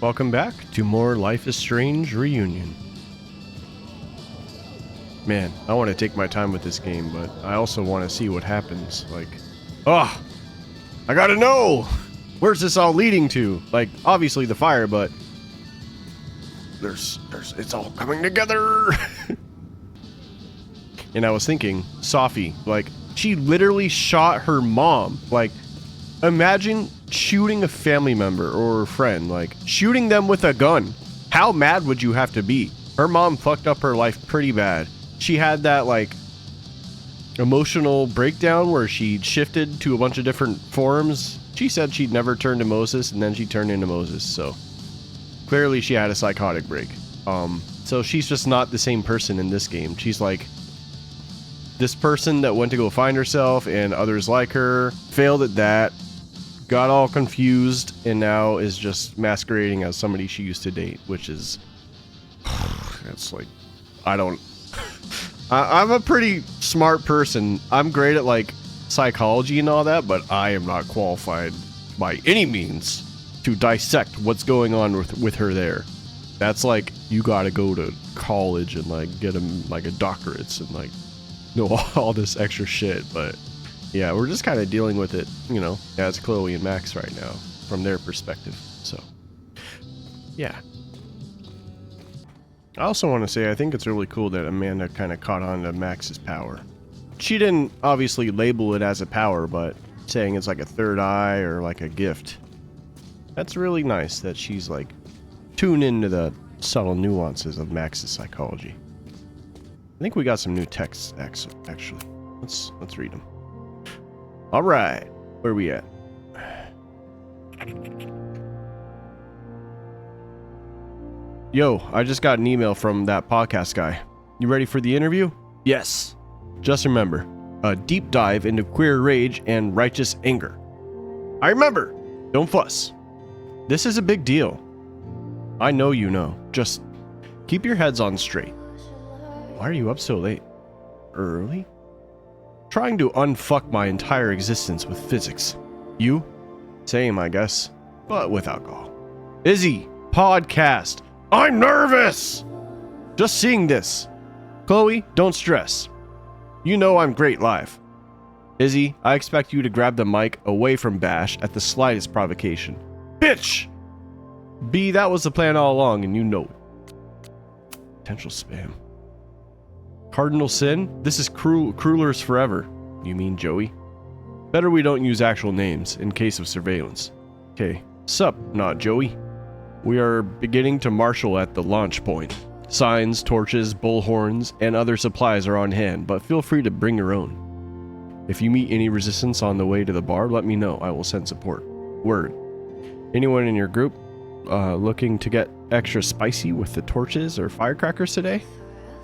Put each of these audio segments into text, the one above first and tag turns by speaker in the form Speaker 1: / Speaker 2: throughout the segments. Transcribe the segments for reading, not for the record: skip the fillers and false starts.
Speaker 1: welcome back to more Life is Strange Reunion. Man, I want to take my time with this game, but I also want to see what happens. Like, I gotta know! Where's this all leading to? Like, obviously the fire, but it's all coming together! And I was thinking, Sophie, like, she literally shot her mom. Like, imagine shooting a family member or a friend, like, shooting them with a gun. How mad would you have to be? Her mom fucked up her life pretty bad. She had that, like, emotional breakdown where she shifted to a bunch of different forms. She said she'd never turned to Moses, and then she turned into Moses, so clearly she had a psychotic break. So she's just not the same person in this game. She's like this person that went to go find herself, and others like her failed at that, got all confused, and now is just masquerading as somebody she used to date, which is, it's like, I'm a pretty smart person. I'm great at, like, psychology and all that, but I am not qualified by any means to dissect what's going on with her there. That's like, you gotta go to college and, like, get like a doctorate and, like, know all this extra shit. But yeah, we're just kind of dealing with it, you know, as Chloe and Max right now from their perspective. So yeah, I also want to say I think it's really cool that Amanda kind of caught on to Max's power. She didn't obviously label it as a power, but saying it's like a third eye or like a gift. That's really nice that she's like tuned into the subtle nuances of Max's psychology. I think we got some new texts actually. Let's read them. All right, where are we at? Yo, I just got an email from that podcast guy. You ready for the interview? Yes. Just remember, a deep dive into queer rage and righteous anger. I remember. Don't fuss. This is a big deal. I know you know. Just keep your heads on straight. Why are you up so late? Early? Trying to unfuck my entire existence with physics. You? Same, I guess, but with alcohol. Izzy, podcast. I'm nervous! Just seeing this. Chloe, don't stress. You know I'm great live. Izzy, I expect you to grab the mic away from Bash at the slightest provocation. Bitch! B, that was the plan all along, and you know it. Potential spam. Cardinal Sin, this is Cruelers Forever. You mean Joey? Better we don't use actual names in case of surveillance. Okay, sup, not Joey. We are beginning to marshal at the launch point. Signs, torches, bullhorns, and other supplies are on hand, but feel free to bring your own. If you meet any resistance on the way to the bar, let me know. I will send support. Word. Anyone in your group looking to get extra spicy with the torches or firecrackers today?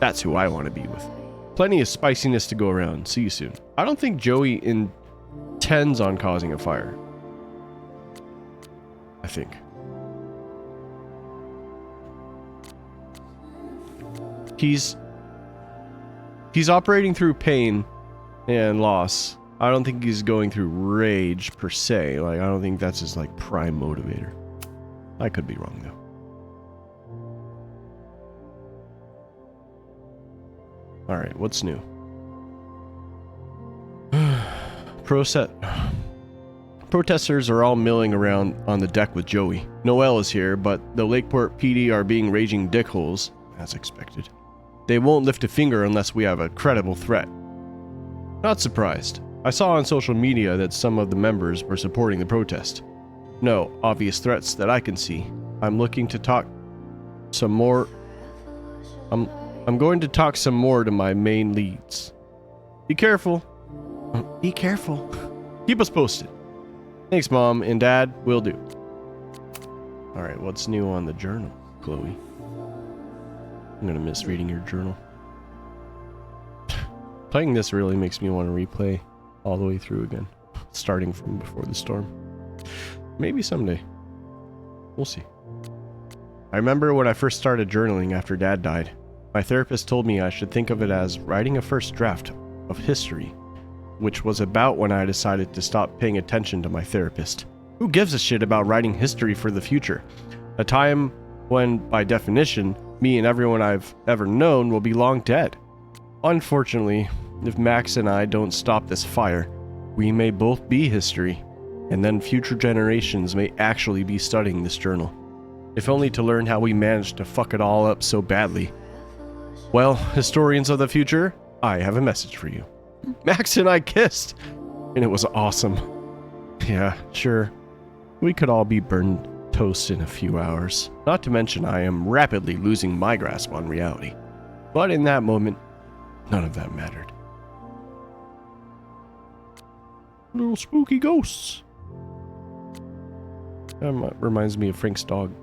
Speaker 1: That's who I want to be with. Plenty of spiciness to go around. See you soon. I don't think Joey intends on causing a fire. I think. He's operating through pain and loss. I don't think he's going through rage per se. Like, I don't think that's his like prime motivator. I could be wrong though. All right, what's new? Protesters are all milling around on the deck with Joey. Noel is here, but the Lakeport PD are being raging dickholes, as expected. They won't lift a finger unless we have a credible threat. Not surprised. I saw on social media that some of the members were supporting the protest. No obvious threats that I can see. I'm looking to talk some more. I'm going to talk some more to my main leads. Be careful. Be careful. Keep us posted. Thanks, Mom and Dad. Will do. Alright, what's new on the journal, Chloe? I'm gonna miss reading your journal. Playing this really makes me want to replay all the way through again, starting from before the storm. Maybe someday. We'll see. I remember when I first started journaling after Dad died. My therapist told me I should think of it as writing a first draft of history, which was about when I decided to stop paying attention to my therapist. Who gives a shit about writing history for the future? A time when, by definition, me and everyone I've ever known will be long dead. Unfortunately, if Max and I don't stop this fire, we may both be history, and then future generations may actually be studying this journal. If only to learn how we managed to fuck it all up so badly. Well, historians of the future, I have a message for you. Max and I kissed, and it was awesome. Yeah, sure. We could all be burned toast in a few hours. Not to mention I am rapidly losing my grasp on reality. But in that moment, none of that mattered. Little spooky ghosts. That reminds me of Frank's dog.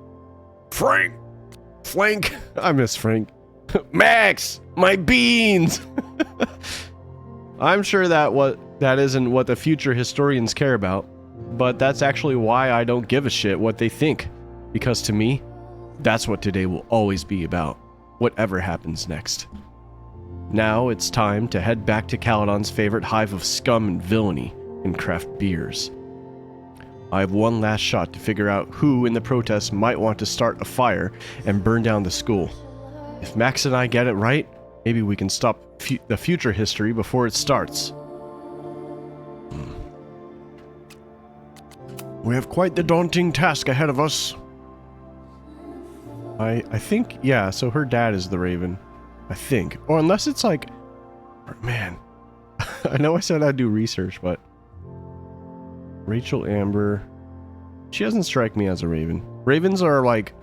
Speaker 1: Frank! Flank! I miss Frank. Max! My beans! I'm sure that isn't what the future historians care about, but that's actually why I don't give a shit what they think. Because to me, that's what today will always be about, whatever happens next. Now it's time to head back to Caledon's favorite hive of scum and villainy and craft beers. I have one last shot to figure out who in the protest might want to start a fire and burn down the school. If Max and I get it right, maybe we can stop the future history before it starts. We have quite the daunting task ahead of us. I think, yeah, so her dad is the Raven. I think. Or unless it's like... Man. I know I said I'd do research, but... Rachel Amber... She doesn't strike me as a Raven. Ravens are like...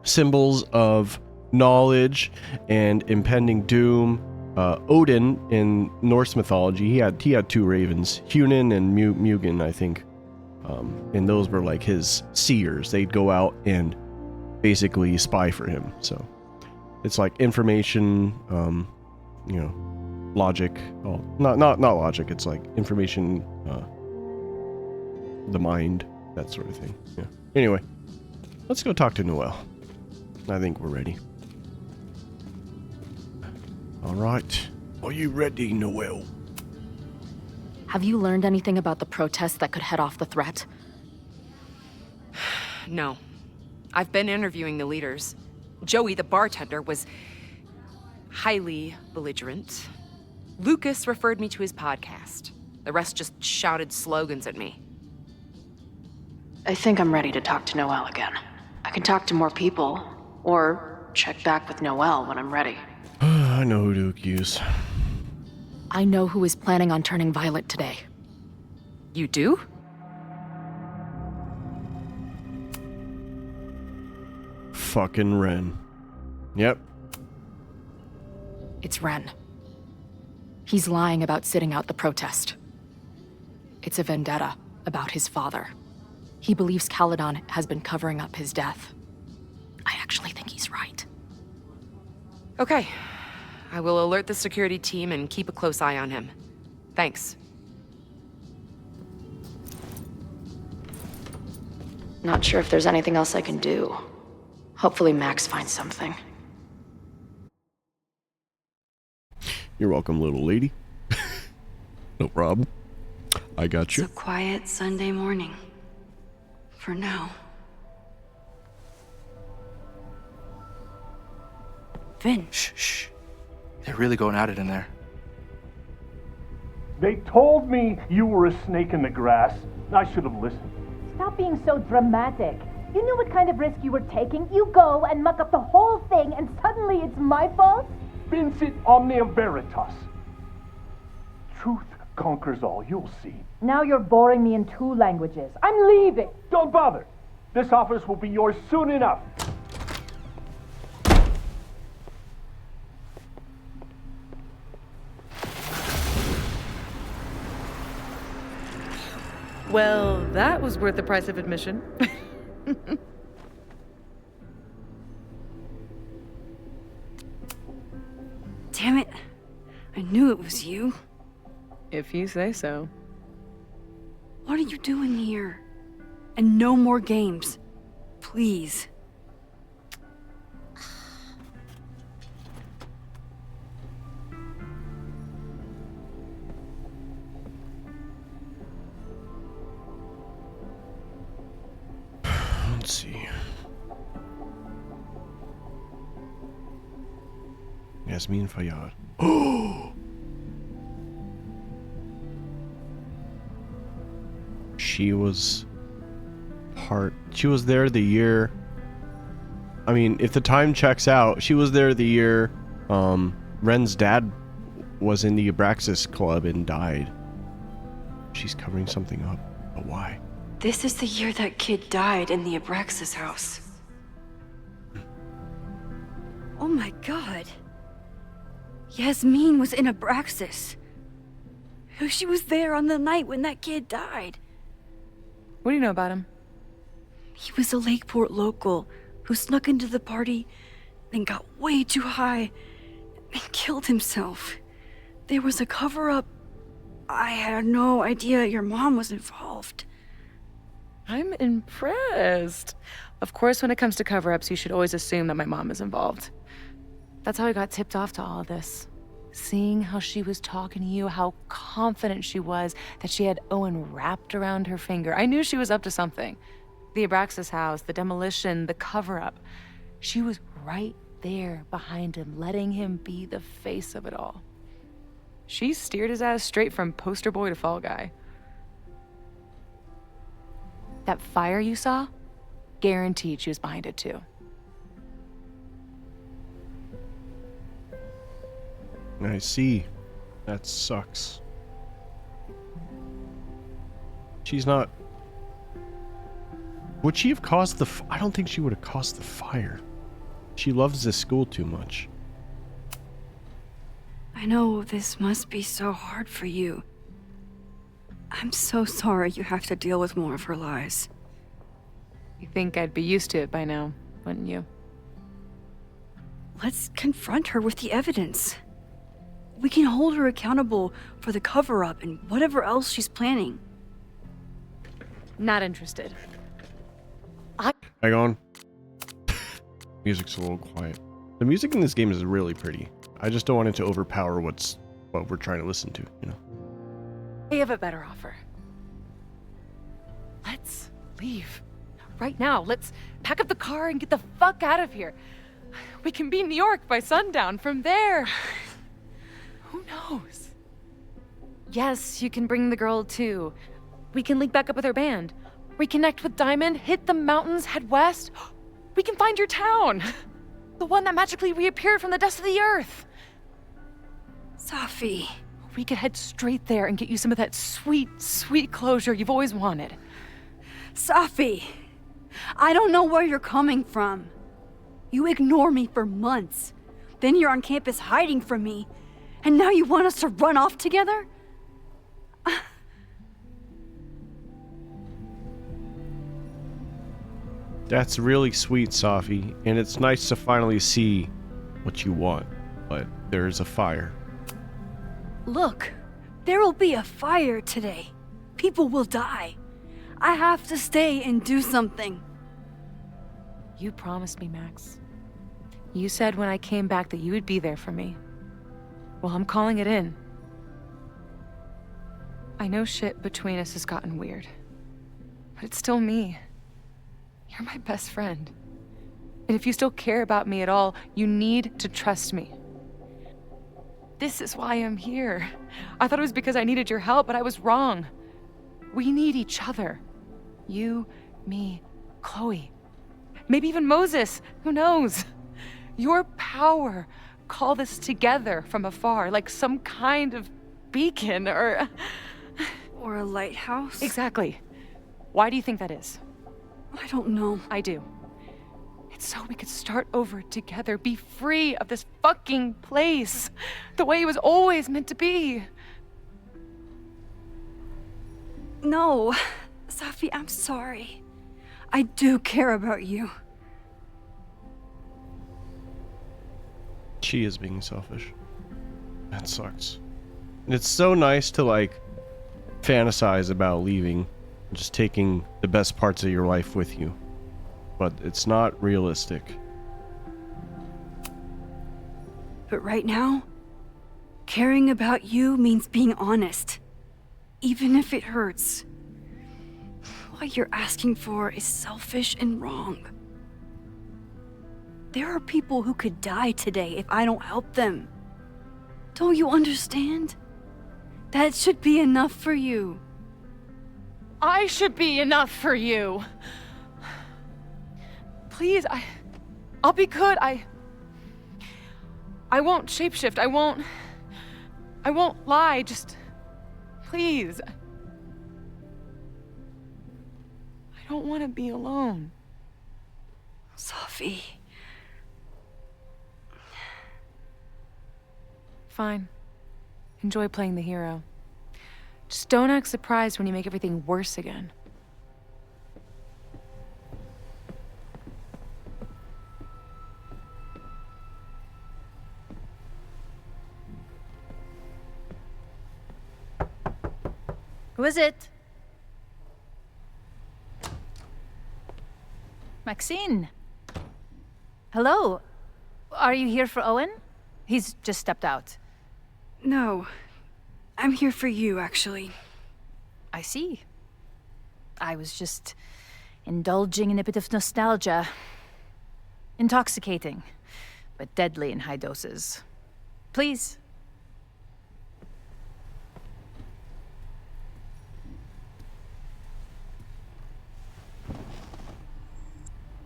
Speaker 1: symbols of knowledge and impending doom. Odin in Norse mythology, he had 2 ravens. Hunin and Mugen, I think. And those were like his seers. They'd go out and basically spy for him. So it's like information, logic. Oh, not logic. It's like information, the mind, that sort of thing. Yeah. Anyway, let's go talk to Noelle. I think we're ready. All right. Are you ready, Noelle?
Speaker 2: Have you learned anything about the protests that could head off the threat?
Speaker 3: No. I've been interviewing the leaders. Joey, the bartender, was highly belligerent. Lucas referred me to his podcast. The rest just shouted slogans at me.
Speaker 2: I think I'm ready to talk to Noelle again. I can talk to more people, or check back with Noelle when I'm ready.
Speaker 1: I know who to accuse.
Speaker 2: I know who is planning on turning violent today.
Speaker 3: You do?
Speaker 1: Fucking Ren. Yep.
Speaker 2: It's Ren. He's lying about sitting out the protest. It's a vendetta about his father. He believes Caledon has been covering up his death. I actually think he's right.
Speaker 3: Okay. I will alert the security team and keep a close eye on him. Thanks.
Speaker 2: Not sure if there's anything else I can do. Hopefully Max finds something.
Speaker 1: You're welcome, little lady. No problem. I got you.
Speaker 4: It's a quiet Sunday morning. For now. Vin.
Speaker 5: Shh. They're really going at it in there.
Speaker 6: They told me you were a snake in the grass. I should have listened.
Speaker 7: Stop being so dramatic. You knew what kind of risk you were taking. You go and muck up the whole thing, and suddenly it's my fault?
Speaker 6: Vincit omnia veritas. Truth conquers all, you'll see.
Speaker 7: Now you're boring me in 2 languages. I'm leaving.
Speaker 6: Don't bother. This office will be yours soon enough.
Speaker 8: Well, that was worth the price of admission.
Speaker 4: Damn it. I knew it was you.
Speaker 8: If you say so.
Speaker 4: What are you doing here? And no more games. Please.
Speaker 1: Let's see. Yasmin Fayyad. Oh! She was there the year. I mean, if the time checks out, she was there the year Ren's dad was in the Abraxas Club and died. She's covering something up. But why?
Speaker 4: This is the year that kid died in the Abraxas house. Oh my god. Yasmin was in Abraxas. She was there on the night when that kid died.
Speaker 8: What do you know about him?
Speaker 4: He was a Lakeport local who snuck into the party, then got way too high, and killed himself. There was a cover-up. I had no idea your mom was involved.
Speaker 8: I'm impressed. Of course, when it comes to cover-ups, you should always assume that my mom is involved. That's how I got tipped off to all of this. Seeing how she was talking to you, how confident she was that she had Owen wrapped around her finger. I knew she was up to something. The Abraxas house, the demolition, the cover-up. She was right there behind him, letting him be the face of it all. She steered his ass straight from poster boy to fall guy. That fire you saw? Guaranteed she was behind it too.
Speaker 1: I see. That sucks. She's not... Would she have caused the... I don't think she would have caused the fire. She loves this school too much.
Speaker 4: I know this must be so hard for you. I'm so sorry you have to deal with more of her lies.
Speaker 8: You think I'd be used to it by now, wouldn't you?
Speaker 4: Let's confront her with the evidence. We can hold her accountable for the cover-up and whatever else she's planning.
Speaker 8: Not interested.
Speaker 1: Hang on. Music's a little quiet. The music in this game is really pretty. I just don't want it to overpower what we're trying to listen to, you know?
Speaker 8: I have a better offer. Let's leave. Right now. Let's pack up the car and get the fuck out of here. We can be in New York by sundown. From there, who knows? Yes, you can bring the girl too. We can link back up with her band. Reconnect with Diamond, hit the mountains, head west. We can find your town. The one that magically reappeared from the dust of the earth.
Speaker 4: Safi.
Speaker 8: We could head straight there and get you some of that sweet, sweet closure you've always wanted.
Speaker 4: Safi, I don't know where you're coming from. You ignore me for months. Then you're on campus hiding from me. And now you want us to run off together?
Speaker 1: That's really sweet, Safi, and it's nice to finally see what you want, but there's a fire.
Speaker 4: Look, there will be a fire today. People will die. I have to stay and do something.
Speaker 8: You promised me, Max. You said when I came back that you would be there for me. Well, I'm calling it in. I know shit between us has gotten weird, but it's still me. You're my best friend. And if you still care about me at all, you need to trust me. This is why I'm here. I thought it was because I needed your help, but I was wrong. We need each other. You, me, Chloe. Maybe even Moses. Who knows? Your power. Call this together from afar, like some kind of beacon or...
Speaker 4: Or a lighthouse?
Speaker 8: Exactly. Why do you think that is?
Speaker 4: I don't know.
Speaker 8: I do. It's so we could start over together, be free of this fucking place, the way it was always meant to be.
Speaker 4: No, Safi, I'm sorry. I do care about you.
Speaker 1: She is being selfish. That sucks. And it's so nice to, like, fantasize about leaving, just taking the best parts of your life with you. But it's not realistic.
Speaker 4: But right now, caring about you means being honest. Even if it hurts. What you're asking for is selfish and wrong. There are people who could die today if I don't help them. Don't you understand? That should be enough for you.
Speaker 8: I should be enough for you. Please, I'll be good. I won't shapeshift. I won't lie. Just please. I don't want to be alone.
Speaker 4: Sophie.
Speaker 8: Fine. Enjoy playing the hero. Just don't act surprised when you make everything worse again.
Speaker 7: Who is it? Maxine. Hello. Are you here for Owen? He's just stepped out.
Speaker 4: No. I'm here for you, actually.
Speaker 7: I see. I was just indulging in a bit of nostalgia. Intoxicating, but deadly in high doses. Please.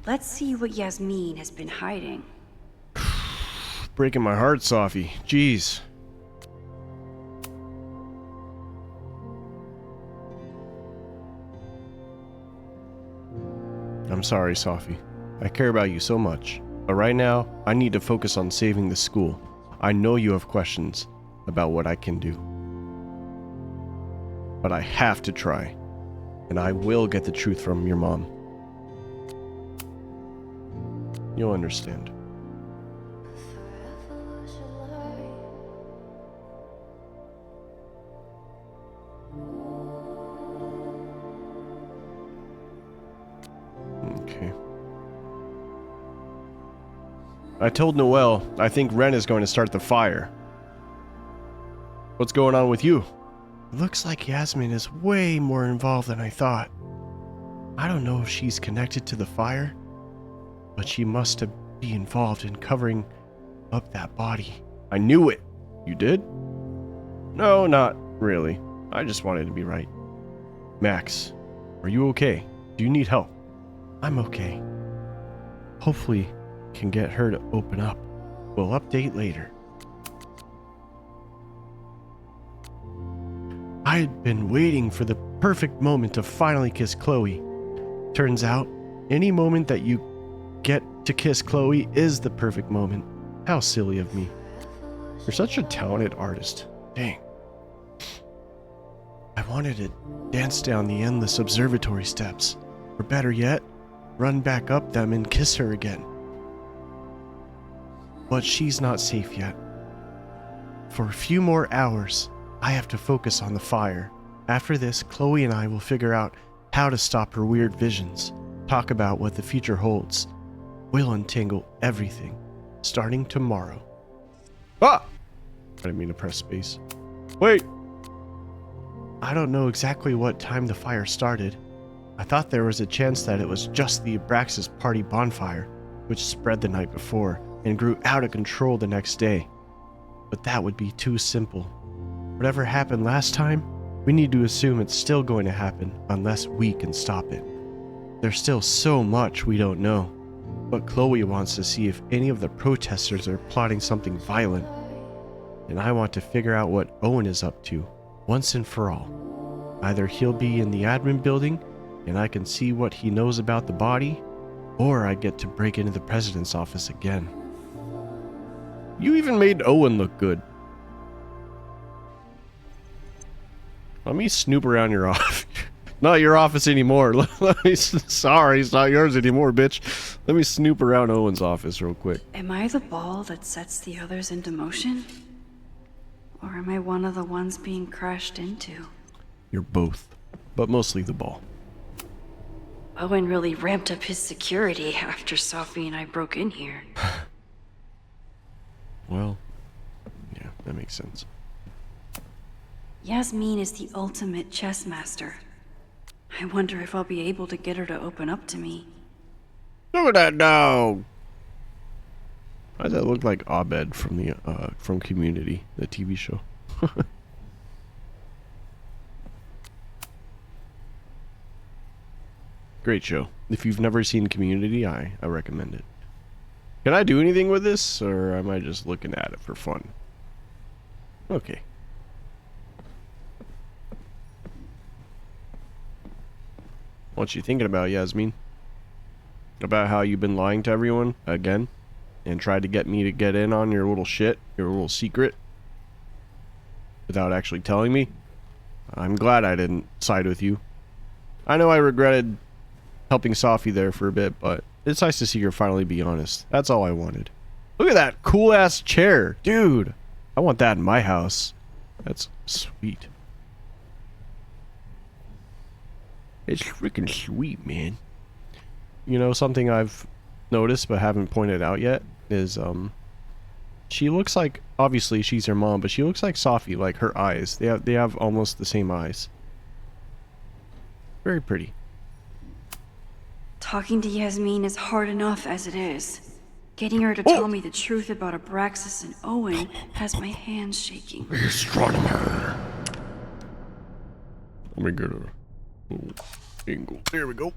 Speaker 4: Let's see what Yasmin has been hiding.
Speaker 1: Breaking my heart, Sophie. Jeez. I'm sorry, Sophie. I care about you so much. But right now, I need to focus on saving the school. I know you have questions about what I can do. But I have to try. And I will get the truth from your mom. You'll understand. Okay. I told Noelle I think Ren is going to start the fire. What's going on with you? It looks like Yasmin is way more involved than I thought. I don't know if she's connected to the fire, but she must be involved in covering up that body. I knew it. You did? No, not really. I just wanted to be right. Max, are you okay? Do you need help? I'm okay. Hopefully, can get her to open up. We'll update later. I had been waiting for the perfect moment to finally kiss Chloe. Turns out, any moment that you get to kiss Chloe is the perfect moment. How silly of me. You're such a talented artist. Dang. I wanted to dance down the endless observatory steps, or better yet, run back up them and kiss her again. But she's not safe yet. For a few more hours, I have to focus on the fire. After this, Chloe and I will figure out how to stop her weird visions, talk about what the future holds. We'll untangle everything, starting tomorrow. Ah! I didn't mean to press space. Wait! I don't know exactly what time the fire started. I thought there was a chance that it was just the Abraxas party bonfire, which spread the night before and grew out of control the next day. But that would be too simple. Whatever happened last time, we need to assume it's still going to happen unless we can stop it. There's still so much we don't know, but Chloe wants to see if any of the protesters are plotting something violent. And I want to figure out what Owen is up to, once and for all. Either he'll be in the admin building, and I can see what he knows about the body, or I get to break into the president's office again. You even made Owen look good. Let me snoop around your office. Not your office anymore. Sorry, it's not yours anymore, bitch. Let me snoop around Owen's office real quick.
Speaker 4: Am I the ball that sets the others into motion? Or am I one of the ones being crashed into?
Speaker 1: You're both, but mostly the ball.
Speaker 4: Owen really ramped up his security after Sophie and I broke in here.
Speaker 1: Well, yeah, that makes sense.
Speaker 4: Yasmin is the ultimate chess master. I wonder if I'll be able to get her to open up to me.
Speaker 1: Look at that dog. Why does that look like Abed from the from Community, the TV show? Great show. If you've never seen Community, I recommend it. Can I do anything with this, or am I just looking at it for fun? Okay. What you thinking about, Yasmin? About how you've been lying to everyone again? And tried to get me to get in on your little shit, your little secret, without actually telling me? I'm glad I didn't side with you. I know I regretted helping Safi there for a bit, but it's nice to see her finally be honest. That's all I wanted. Look at that cool-ass chair. Dude, I want that in my house. That's sweet. It's freaking sweet, man. You know, something I've noticed but haven't pointed out yet is, she looks like, obviously she's her mom, but she looks like Safi, like her eyes. They have almost the same eyes. Very pretty.
Speaker 4: Talking to Yasmin is hard enough as it is. Getting her to tell me the truth about Abraxas and Owen has my hands shaking.
Speaker 1: The astronomer. Let me get a little angle. There we go.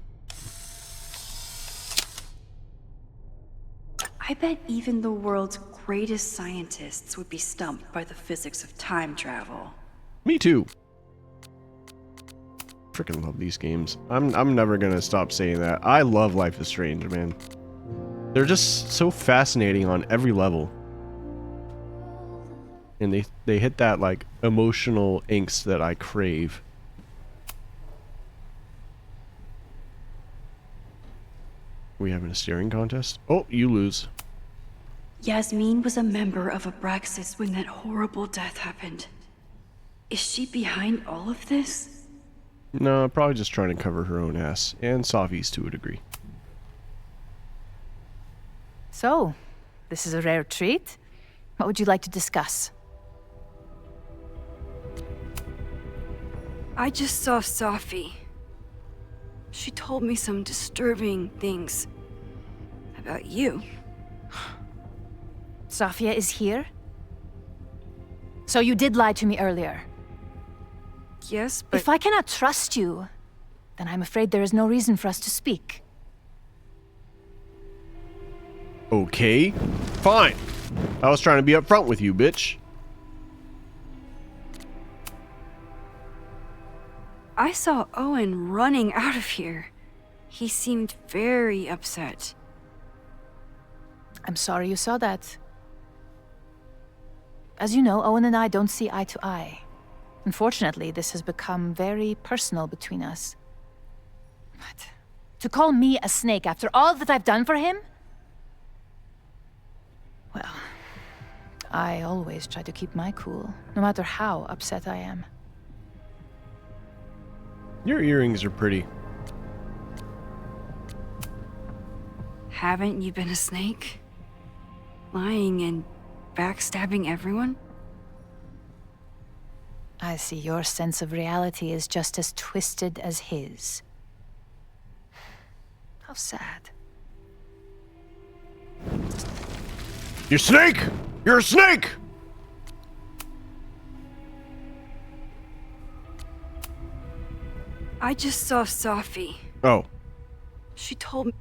Speaker 4: I bet even the world's greatest scientists would be stumped by the physics of time travel.
Speaker 1: Me too. Freaking love these games. I'm never gonna stop saying that. I love Life is Strange, man. They're just so fascinating on every level. And they hit that like emotional angst that I crave. We having a staring contest? Oh, you lose.
Speaker 4: Yasmin was a member of Abraxas when that horrible death happened. Is she behind all of this?
Speaker 1: No, probably just trying to cover her own ass. And Safi's to a degree.
Speaker 7: So, this is a rare treat. What would you like to discuss?
Speaker 4: I just saw Safi. She told me some disturbing things about you.
Speaker 7: Safia is here? So you did lie to me earlier.
Speaker 4: Yes, but
Speaker 7: If I cannot trust you, then I'm afraid there is no reason for us to speak.
Speaker 1: Okay, fine. I was trying to be upfront with you, bitch.
Speaker 4: I saw Owen running out of here. He seemed very upset.
Speaker 7: I'm sorry you saw that. As you know, Owen and I don't see eye to eye. Unfortunately, this has become very personal between us. But to call me a snake after all that I've done for him? Well, I always try to keep my cool, no matter how upset I am.
Speaker 1: Your earrings are pretty.
Speaker 4: Haven't you been a snake? Lying and backstabbing everyone?
Speaker 7: I see your sense of reality is just as twisted as his. How sad.
Speaker 1: You snake! You're a snake!
Speaker 4: I just saw Safi.
Speaker 1: Oh.
Speaker 4: She told me.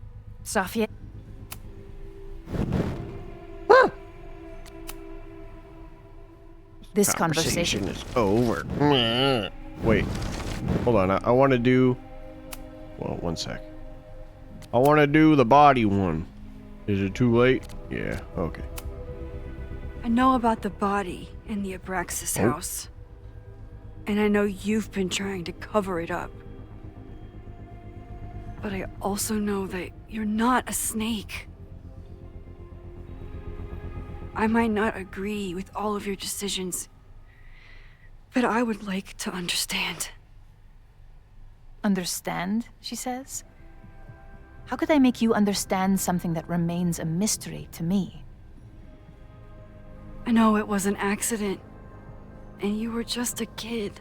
Speaker 7: Safia. This conversation
Speaker 1: is over. Wait. Hold on. I want to do... Well, one sec. I want to do the body one. Is it too late? Yeah, okay.
Speaker 4: I know about the body in the Abraxas house. And I know you've been trying to cover it up. But I also know that you're not a snake. I might not agree with all of your decisions, but I would like to understand.
Speaker 7: Understand, she says? How could I make you understand something that remains a mystery to me?
Speaker 4: I know it was an accident, and you were just a kid.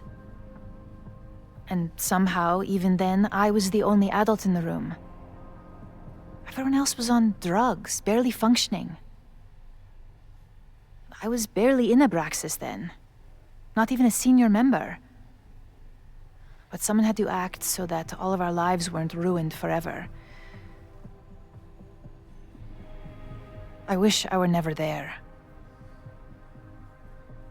Speaker 7: And somehow, even then, I was the only adult in the room. Everyone else was on drugs, barely functioning. I was barely in Abraxas then. Not even a senior member. But someone had to act so that all of our lives weren't ruined forever. I wish I were never there.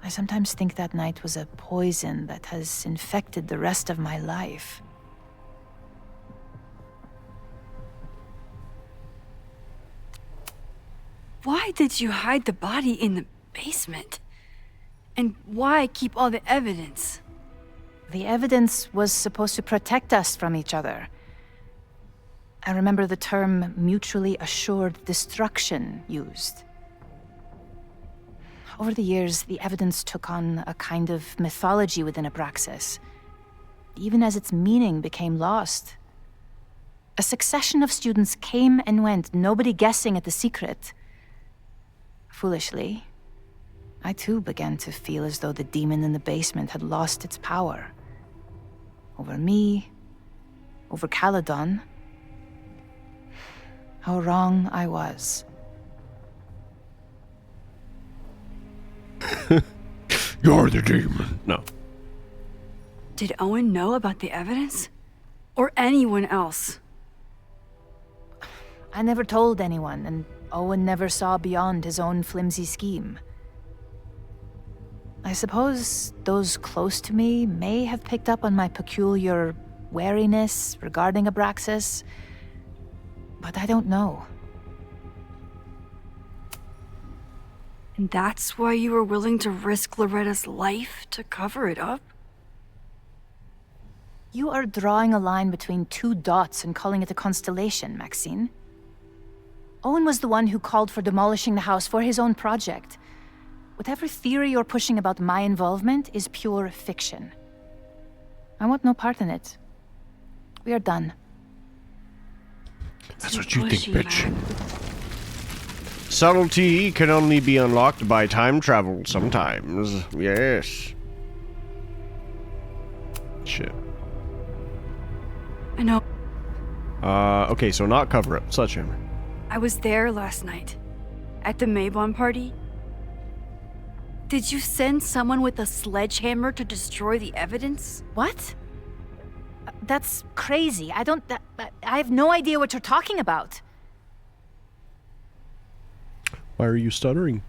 Speaker 7: I sometimes think that night was a poison that has infected the rest of my life.
Speaker 4: Why did you hide the body in the basement? And why keep all the evidence?
Speaker 7: The evidence was supposed to protect us from each other. I remember the term mutually assured destruction used. Over the years, the evidence took on a kind of mythology within Abraxas, even as its meaning became lost. A succession of students came and went, nobody guessing at the secret. Foolishly, I too began to feel as though the demon in the basement had lost its power. Over me, over Caledon. How wrong I was.
Speaker 1: You're the demon. No.
Speaker 4: Did Owen know about the evidence? Or anyone else?
Speaker 7: I never told anyone, and Owen never saw beyond his own flimsy scheme. I suppose those close to me may have picked up on my peculiar wariness regarding Abraxas, but I don't know.
Speaker 4: And that's why you were willing to risk Loretta's life to cover it up?
Speaker 7: You are drawing a line between two dots and calling it a constellation, Maxine. Owen was the one who called for demolishing the house for his own project. Whatever theory you're pushing about my involvement is pure fiction. I want no part in it. We are done.
Speaker 1: That's what you think,
Speaker 4: Bushy,
Speaker 1: bitch.
Speaker 4: man.
Speaker 1: Subtlety can only be unlocked by time travel sometimes. Yes. Shit.
Speaker 4: I know.
Speaker 1: Okay, so not cover up. Sledgehammer.
Speaker 4: I was there last night. At the Maybon party. Did you send someone with a sledgehammer to destroy the evidence?
Speaker 7: What? That's crazy. I have no idea what you're talking about.
Speaker 1: Why are you stuttering?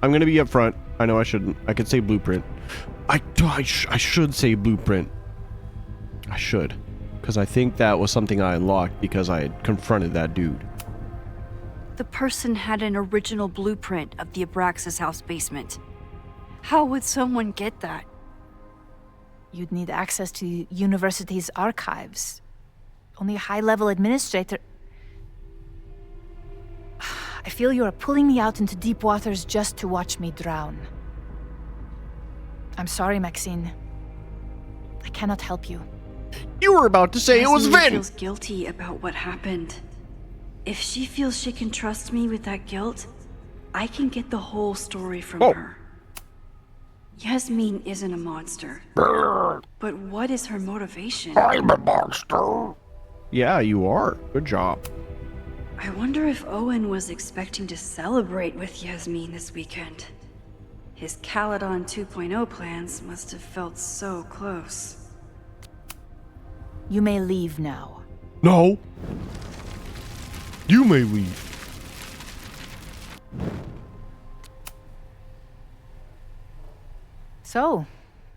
Speaker 1: I'm gonna be upfront. I know I shouldn't. I could say blueprint. I should say blueprint. I should. Because I think that was something I unlocked because I had confronted that dude.
Speaker 4: The person had an original blueprint of the Abraxas house basement. How would someone get that?
Speaker 7: You'd need access to university's archives. Only a high-level administrator... I feel you are pulling me out into deep waters just to watch me drown. I'm sorry, Maxine. I cannot help you.
Speaker 1: You were about to say it was
Speaker 4: Yasmin
Speaker 1: Vin!
Speaker 4: feels guilty about what happened. If she feels she can trust me with that guilt, I can get the whole story from her. Yasmin isn't a monster. But what is her motivation?
Speaker 1: I'm a monster. Yeah, you are. Good job.
Speaker 4: I wonder if Owen was expecting to celebrate with Yasmin this weekend. His Caledon 2.0 plans must have felt so close.
Speaker 7: You may leave now.
Speaker 1: No. You may leave.
Speaker 7: So,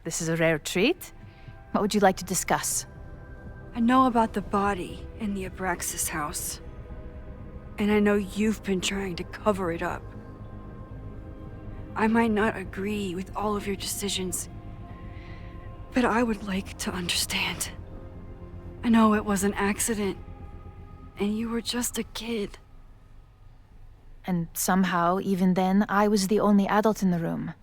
Speaker 7: this is a rare treat. What would you like to discuss?
Speaker 4: I know about the body in the Abraxas house. And I know you've been trying to cover it up. I might not agree with all of your decisions, but I would like to understand. I know it was an accident, and you were just a kid.
Speaker 7: And somehow, even then, I was the only adult in the room.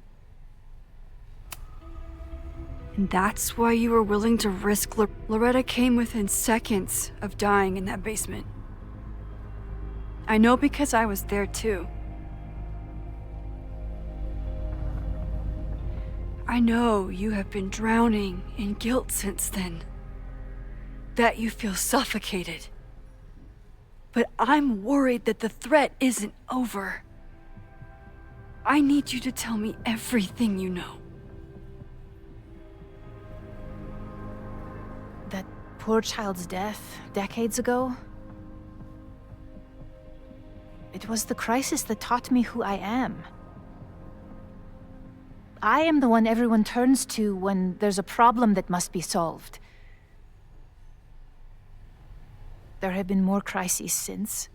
Speaker 4: And that's why you were willing to risk Loretta came within seconds of dying in that basement. I know because I was there too. I know you have been drowning in guilt since then. That you feel suffocated. But I'm worried that the threat isn't over. I need you to tell me everything you know.
Speaker 7: That poor child's death decades ago? It was the crisis that taught me who I am. I am the one everyone turns to when there's a problem that must be solved. There have been more crises since.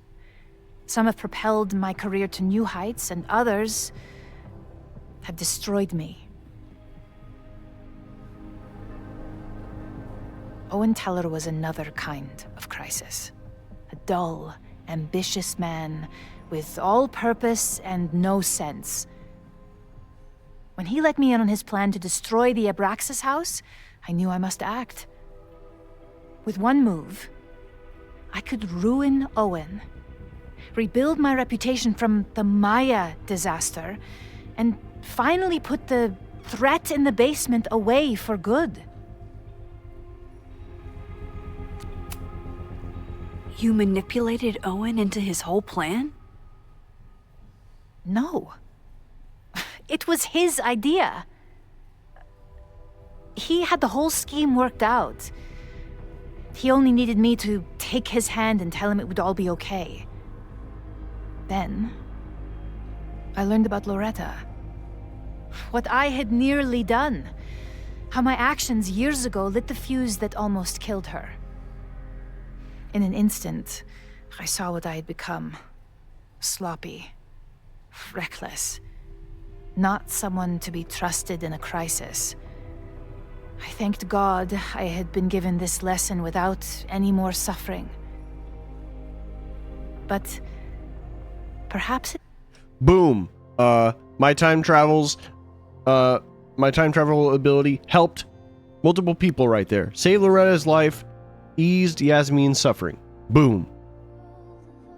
Speaker 7: Some have propelled my career to new heights, and others have destroyed me. Owen Teller was another kind of crisis. A dull, ambitious man with all purpose and no sense. When he let me in on his plan to destroy the Abraxas house, I knew I must act. With one move, I could ruin Owen, rebuild my reputation from the Maya disaster, and finally put the threat in the basement away for good.
Speaker 4: You manipulated Owen into his whole plan?
Speaker 7: No. It was his idea. He had the whole scheme worked out. He only needed me to take his hand and tell him it would all be okay. Then, I learned about Loretta. What I had nearly done. How my actions years ago lit the fuse that almost killed her. In an instant, I saw what I had become. Sloppy. Reckless. Not someone to be trusted in a crisis. I thanked God I had been given this lesson without any more suffering. But perhaps it...
Speaker 1: Boom. My time travel ability helped multiple people right there. Saved Loretta's life, eased Yasmin's suffering. Boom.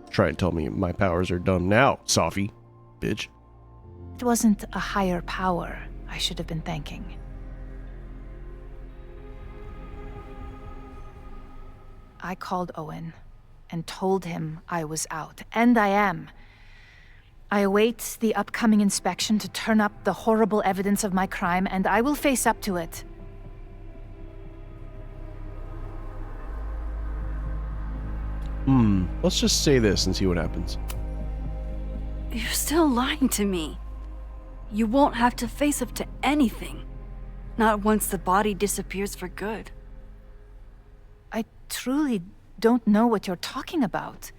Speaker 1: Try and tell me my powers are dumb now, Sophy. Bitch.
Speaker 7: It wasn't a higher power I should have been thanking. I called Owen and told him I was out, and I am. I await the upcoming inspection to turn up the horrible evidence of my crime, and I will face up to it.
Speaker 1: Let's just say this and see what happens.
Speaker 4: You're still lying to me. You won't have to face up to anything. Not once the body disappears for good.
Speaker 7: I truly don't know what you're talking about.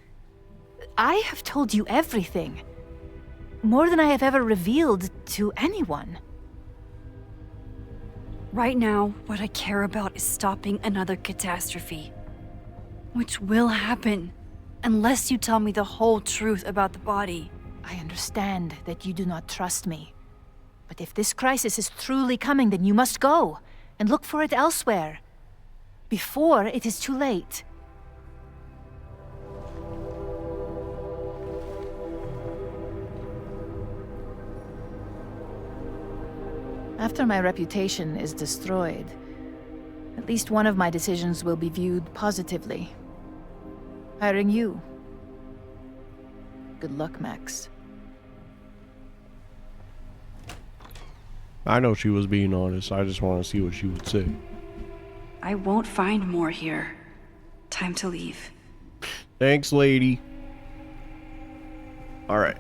Speaker 7: I have told you everything. More than I have ever revealed to anyone.
Speaker 4: Right now, what I care about is stopping another catastrophe. Which will happen, unless you tell me the whole truth about the body.
Speaker 7: I understand that you do not trust me. But if this crisis is truly coming, then you must go and look for it elsewhere. Before it is too late. After my reputation is destroyed, at least one of my decisions will be viewed positively. Hiring you. Good luck, Max.
Speaker 1: I know she was being honest. I just want to see what she would say.
Speaker 4: I won't find more here. Time to leave.
Speaker 1: Thanks, lady. All right.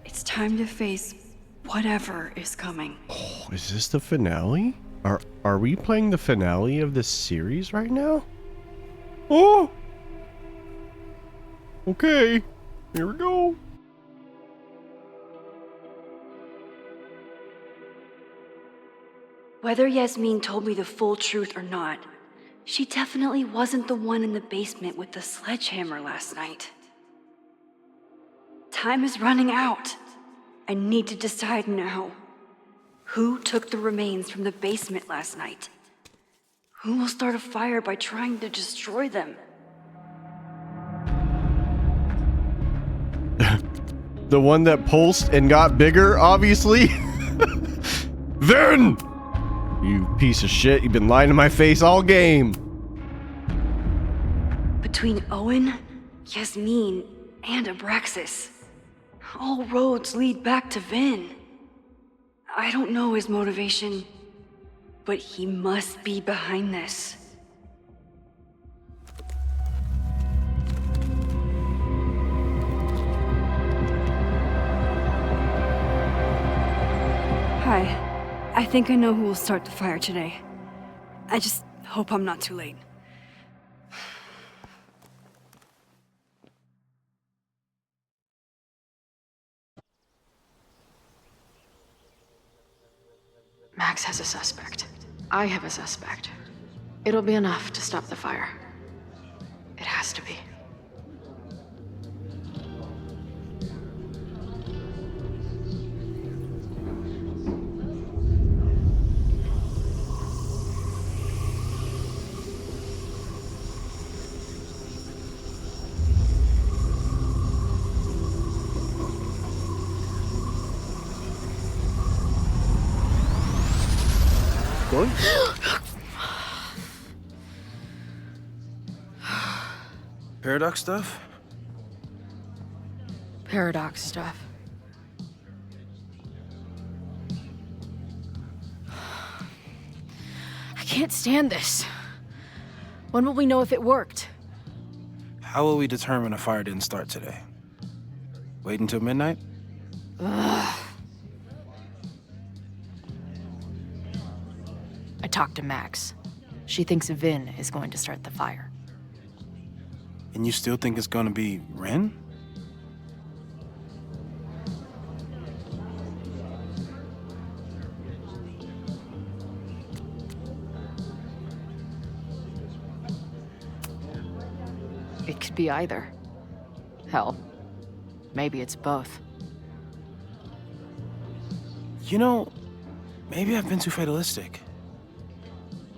Speaker 4: It's time to face whatever is coming.
Speaker 1: Oh, is this the finale? Are we playing the finale of this series right now? Oh! Okay. Here we go.
Speaker 4: Whether Yasmin told me the full truth or not, she definitely wasn't the one in the basement with the sledgehammer last night. Time is running out. I need to decide now. Who took the remains from the basement last night? Who will start a fire by trying to destroy them?
Speaker 1: The one that pulsed and got bigger, obviously. Vern! You piece of shit, you've been lying to my face all game.
Speaker 4: Between Owen, Yasmin, and Abraxas, All roads lead back to Vin. I don't know his motivation, but he must be behind this. Hi. I think I know who will start the fire today. I just hope I'm not too late.
Speaker 2: Max has a suspect. I have a suspect. It'll be enough to stop the fire. It has to be.
Speaker 5: Going? Paradox stuff?
Speaker 2: Paradox stuff. I can't stand this. When will we know if it worked?
Speaker 5: How will we determine a fire didn't start today? Wait until midnight?
Speaker 2: I talked to Max. She thinks Vin is going to start the fire.
Speaker 5: And you still think it's gonna be Ren?
Speaker 2: It could be either. Hell, maybe it's both.
Speaker 5: You know, maybe I've been too fatalistic.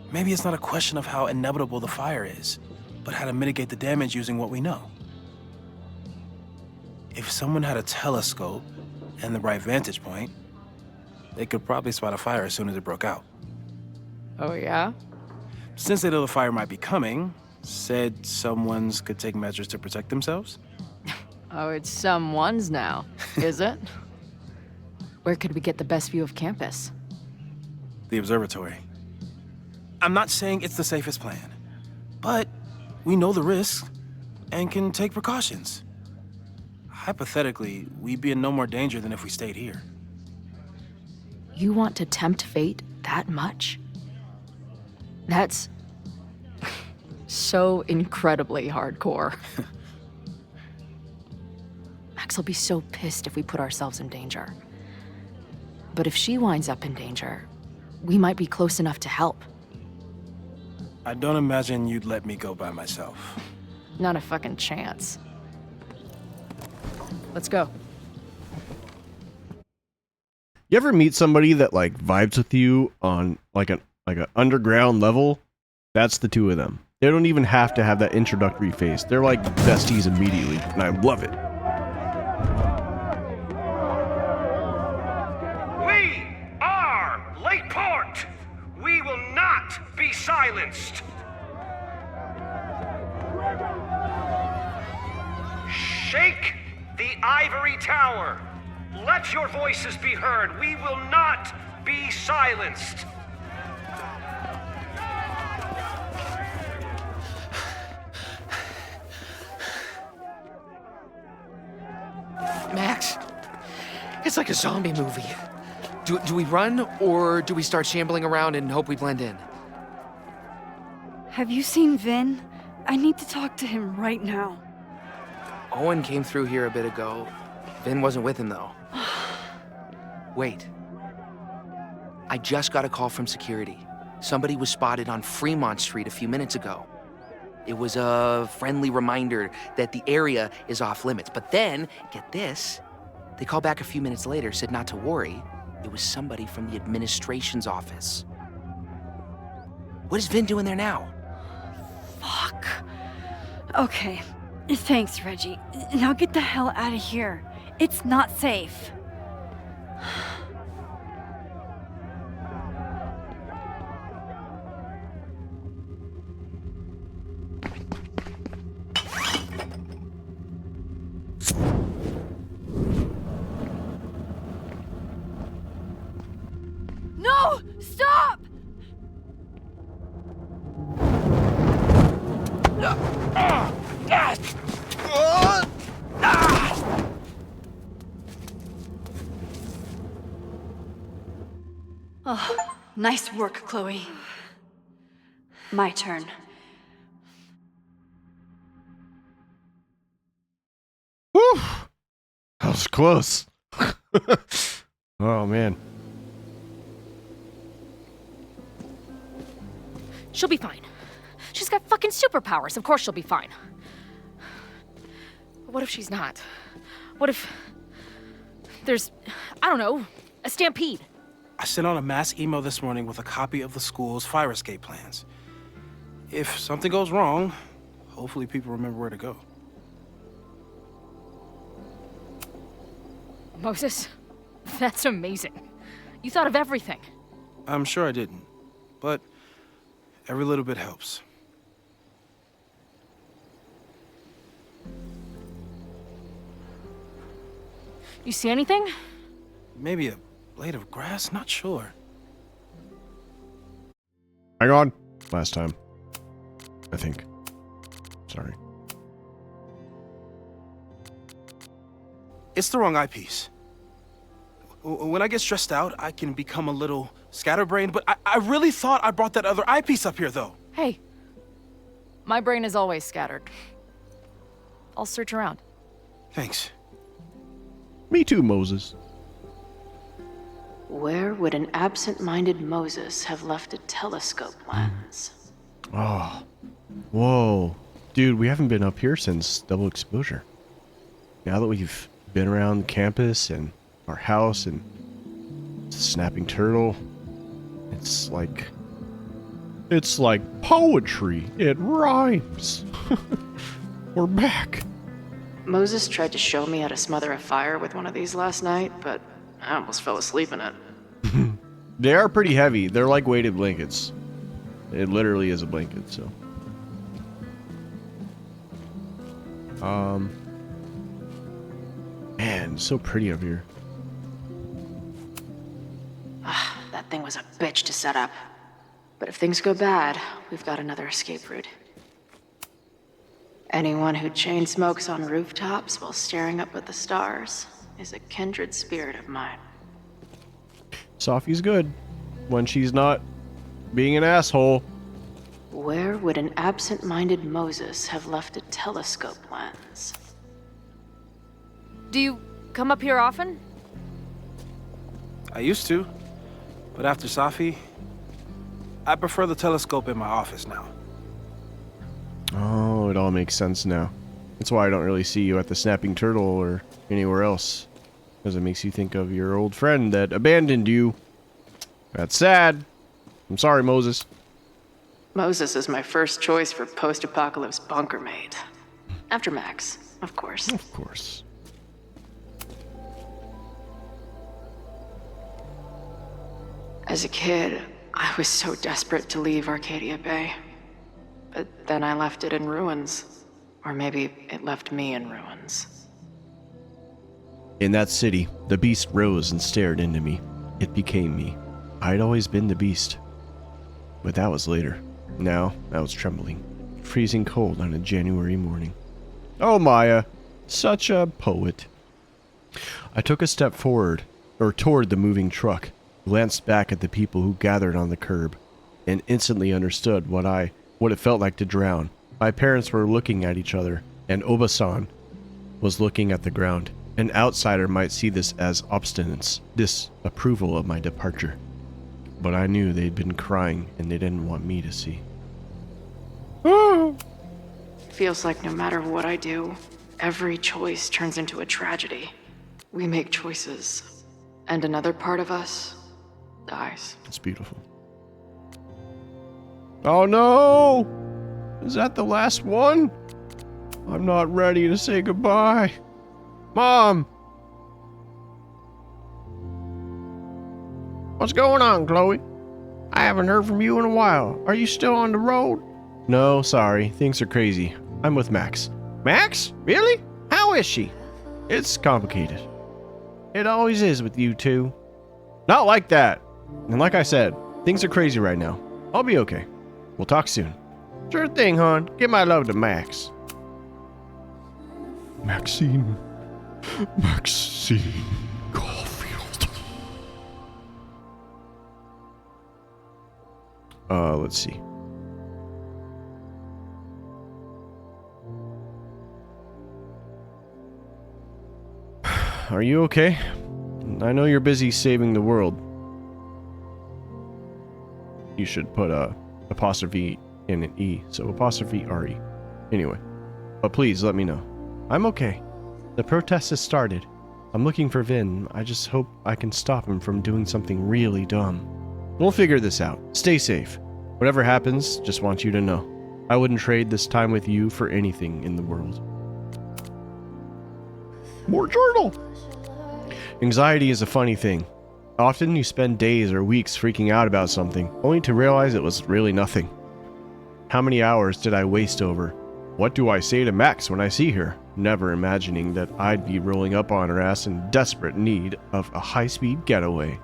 Speaker 5: Maybe it's not a question of how inevitable the fire is, but how to mitigate the damage using what we know. If someone had a telescope and the right vantage point, they could probably spot a fire as soon as it broke out.
Speaker 2: Oh, yeah?
Speaker 5: Since they know the fire might be coming, said someone's could take measures to protect themselves?
Speaker 2: Oh, it's someone's now, is it? Where could we get the best view of campus?
Speaker 5: The observatory. I'm not saying it's the safest plan, but we know the risks and can take precautions. Hypothetically, we'd be in no more danger than if we stayed here.
Speaker 2: You want to tempt fate that much? That's so incredibly hardcore. Max will be so pissed if we put ourselves in danger. But if she winds up in danger, we might be close enough to help.
Speaker 5: I don't imagine you'd let me go by myself.
Speaker 2: Not a fucking chance. Let's go.
Speaker 1: You ever meet somebody that like vibes with you on like an underground level? That's the two of them. They don't even have to have that introductory phase. They're like besties immediately, and I love it.
Speaker 9: We are Lakeport. We will not be silenced. Shake the ivory tower. Let your voices be heard. We will not be silenced.
Speaker 10: Max, it's like a zombie movie. Do we run, or do we start shambling around and hope we blend in?
Speaker 4: Have you seen Vin? I need to talk to him right now.
Speaker 10: Owen came through here a bit ago. Vin wasn't with him, though. Wait. I just got a call from security. Somebody was spotted on Fremont Street a few minutes ago. It was a friendly reminder that the area is off limits. But then, get this, they called back a few minutes later, said not to worry. It was somebody from the administration's office. What is Vin doing there now?
Speaker 4: Fuck. Okay. Thanks, Reggie. Now get the hell out of here. It's not safe. Oh, nice work, Chloe. My turn.
Speaker 1: Whew. That was close. Oh, man.
Speaker 2: She'll be fine. She's got fucking superpowers. Of course she'll be fine. But what if she's not? What if there's, I don't know, a stampede?
Speaker 5: I sent out a mass email this morning with a copy of the school's fire escape plans. If something goes wrong, hopefully people remember where to go.
Speaker 2: Moses, that's amazing. You thought of everything.
Speaker 5: I'm sure I didn't, but every little bit helps.
Speaker 2: You see anything?
Speaker 5: Maybe a blade of grass? Not sure.
Speaker 1: Hang on. Last time. I think. Sorry.
Speaker 5: It's the wrong eyepiece. When I get stressed out, I can become a little scatterbrained, but I really thought I brought that other eyepiece up here, though.
Speaker 2: Hey, my brain is always scattered. I'll search around.
Speaker 5: Thanks.
Speaker 1: Me too, Moses.
Speaker 11: Where would an absent-minded Moses have left a telescope lens?
Speaker 1: Oh. Whoa. Dude, we haven't been up here since Double Exposure. Now that we've been around campus and our house and Snapping Turtle, it's like poetry. It rhymes. We're back.
Speaker 11: Moses tried to show me how to smother a fire with one of these last night, but I almost fell asleep in it.
Speaker 1: They are pretty heavy. They're like weighted blankets. It literally is a blanket, so. Man, so pretty up here.
Speaker 11: That thing was a bitch to set up. But if things go bad, we've got another escape route. Anyone who chain smokes on rooftops while staring up at the stars is a kindred spirit of mine.
Speaker 1: Sophie's good when she's not being an asshole.
Speaker 11: Where would an absent-minded Moses have left a telescope lens?
Speaker 2: Do you come up here often?
Speaker 5: I used to, but after Safi, I prefer the telescope in my office now.
Speaker 1: Oh, it all makes sense now. That's why I don't really see you at the Snapping Turtle or anywhere else. Because it makes you think of your old friend that abandoned you. That's sad. I'm sorry, Moses.
Speaker 11: Moses is my first choice for post-apocalypse bunker mate. After Max, of course.
Speaker 1: Of course.
Speaker 11: As a kid, I was so desperate to leave Arcadia Bay. But then I left it in ruins. Or maybe it left me in ruins.
Speaker 1: In that city, the beast rose and stared into me. It became me. I'd always been the beast. But that was later. Now, I was trembling, freezing cold on a January morning. Oh, Maya, such a poet. I took a step forward, or toward the moving truck, glanced back at the people who gathered on the curb, and instantly understood what it felt like to drown. My parents were looking at each other, and Obasan was looking at the ground. An outsider might see this as obstinance, disapproval of my departure. But I knew they'd been crying, and they didn't want me to see.
Speaker 11: Feels like no matter what I do, every choice turns into a tragedy. We make choices, and another part of us dies.
Speaker 1: It's beautiful. Oh no! Is that the last one? I'm not ready to say goodbye. Mom! What's going on, Chloe? I haven't heard from you in a while. Are you still on the road? No, sorry. Things are crazy. I'm with Max. Max? Really? How is she? It's complicated. It always is with you two. Not like that. And like I said, things are crazy right now. I'll be okay. We'll talk soon. Sure thing, hon. Give my love to Max. Maxine Caulfield. Let's see. Are you okay? I know you're busy saving the world. You should put a apostrophe in an E, so apostrophe RE. Anyway, but please let me know. I'm okay. The protest has started. I'm looking for Vin. I just hope I can stop him from doing something really dumb. We'll figure this out. Stay safe. Whatever happens, just want you to know. I wouldn't trade this time with you for anything in the world. More journal! Anxiety is a funny thing. Often you spend days or weeks freaking out about something, only to realize it was really nothing. How many hours did I waste over, what do I say to Max when I see her? Never imagining that I'd be rolling up on her ass in desperate need of a high-speed getaway.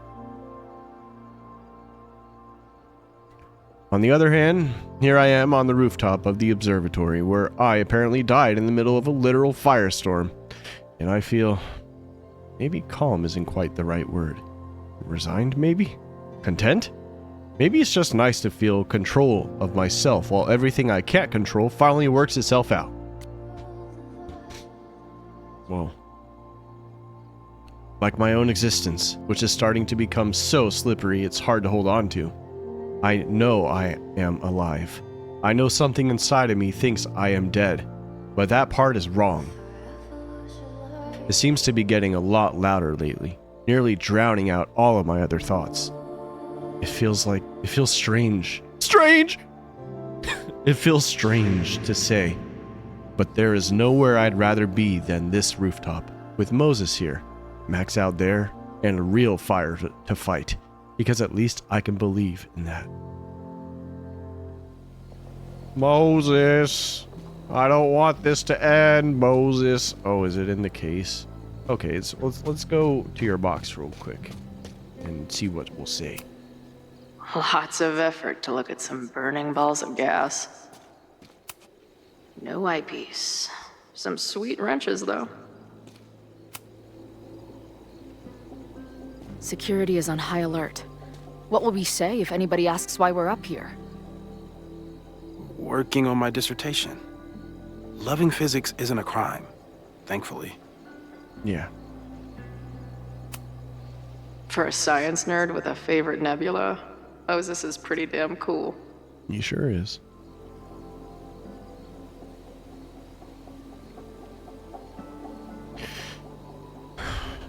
Speaker 1: On the other hand, here I am on the rooftop of the observatory, where I apparently died in the middle of a literal firestorm. And I feel... maybe calm isn't quite the right word. Resigned, maybe? Content? Maybe it's just nice to feel control of myself while everything I can't control finally works itself out. Whoa. Like my own existence, which is starting to become so slippery it's hard to hold on to. I know I am alive. I know something inside of me thinks I am dead, but that part is wrong. It seems to be getting a lot louder lately, nearly drowning out all of my other thoughts. It feels strange. Strange! It feels strange to say, but there is nowhere I'd rather be than this rooftop, with Moses here, Max out there, and a real fire to fight, because at least I can believe in that. Moses! I don't want this to end, Moses. Oh, is it in the case? Okay, let's go to your box real quick and see what we'll say.
Speaker 11: Lots of effort to look at some burning balls of gas. No eyepiece. Some sweet wrenches, though.
Speaker 2: Security is on high alert. What will we say if anybody asks why we're up here?
Speaker 5: Working on my dissertation. Loving physics isn't a crime, thankfully.
Speaker 1: Yeah.
Speaker 11: For a science nerd with a favorite nebula, Moses is pretty damn cool.
Speaker 1: He sure is.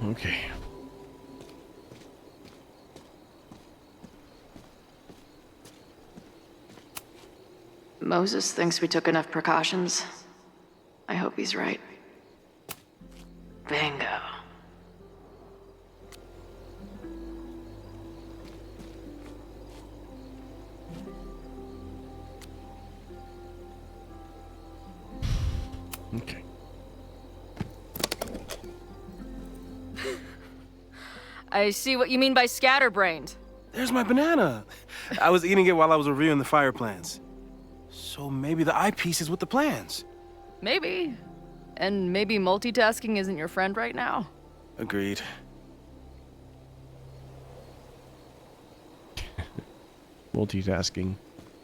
Speaker 1: Okay.
Speaker 11: Moses thinks we took enough precautions. I hope he's right. Bingo.
Speaker 1: Okay.
Speaker 2: I see what you mean by scatterbrained.
Speaker 5: There's my banana. I was eating it while I was reviewing the fire plans. So maybe the eyepiece is with the plans.
Speaker 2: Maybe. And maybe multitasking isn't your friend right now.
Speaker 5: Agreed.
Speaker 1: Multitasking.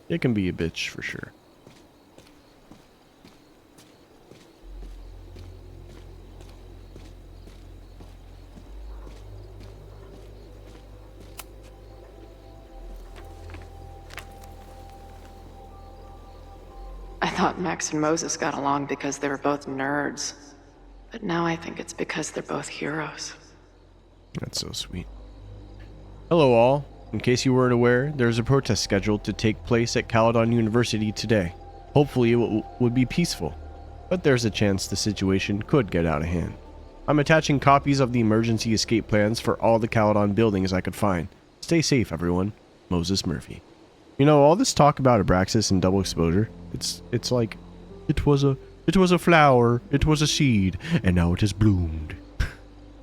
Speaker 1: It can be a bitch for sure.
Speaker 11: I thought Max and Moses got along because they were both nerds. But now I think it's because they're both heroes.
Speaker 1: That's so sweet. Hello all. In case you weren't aware, there's a protest scheduled to take place at Caledon University today. Hopefully it would be peaceful, but there's a chance the situation could get out of hand. I'm attaching copies of the emergency escape plans for all the Caledon buildings I could find. Stay safe, everyone. Moses Murphy. You know, all this talk about Abraxas and double exposure, it's like, it was a flower, it was a seed, and now it has bloomed.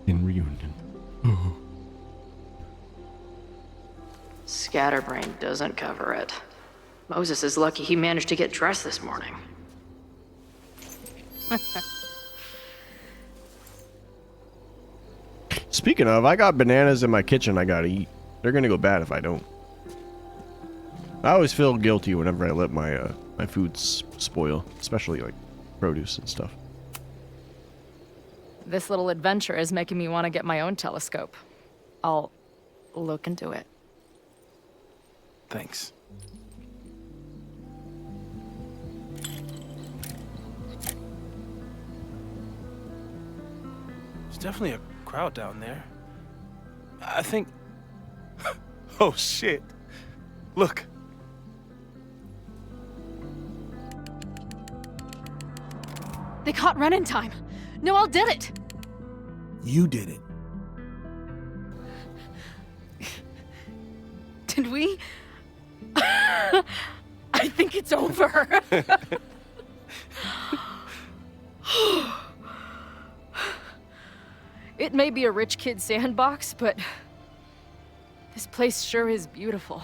Speaker 1: In reunion.
Speaker 11: Scatterbrain doesn't cover it. Moses is lucky he managed to get dressed this morning.
Speaker 1: Speaking of, I got bananas in my kitchen I gotta eat. They're gonna go bad if I don't. I always feel guilty whenever I let my my food spoil, especially like produce and stuff.
Speaker 2: This little adventure is making me want to get my own telescope. I'll look into it.
Speaker 5: Thanks. There's definitely a crowd down there. I think... Oh, shit. Look.
Speaker 2: They caught Ren in time. Noel did it.
Speaker 5: You did it.
Speaker 2: Did we? I think it's over. It may be a rich kid's sandbox, but this place sure is beautiful.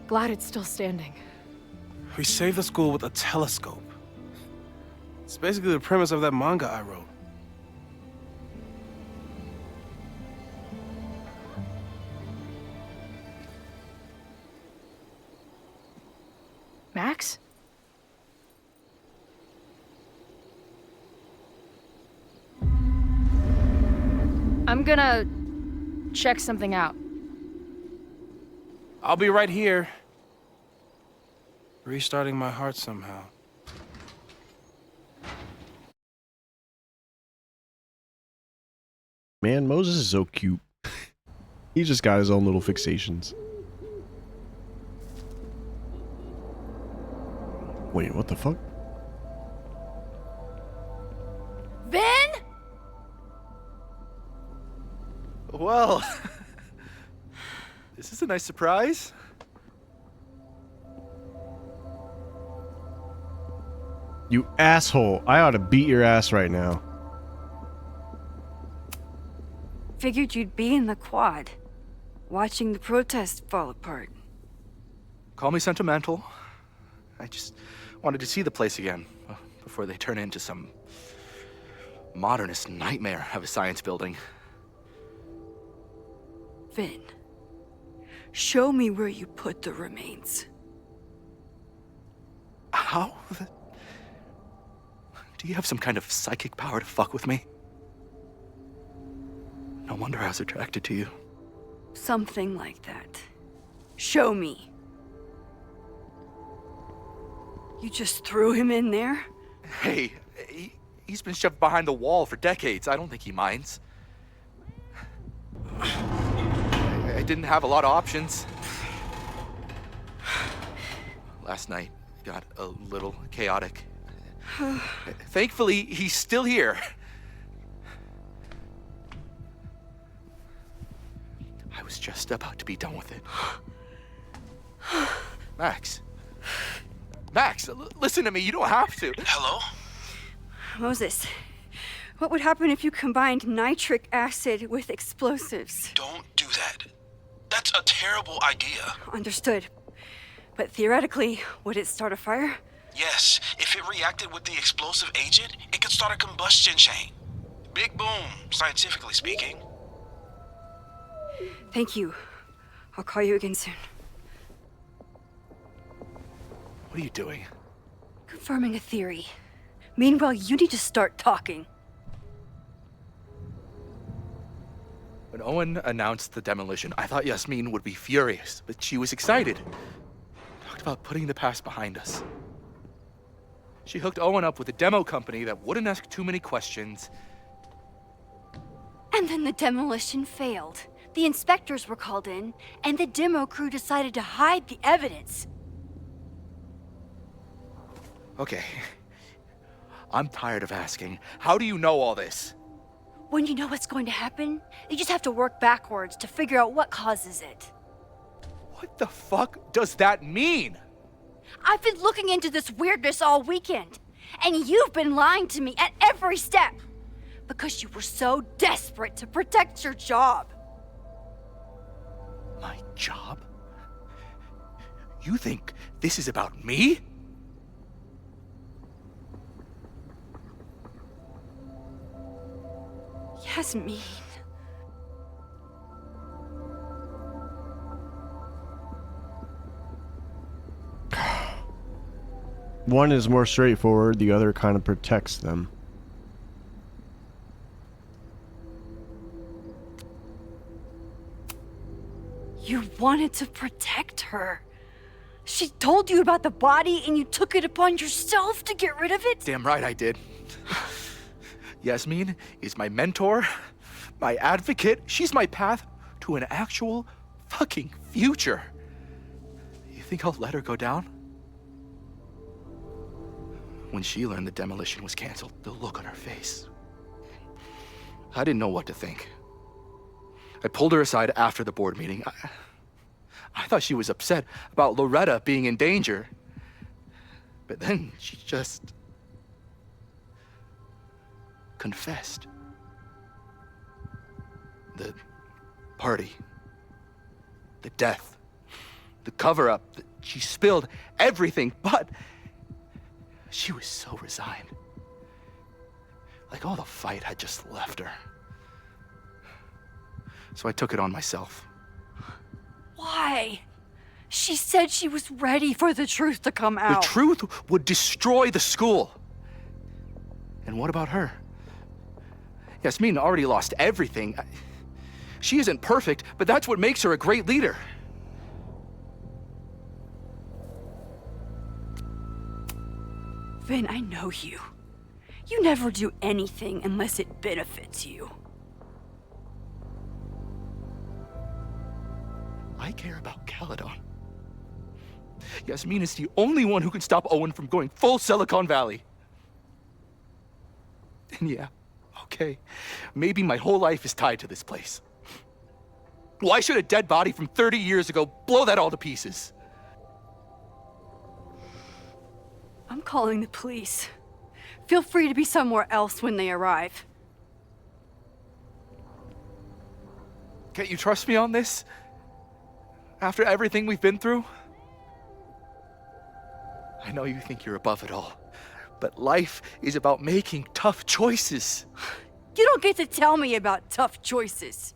Speaker 2: Glad it's still standing.
Speaker 5: We saved the school with a telescope. It's basically the premise of that manga I wrote.
Speaker 2: Max? I'm gonna check something out.
Speaker 5: I'll be right here. Restarting my heart somehow.
Speaker 1: Man, Moses is so cute. He just got his own little fixations. Wait, what the fuck?
Speaker 2: Vin?
Speaker 12: Well, this is a nice surprise.
Speaker 1: You asshole. I ought to beat your ass right now.
Speaker 4: Figured you'd be in the quad, watching the protest fall apart.
Speaker 12: Call me sentimental. I just wanted to see the place again before they turn into some modernist nightmare of a science building.
Speaker 4: Vin, show me where you put the remains.
Speaker 12: How? Do you have some kind of psychic power to fuck with me? No wonder I was attracted to you.
Speaker 4: Something like that. Show me. You just threw him in there?
Speaker 12: Hey, he's been shoved behind the wall for decades. I don't think he minds. I didn't have a lot of options. Last night got a little chaotic. Thankfully, he's still here. I was just about to be done with it. Max. Max, listen to me. You don't have to.
Speaker 5: Hello?
Speaker 4: Moses, what would happen if you combined nitric acid with explosives?
Speaker 5: Don't do that. That's a terrible idea.
Speaker 4: Understood. But theoretically, would it start a fire?
Speaker 5: Yes, if it reacted with the explosive agent, it could start a combustion chain. Big boom, scientifically speaking.
Speaker 4: Thank you. I'll call you again soon.
Speaker 12: What are you doing?
Speaker 4: Confirming a theory. Meanwhile, you need to start talking.
Speaker 12: When Owen announced the demolition, I thought Yasmin would be furious, but she was excited. Talked about putting the past behind us. She hooked Owen up with a demo company that wouldn't ask too many questions.
Speaker 4: And then the demolition failed. The inspectors were called in, and the demo crew decided to hide the evidence.
Speaker 12: Okay. I'm tired of asking. How do you know all this?
Speaker 4: When you know what's going to happen, you just have to work backwards to figure out what causes it.
Speaker 12: What the fuck does that mean?
Speaker 4: I've been looking into this weirdness all weekend, and you've been lying to me at every step because you were so desperate to protect your job.
Speaker 12: My job? You think this is about me?
Speaker 4: Yasmin.
Speaker 1: One is more straightforward, the other kind of protects them.
Speaker 4: You wanted to protect her. She told you about the body and you took it upon yourself to get rid of it?
Speaker 12: Damn right I did. Yasmin is my mentor, my advocate. She's my path to an actual fucking future. You think I'll let her go down? When she learned the demolition was canceled, the look on her face. I didn't know what to think. I pulled her aside after the board meeting. I thought she was upset about Loretta being in danger. But then she just confessed. The party, the death, the cover-up, she spilled everything, but she was so resigned. Like all the fight had just left her. So I took it on myself.
Speaker 4: Why? She said she was ready for the truth to come out.
Speaker 12: The truth would destroy the school. And what about her? Yasmin already lost everything. She isn't perfect, but that's what makes her a great leader.
Speaker 4: Vin, I know you. You never do anything unless it benefits you.
Speaker 12: I care about Caledon. Yasmin is the only one who can stop Owen from going full Silicon Valley. And yeah, okay, maybe my whole life is tied to this place. Why should a dead body from 30 years ago blow that all to pieces?
Speaker 4: I'm calling the police. Feel free to be somewhere else when they arrive.
Speaker 12: Can't you trust me on this? After everything we've been through? I know you think you're above it all, but life is about making tough choices.
Speaker 4: You don't get to tell me about tough choices.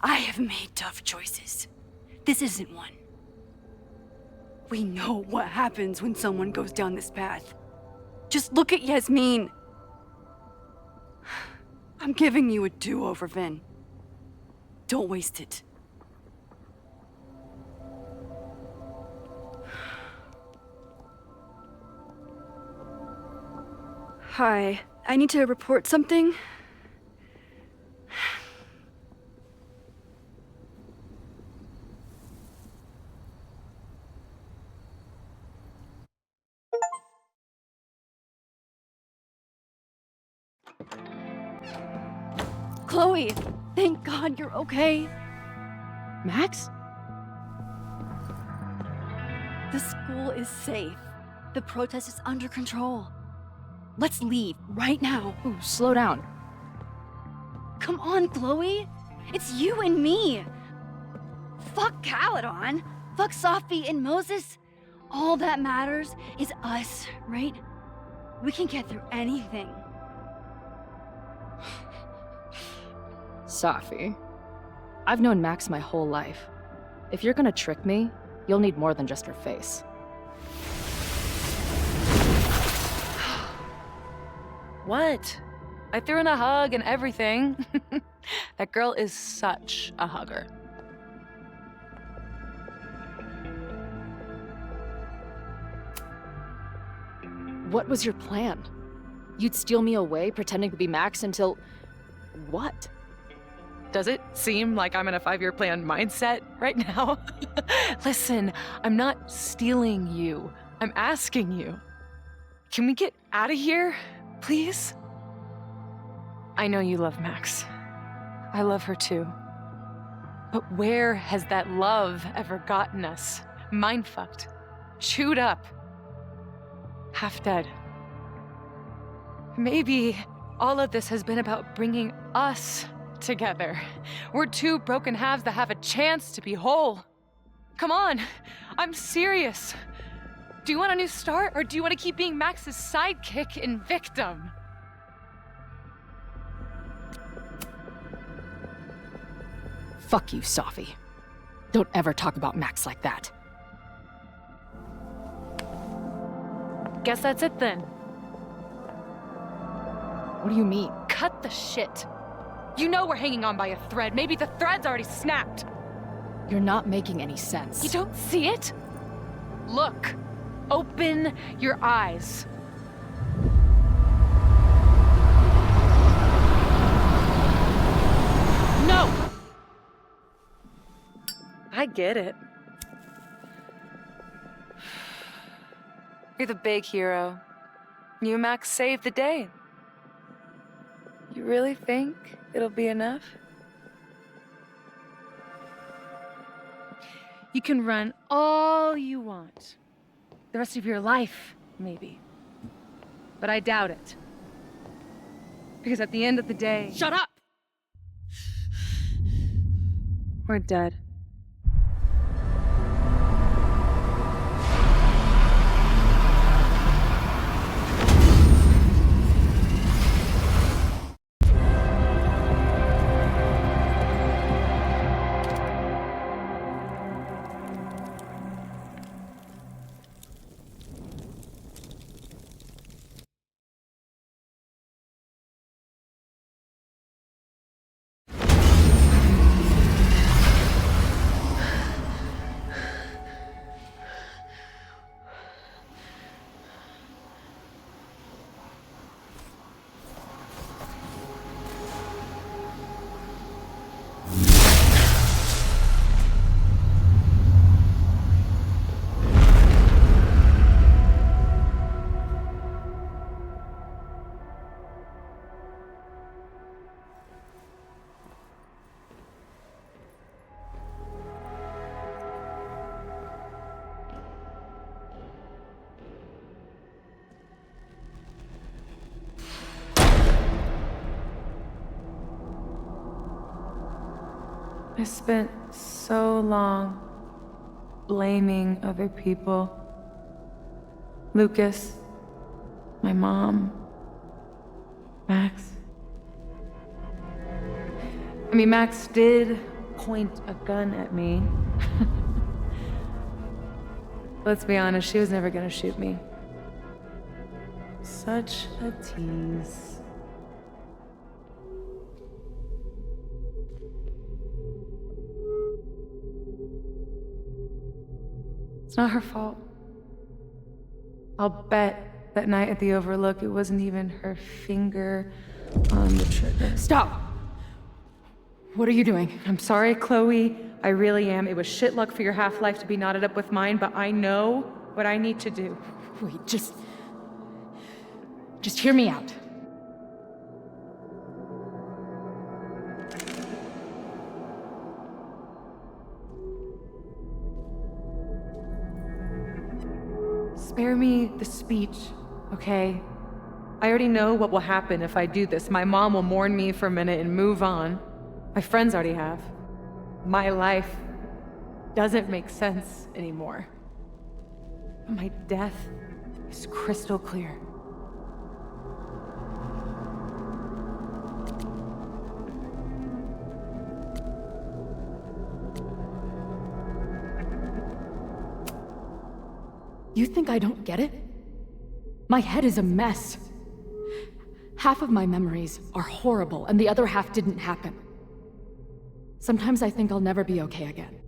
Speaker 4: I have made tough choices. This isn't one. We know what happens when someone goes down this path. Just look at Yasmin. I'm giving you a do-over, Vin. Don't waste it. Hi, I need to report something. Chloe, thank God you're okay.
Speaker 2: Max?
Speaker 4: The school is safe. The protest is under control. Let's leave right now.
Speaker 2: Ooh, slow down.
Speaker 4: Come on, Chloe. It's you and me. Fuck Caledon. Fuck Sophie and Moses. All that matters is us, right? We can get through anything.
Speaker 2: Sophie. I've known Max my whole life. If you're gonna trick me, you'll need more than just her face. What? I threw in a hug and everything. That girl is such a hugger. What was your plan? You'd steal me away, pretending to be Max until... what? Does it seem like I'm in a 5-year plan mindset right now? Listen, I'm not stealing you. I'm asking you. Can we get out of here, please? I know you love Max. I love her too. But where has that love ever gotten us? Mind-fucked. Chewed up. Half dead. Maybe all of this has been about bringing us together. We're two broken halves that have a chance to be whole.
Speaker 8: Come on, I'm serious. Do you want a new start, or do you want to keep being Max's sidekick and victim?
Speaker 2: Fuck you, Safi. Don't ever talk about Max like that.
Speaker 8: Guess that's it then.
Speaker 2: What do you mean?
Speaker 8: Cut the shit. You know we're hanging on by a thread. Maybe the thread's already snapped.
Speaker 2: You're not making any sense.
Speaker 8: You don't see it? Look. Open your eyes. No! I get it. You're the big hero. You and Max saved the day. You really think it'll be enough? You can run all you want. The rest of your life, maybe. But I doubt it. Because at the end of the day...
Speaker 2: Shut up!
Speaker 8: We're dead. I spent so long blaming other people. Lucas, my mom, Max. I mean, Max did point a gun at me. Let's be honest, she was never gonna shoot me. Such a tease. It's not her fault. I'll bet that night at the Overlook it wasn't even her finger on the trigger.
Speaker 2: Stop! What are you doing?
Speaker 8: I'm sorry, Chloe. I really am. It was shit luck for your half-life to be knotted up with mine, but I know what I need to do.
Speaker 2: Wait, just hear me out.
Speaker 8: Spare me the speech, okay? I already know what will happen if I do this. My mom will mourn me for a minute and move on. My friends already have. My life doesn't make sense anymore. But my death is crystal clear.
Speaker 2: You think I don't get it? My head is a mess. Half of my memories are horrible, and the other half didn't happen. Sometimes I think I'll never be okay again.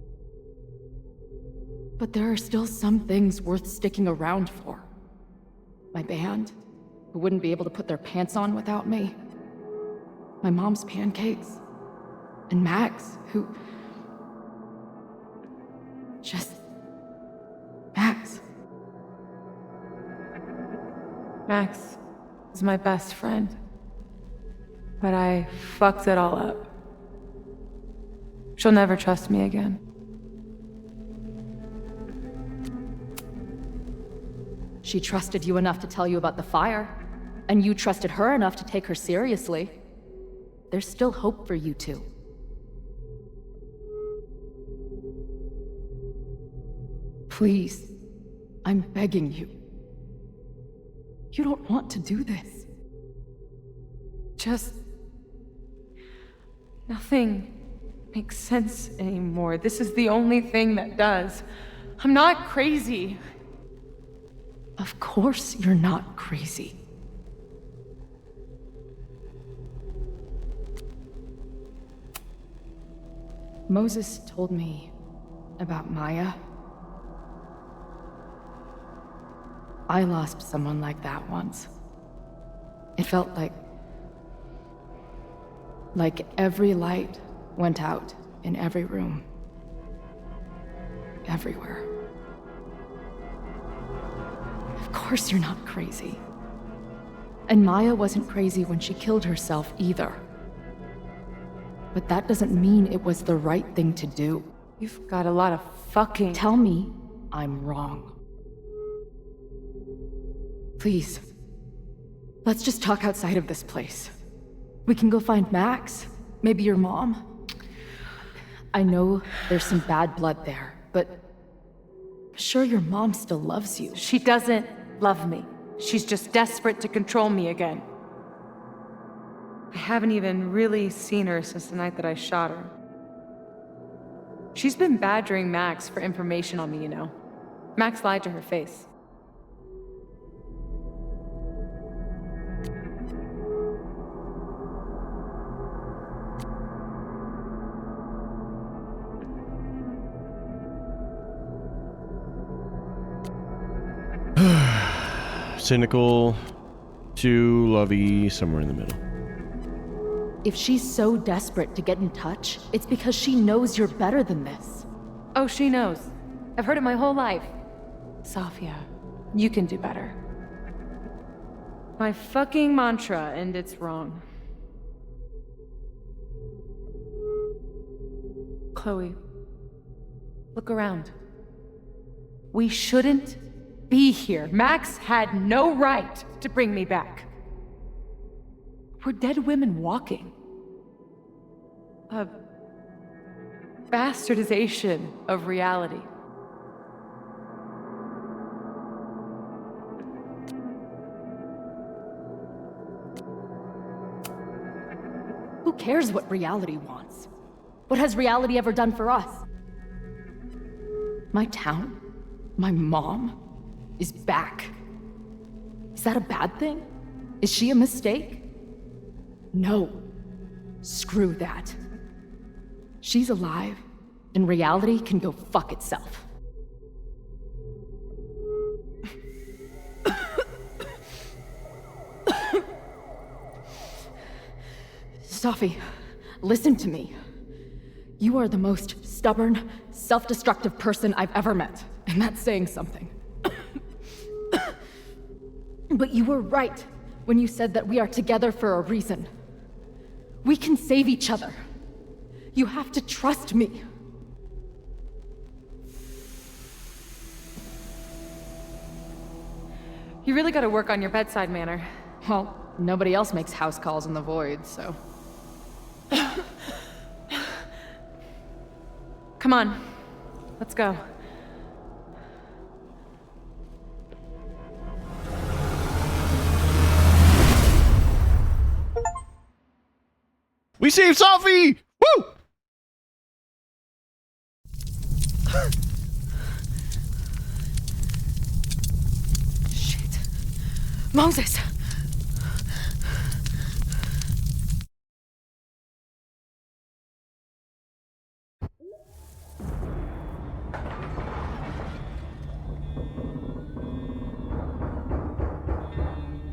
Speaker 2: But there are still some things worth sticking around for. My band, who wouldn't be able to put their pants on without me. My mom's pancakes. And Max, who... just... Max.
Speaker 8: Max is my best friend. But I fucked it all up. She'll never trust me again.
Speaker 2: She trusted you enough to tell you about the fire, and you trusted her enough to take her seriously. There's still hope for you two. Please, I'm begging you. You don't want to do this.
Speaker 8: Just... nothing makes sense anymore. This is the only thing that does. I'm not crazy.
Speaker 2: Of course you're not crazy. Moses told me about Maya. I lost someone like that once. It felt like every light went out in every room. Everywhere. Of course you're not crazy. And Maya wasn't crazy when she killed herself either. But that doesn't mean it was the right thing to do.
Speaker 8: You've got a lot of fucking...
Speaker 2: Tell me I'm wrong. Please. Let's just talk outside of this place. We can go find Max. Maybe your mom. I know there's some bad blood there, but I'm sure your mom still loves you.
Speaker 8: She doesn't love me. She's just desperate to control me again. I haven't even really seen her since the night that I shot her. She's been badgering Max for information on me, you know. Max lied to her face.
Speaker 1: Cynical to lovey, somewhere in the middle.
Speaker 2: If she's so desperate to get in touch, it's because she knows you're better than this.
Speaker 8: Oh, she knows. I've heard it my whole life. Safia, you can do better. My fucking mantra, and it's wrong. Chloe, look around. We shouldn't be here. Max had no right to bring me back. We're dead women walking. A bastardization of reality.
Speaker 2: Who cares what reality wants? What has reality ever done for us? My town, my mom, is back. Is that a bad thing? Is she a mistake? No. Screw that. She's alive, and reality can go fuck itself. Safi, listen to me. You are the most stubborn, self-destructive person I've ever met, and that's saying something. But you were right when you said that we are together for a reason. We can save each other. You have to trust me.
Speaker 8: You really gotta work on your bedside manner.
Speaker 2: Well, nobody else makes house calls in the void, so...
Speaker 8: Come on, let's go.
Speaker 1: We saved Safi! Woo!
Speaker 2: Shit. Moses!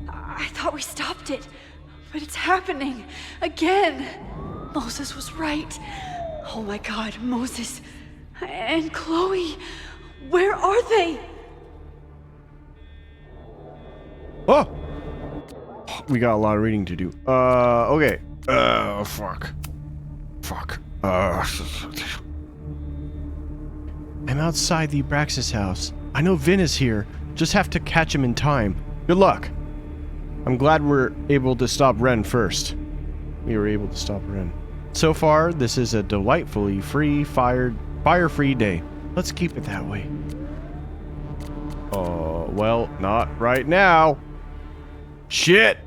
Speaker 4: I thought we stopped it, but it's happening again. Moses was right. Oh my God, Moses and Chloe, where are they?
Speaker 1: Oh! We got a lot of reading to do. Okay. Fuck. Fuck. I'm outside the Abraxas house. I know Vin is here. Just have to catch him in time. Good luck. I'm glad we're able to stop Ren first. We were able to stop Ren. So far, this is a delightfully fire-free day. Let's keep it that way. Well, not right now. Shit!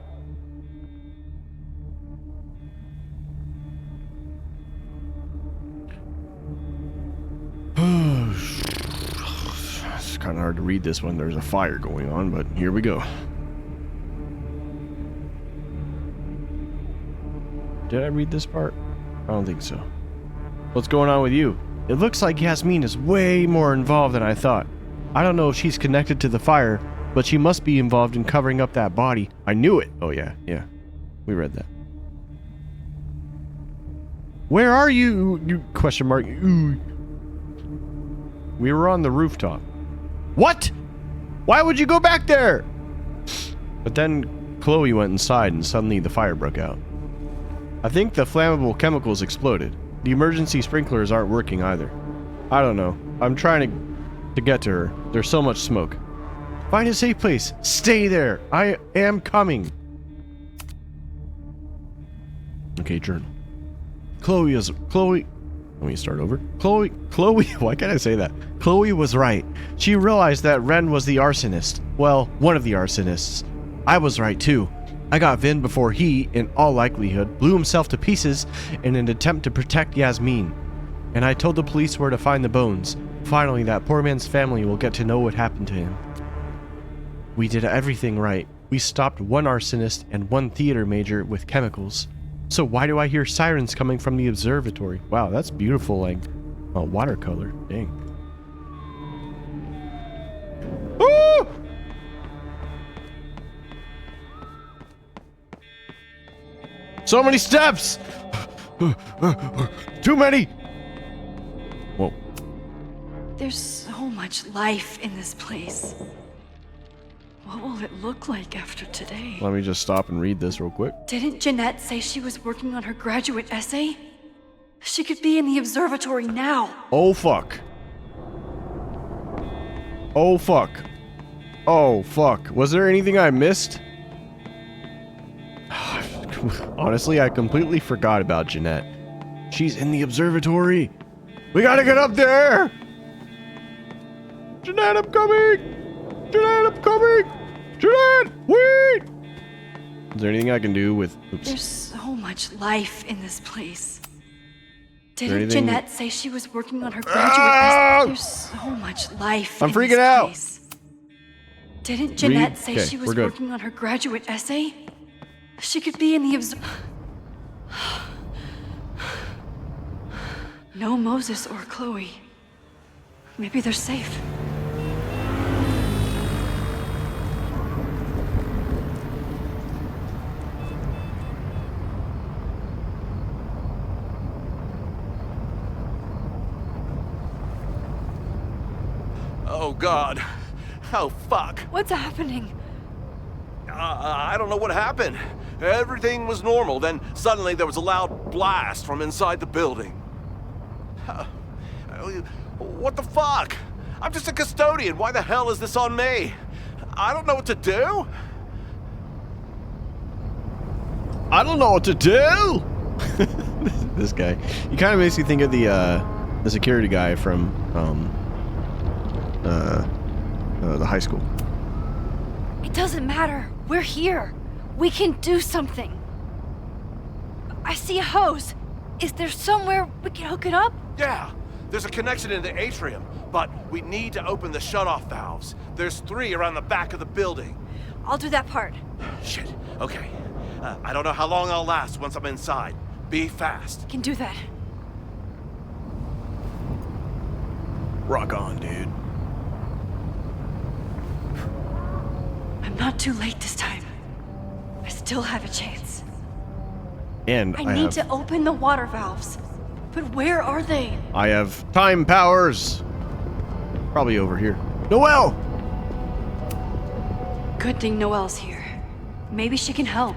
Speaker 1: It's kind of hard to read this when there's a fire going on, but here we go. Did I read this part? I don't think so. What's going on with you? It looks like Yasmin is way more involved than I thought. I don't know if she's connected to the fire, but she must be involved in covering up that body. I knew it. Oh yeah. We read that. Where are you? You question mark. Ooh. We were on the rooftop. What? Why would you go back there? But then Chloe went inside and suddenly the fire broke out. I think the flammable chemicals exploded. The emergency sprinklers aren't working either. I don't know. I'm trying to get to her. There's so much smoke. Find a safe place. Stay there. I am coming. Okay, journal. Chloe. Let me start over. Chloe, why can't I say that? Chloe was right. She realized that Ren was the arsonist. Well, one of the arsonists. I was right too. I got Vin before he, in all likelihood, blew himself to pieces in an attempt to protect Yasmin. And I told the police where to find the bones. Finally, that poor man's family will get to know what happened to him. We did everything right. We stopped one arsonist and one theater major with chemicals. So why do I hear sirens coming from the observatory? Wow, that's beautiful, like watercolor. Dang. Woo! So many steps! Too many! Whoa.
Speaker 4: There's so much life in this place. What will it look like after today?
Speaker 1: Let me just stop and read this real quick.
Speaker 4: Didn't Jeanette say she was working on her graduate essay? She could be in the observatory now.
Speaker 1: Oh, fuck. Oh, fuck. Oh, fuck. Was there anything I missed? Honestly, I completely forgot about Jeanette. She's in the observatory. We gotta get up there! Jeanette, I'm coming! Jeanette, I'm coming! Jeanette, wait! Is there anything I can do with... Oops.
Speaker 4: There's so much life in this place. Didn't Jeanette say she was working on her graduate essay? There's so much life in this place. I'm freaking out! Didn't Jeanette say she was working on her graduate essay? She could be in the No Moses or Chloe. Maybe they're safe.
Speaker 13: Oh God. Oh fuck.
Speaker 4: What's happening?
Speaker 13: I don't know what happened. Everything was normal, then suddenly there was a loud blast from inside the building. What the fuck? I'm just a custodian. Why the hell is this on me? I don't know what to do.
Speaker 1: I don't know what to do! This guy. You kind of makes me think of the security guy from the high school.
Speaker 4: It doesn't matter. We're here. We can do something. I see a hose. Is there somewhere we can hook it up?
Speaker 13: Yeah, there's a connection in the atrium, but we need to open the shutoff valves. There's 3 around the back of the building.
Speaker 4: I'll do that part.
Speaker 13: Shit, okay. I don't know how long I'll last once I'm inside. Be fast.
Speaker 4: Can do that.
Speaker 1: Rock on, dude.
Speaker 4: I'm not too late this time. I still have a chance.
Speaker 1: And
Speaker 4: I need to open the water valves. But where are they?
Speaker 1: I have time powers. Probably over here. Noelle!
Speaker 4: Good thing Noelle's here. Maybe she can help.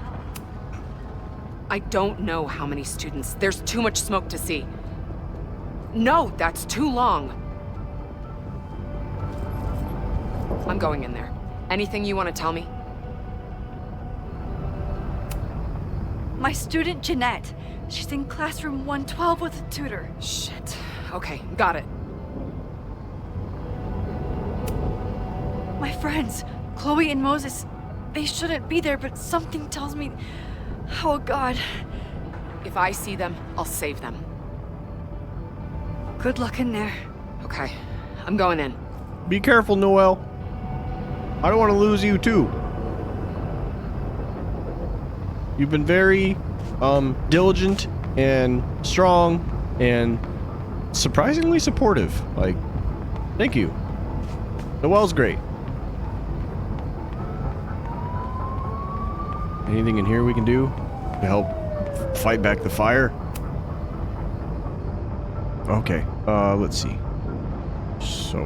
Speaker 3: I don't know how many students. There's too much smoke to see. No, that's too long. I'm going in there. Anything you want to tell me?
Speaker 4: My student Jeanette. She's in classroom 112 with a tutor.
Speaker 3: Shit. Okay, got it.
Speaker 4: My friend friends, Chloe and Moses. They shouldn't be there, but something tells me... Oh, God.
Speaker 3: If I see them, I'll save them.
Speaker 4: Good luck in there.
Speaker 3: Okay, I'm going in.
Speaker 1: Be careful, Noel. I don't want to lose you, too. You've been very, diligent and strong and surprisingly supportive. Like, thank you. Noel's great. Anything in here we can do to help fight back the fire? Okay, let's see. So,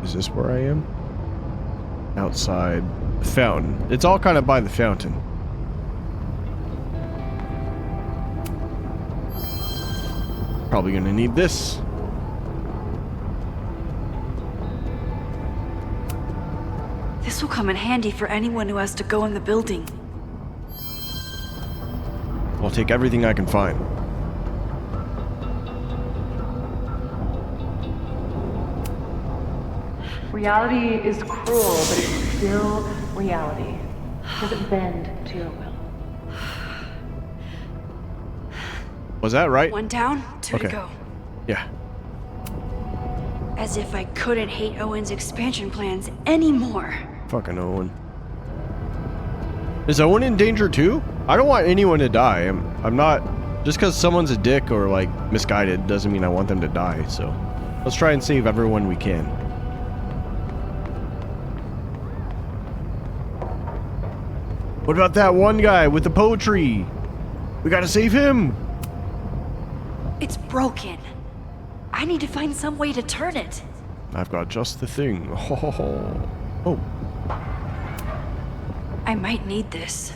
Speaker 1: is this where I am? Outside the fountain. It's all kind of by the fountain. Probably gonna need this.
Speaker 4: This will come in handy for anyone who has to go in the building.
Speaker 1: I'll take everything I can find.
Speaker 14: Reality is cruel, but it's still reality. It doesn't bend to your will.
Speaker 1: Was that right?
Speaker 4: One down, two to
Speaker 1: Okay.
Speaker 4: go.
Speaker 1: Yeah.
Speaker 4: As if I couldn't hate Owen's expansion plans anymore.
Speaker 1: Fucking Owen. Is Owen in danger too? I don't want anyone to die. I'm not... Just because someone's a dick or, like, misguided doesn't mean I want them to die, so... Let's try and save everyone we can. What about that one guy with the poetry? We gotta save him!
Speaker 4: It's broken. I need to find some way to turn it.
Speaker 1: I've got just the thing. Oh.
Speaker 4: I might need this.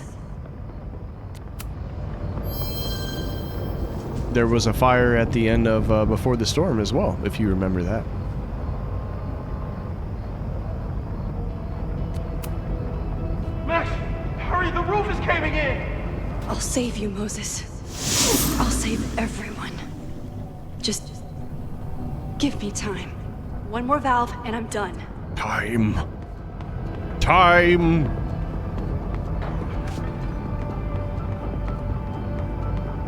Speaker 1: There was a fire at the end of Before the Storm as well, if you remember that.
Speaker 6: Max, hurry, the roof is caving in!
Speaker 4: I'll save you, Moses. I'll save everyone. Just give me time. One more valve and I'm done.
Speaker 1: Time.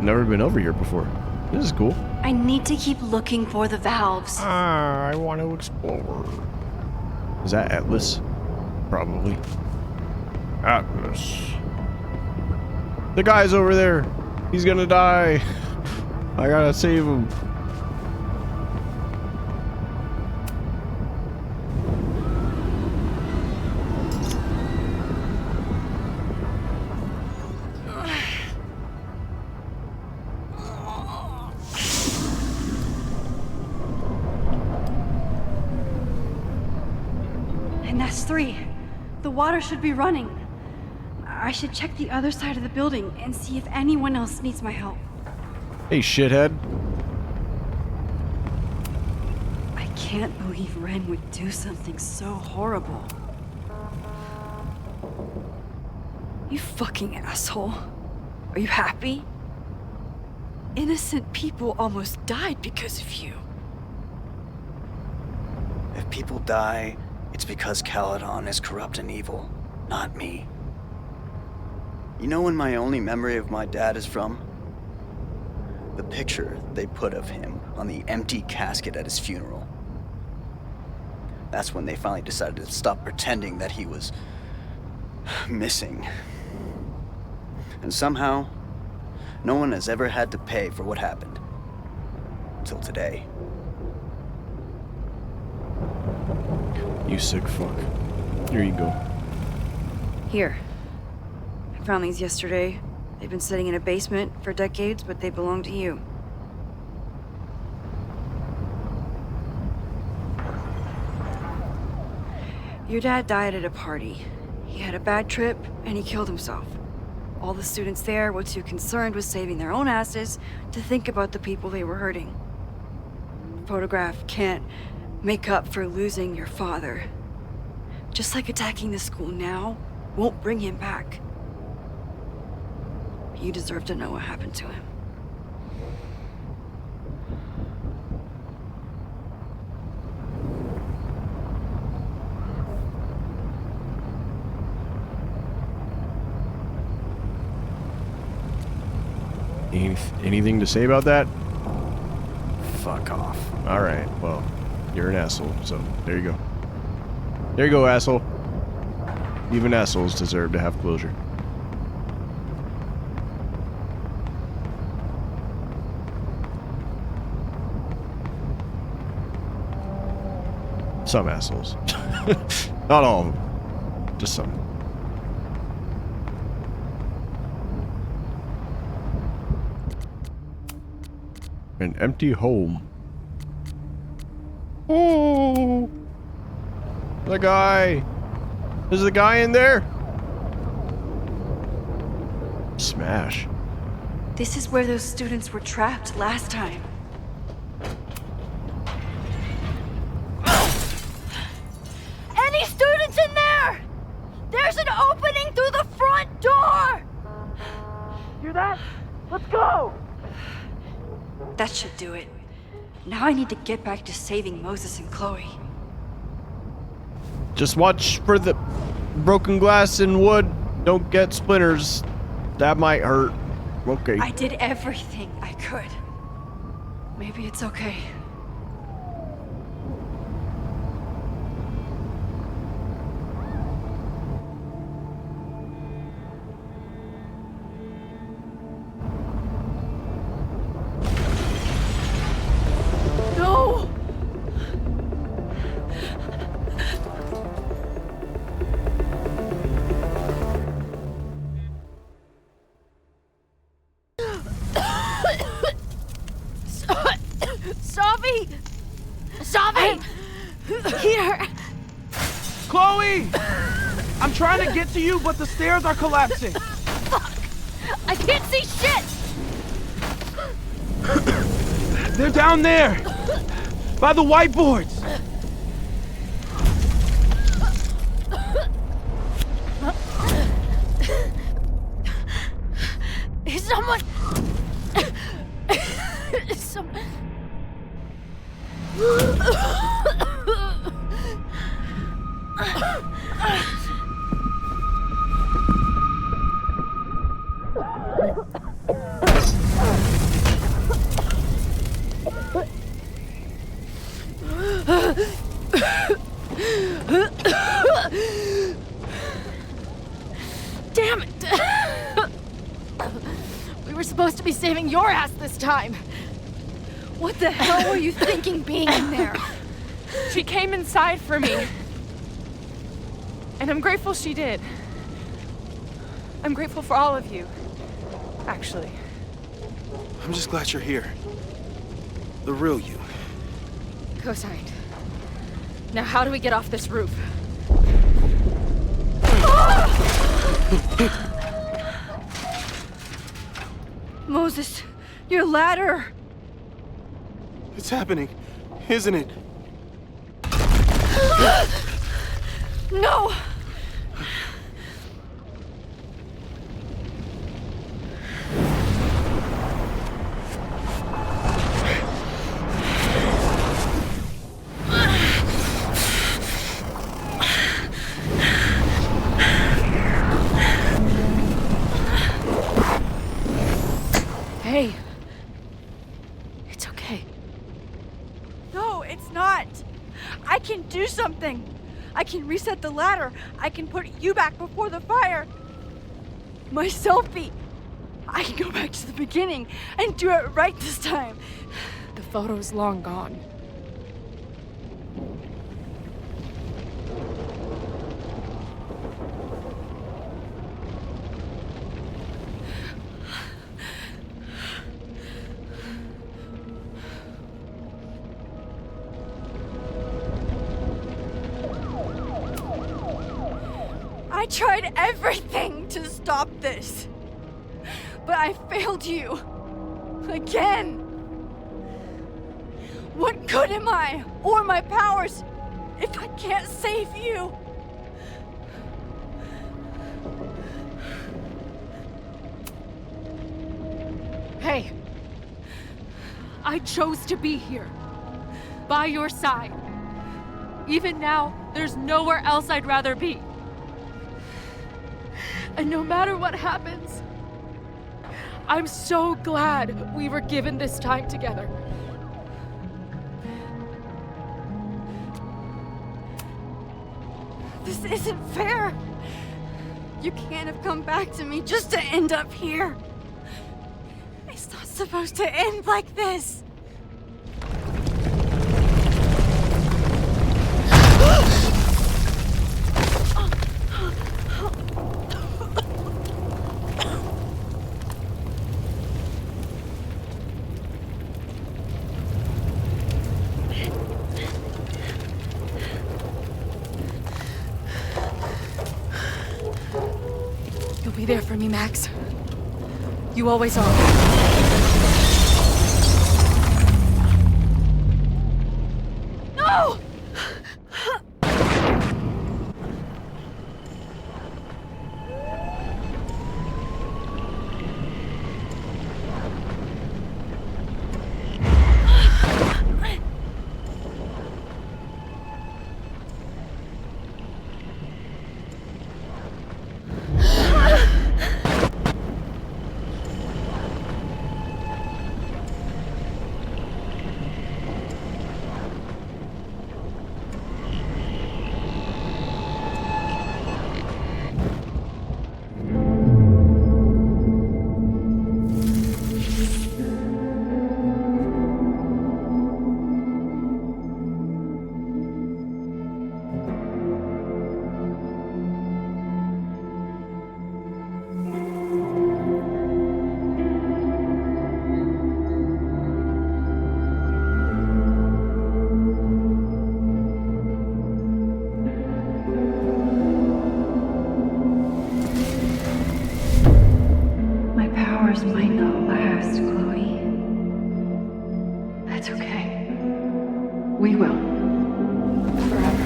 Speaker 1: Never been over here before. This is cool.
Speaker 4: I need to keep looking for the valves.
Speaker 1: I want to explore. Is that Atlas? Probably. Atlas. The guy's over there. He's gonna die. I gotta save him.
Speaker 4: And that's 3. The water should be running. I should check the other side of the building and see if anyone else needs my help.
Speaker 1: Hey, shithead.
Speaker 4: I can't believe Ren would do something so horrible. You fucking asshole. Are you happy? Innocent people almost died because of you.
Speaker 15: If people die, it's because Caledon is corrupt and evil, not me. You know when my only memory of my dad is from? The picture they put of him on the empty casket at his funeral. That's when they finally decided to stop pretending that he was missing. And somehow, no one has ever had to pay for what happened. Till today.
Speaker 1: You sick fuck. Here you go.
Speaker 4: Here. I found these yesterday. They've been sitting in a basement for decades, but they belong to you. Your dad died at a party. He had a bad trip, and he killed himself. All the students there were too concerned with saving their own asses to think about the people they were hurting. Photograph can't make up for losing your father. Just like attacking the school now won't bring him back. You deserve to know what happened to him.
Speaker 1: Anything to say about that? Fuck off. Alright, well, you're an asshole, so there you go. There you go, asshole. Even assholes deserve to have closure. Some assholes. Not all of them. Just some. An empty home. Oh! The guy! Is the guy in there? Smash.
Speaker 4: This is where those students were trapped last time.
Speaker 16: Any students in there? There's an opening through the front door!
Speaker 6: Hear that? Let's go!
Speaker 4: That should do it. Now I need to get back to saving Moses and Chloe.
Speaker 1: Just watch for the broken glass and wood. Don't get splinters. That might hurt. Okay.
Speaker 4: I did everything I could. Maybe it's okay.
Speaker 16: No! Savi! Savi! Here!
Speaker 5: Chloe! I'm trying to get to you, but the stairs are collapsing.
Speaker 16: Fuck! I can't see shit!
Speaker 5: They're down there! By the whiteboards!
Speaker 16: Is someone... Someone... Damn it! We were supposed to be saving your ass this time. What the hell were you thinking being in there?
Speaker 8: She came inside for me. And I'm grateful she did. I'm grateful for all of you, actually.
Speaker 5: I'm just glad you're here. The real you.
Speaker 16: Co-signed. Now how do we get off this roof?
Speaker 4: Moses, your ladder!
Speaker 5: It's happening, isn't it?
Speaker 4: No!
Speaker 16: Hey. It's okay.
Speaker 4: No, it's not! I can do something! I can reset the ladder. I can put you back before the fire. My selfie. I can go back to the beginning and do it right this time.
Speaker 2: The photo's long gone.
Speaker 4: I tried everything to stop this, but I failed you. Again. What good am I, or my powers, if I can't save you?
Speaker 16: Hey. I chose to be here. By your side. Even now, there's nowhere else I'd rather be. And no matter what happens, I'm so glad we were given this time together.
Speaker 4: This isn't fair. You can't have come back to me just to end up here. It's not supposed to end like this.
Speaker 16: You'll be there for me, Max. You always are. No!
Speaker 4: My powers might not last, Chloe. That's okay. We will. Forever.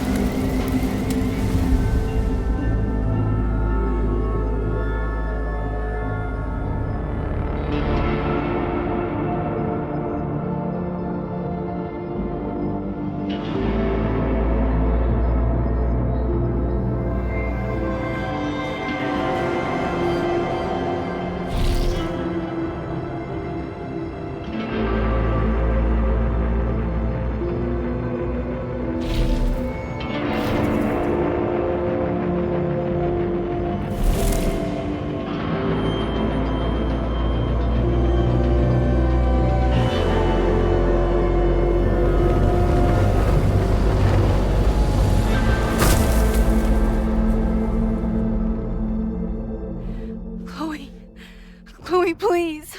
Speaker 4: Chloe, please.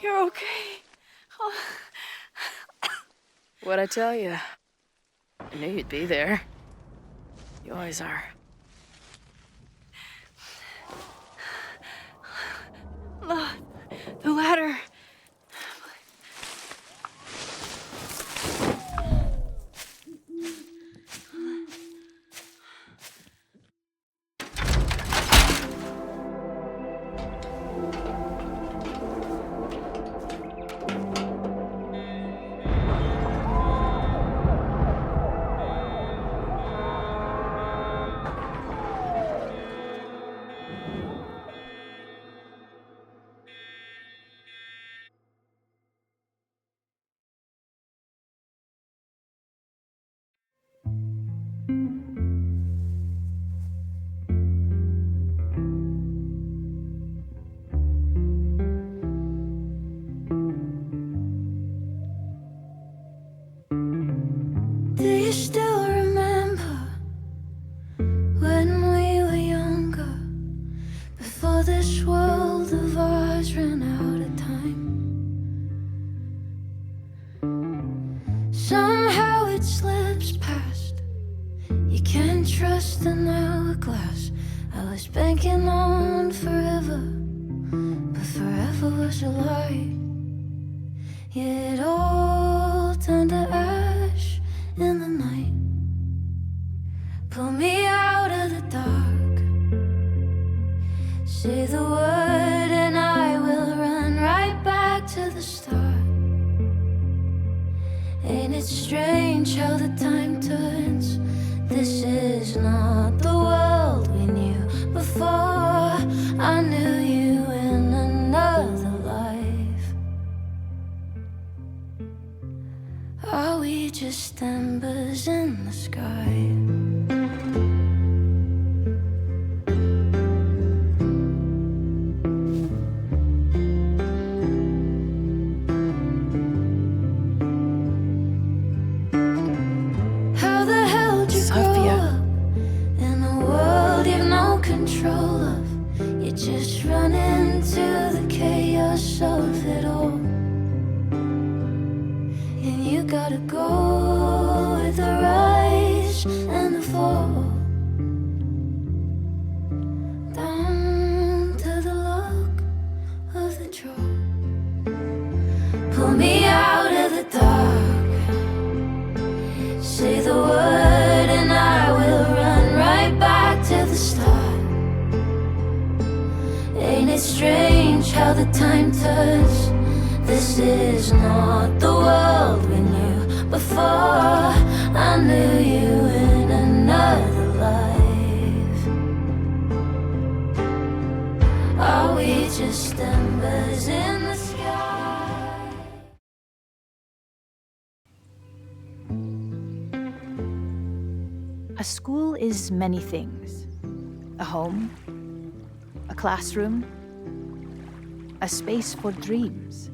Speaker 4: You're okay.
Speaker 11: What'd I tell you? I knew you'd be there. You always are.
Speaker 4: The ladder.
Speaker 17: Do you still remember when we were younger, before this world of ours ran out of time? Somehow it slips past. You can't trust an hourglass. I was banking on forever, but forever was a lie. It all turned to ash in the night. Pull me out of the dark. Say the word and I will run right back to the start. Ain't it it's strange how the time turns. This is not the world we knew before. I knew you in another life. Are we just embers in the sky? Just run into the chaos of it all, and you gotta go with the rise and the fall, down to the lock of the drawer. Pull me out of the dark, say the word and I will run right back to the start. Ain't it strange how the time turns? This is not the world we knew before. I knew you in another life. Are we just embers in the sky?
Speaker 7: A school is many things. A home, a classroom, a space for dreams.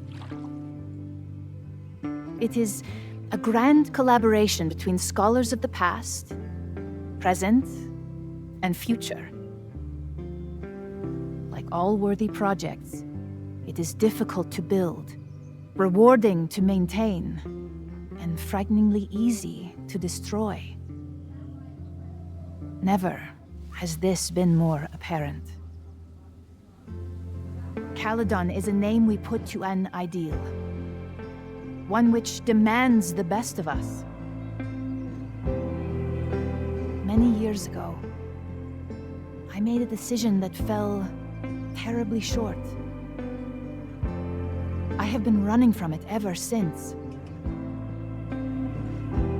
Speaker 7: It is a grand collaboration between scholars of the past, present, and future. Like all worthy projects, it is difficult to build, rewarding to maintain, and frighteningly easy to destroy. Never has this been more apparent. Caledon is a name we put to an ideal, one which demands the best of us. Many years ago, I made a decision that fell terribly short. I have been running from it ever since.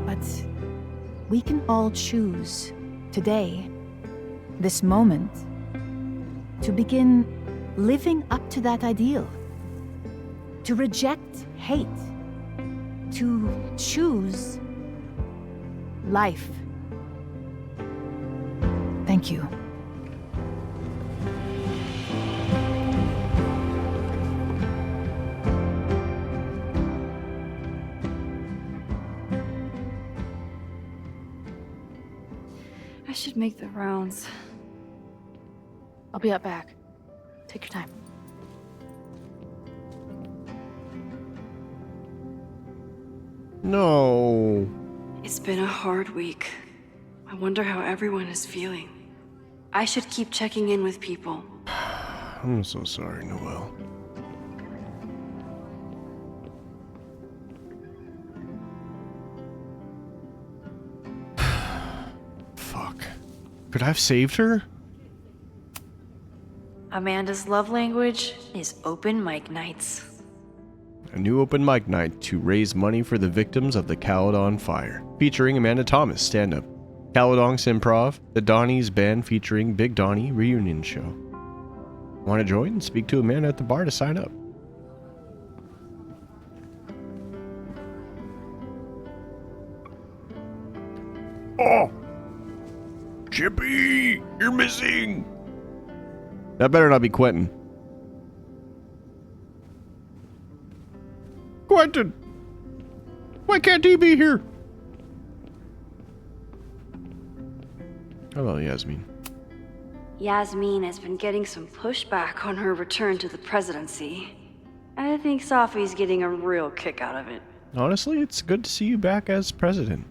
Speaker 7: But we can all choose today, this moment, to begin living up to that ideal, to reject hate, to choose life. Thank you.
Speaker 4: I should make the rounds.
Speaker 2: I'll be up back. Take your time.
Speaker 1: No.
Speaker 4: It's been a hard week. I wonder how everyone is feeling. I should keep checking in with people.
Speaker 1: I'm so sorry, Noelle. Fuck. Could I have saved her?
Speaker 4: Amanda's love language is open mic nights.
Speaker 1: A new open mic night to raise money for the victims of the Caledon fire, featuring Amanda Thomas stand-up, Caledon's Improv, the Donnie's Band featuring Big Donnie reunion show. Want to join? Speak to Amanda at the bar to sign up. Oh! Chippy! You're missing! That better not be Quentin. Quentin! Why can't he be here? Hello, Yasmin.
Speaker 4: Yasmin has been getting some pushback on her return to the presidency. I think Safi's getting a real kick out of it.
Speaker 1: Honestly, it's good to see you back as president.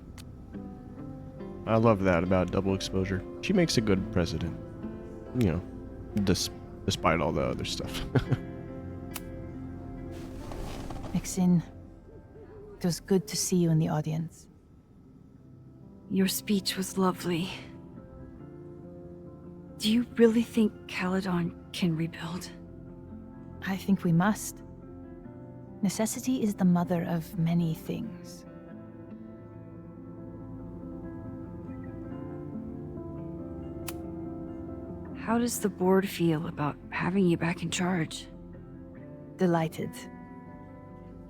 Speaker 1: I love that about double exposure. She makes a good president. You know, despite all the other stuff.
Speaker 7: Maxine, it was good to see you in the audience.
Speaker 4: Your speech was lovely. Do you really think Caledon can rebuild?
Speaker 7: I think we must. Necessity is the mother of many things.
Speaker 4: How does the board feel about having you back in charge?
Speaker 7: Delighted.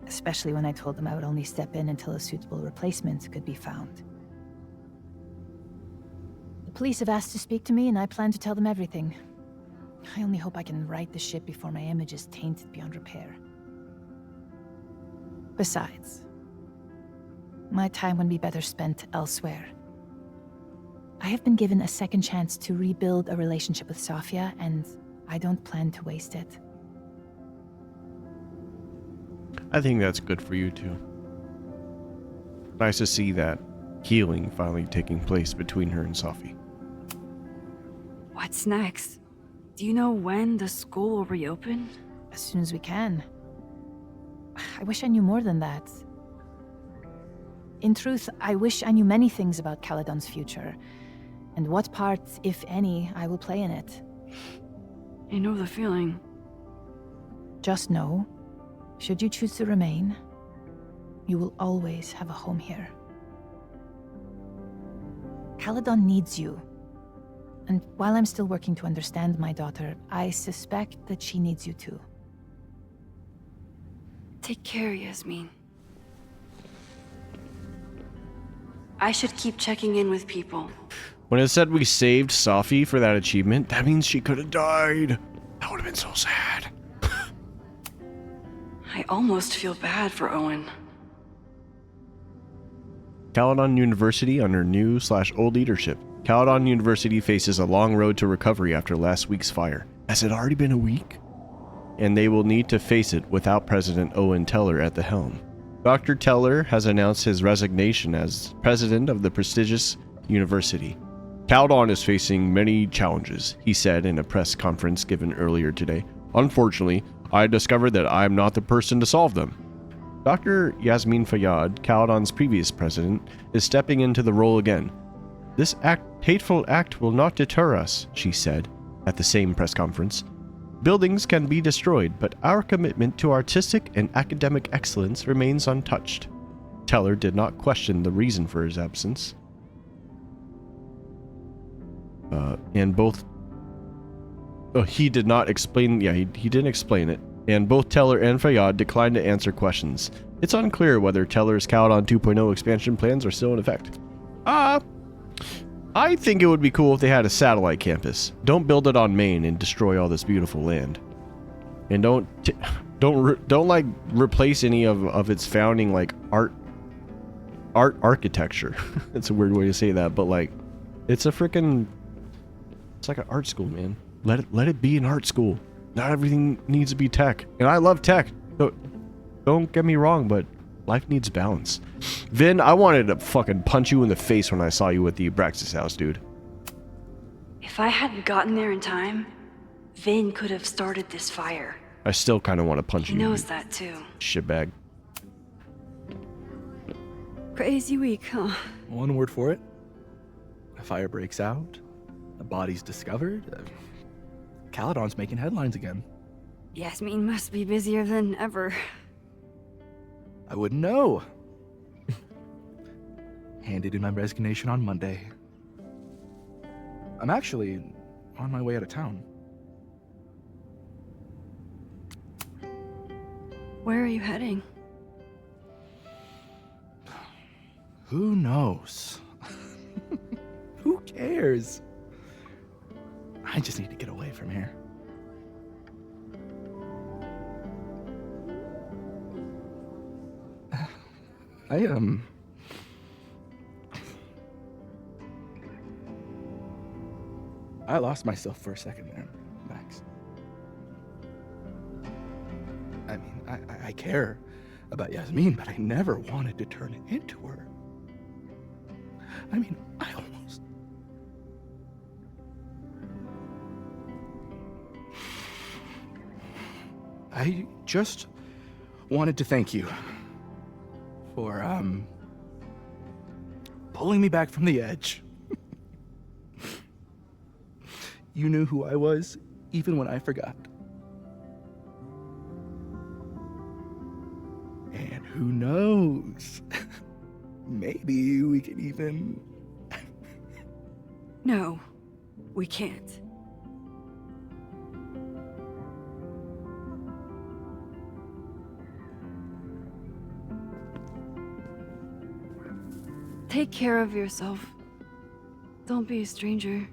Speaker 7: Especially when I told them I would only step in until a suitable replacement could be found. The police have asked to speak to me, and I plan to tell them everything. I only hope I can right the ship before my image is tainted beyond repair. Besides, my time would be better spent elsewhere. I have been given a second chance to rebuild a relationship with Safia, and I don't plan to waste it.
Speaker 1: I think that's good for you too. Nice to see that healing finally taking place between her and Safi.
Speaker 4: What's next? Do you know when the school will reopen?
Speaker 7: As soon as we can. I wish I knew more than that. In truth, I wish I knew many things about Caledon's future, and what part, if any, I will play in it.
Speaker 4: I know the feeling.
Speaker 7: Just know, should you choose to remain, you will always have a home here. Caledon needs you. And while I'm still working to understand my daughter, I suspect that she needs you too.
Speaker 4: Take care, Yasmin. I should keep checking in with people.
Speaker 1: When it said we saved Safi for that achievement, that means she could have died. That would have been so sad.
Speaker 4: I almost feel bad for Owen.
Speaker 1: Caledon University under new/old leadership. Caledon University faces a long road to recovery after last week's fire. Has it already been a week? And they will need to face it without President Owen Teller at the helm. Dr. Teller has announced his resignation as president of the prestigious university. Caledon is facing many challenges, he said in a press conference given earlier today. Unfortunately, I discovered that I am not the person to solve them. Dr. Yasmin Fayyad, Caledon's previous president, is stepping into the role again. This hateful act will not deter us, she said at the same press conference. Buildings can be destroyed, but our commitment to artistic and academic excellence remains untouched. Teller did not question the reason for his absence. He did not explain. Yeah, he didn't explain it. And both Teller and Fayyad declined to answer questions. It's unclear whether Teller's Caledon 2.0 expansion plans are still in effect. I think it would be cool if they had a satellite campus. Don't build it on Maine and destroy all this beautiful land. And don't like replace any of its founding like architecture. That's a weird way to say that, but like it's like an art school, man. Let it be an art school. Not everything needs to be tech. And I love tech. Don't get me wrong, but life needs balance. Vin, I wanted to fucking punch you in the face when I saw you at the Abraxas house, dude.
Speaker 4: If I hadn't gotten there in time, Vin could have started this fire.
Speaker 1: I still kind of want to punch you.
Speaker 4: He knows that too.
Speaker 1: Shitbag.
Speaker 4: Crazy week, huh?
Speaker 12: One word for it. A fire breaks out. A body's discovered. Caledon's making headlines again.
Speaker 4: Yasmin must be busier than ever.
Speaker 12: I wouldn't know. Handed in my resignation on Monday. I'm actually on my way out of town.
Speaker 4: Where are you heading?
Speaker 12: Who knows? Who cares? I just need to get away from here. I lost myself for a second there, Max. I mean, I care about Yasmin, but I never wanted to turn it into her. I mean, I just wanted to thank you for, pulling me back from the edge. You knew who I was, even when I forgot. And who knows? Maybe we can even...
Speaker 4: No, we can't. Take care of yourself. Don't be a stranger.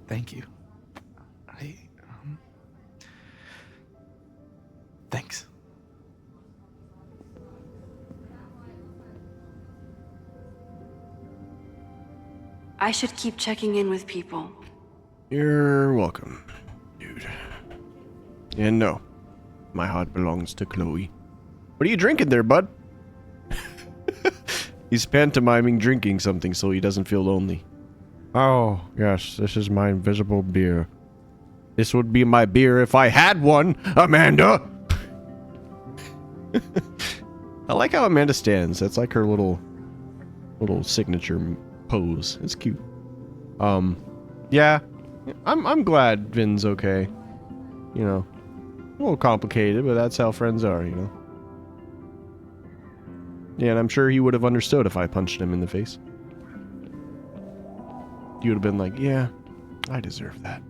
Speaker 12: Thank you. Thanks.
Speaker 4: I should keep checking in with people.
Speaker 1: You're welcome, dude. And no, my heart belongs to Chloe. What are you drinking there, bud? He's pantomiming drinking something so he doesn't feel lonely. Oh, yes, this is my invisible beer. This would be my beer if I had one, Amanda! I like how Amanda stands. That's like her little signature pose. It's cute. Yeah. I'm glad Vin's okay. You know, a little complicated, but that's how friends are, you know. Yeah, and I'm sure he would have understood if I punched him in the face. He would have been like, yeah, I deserve that.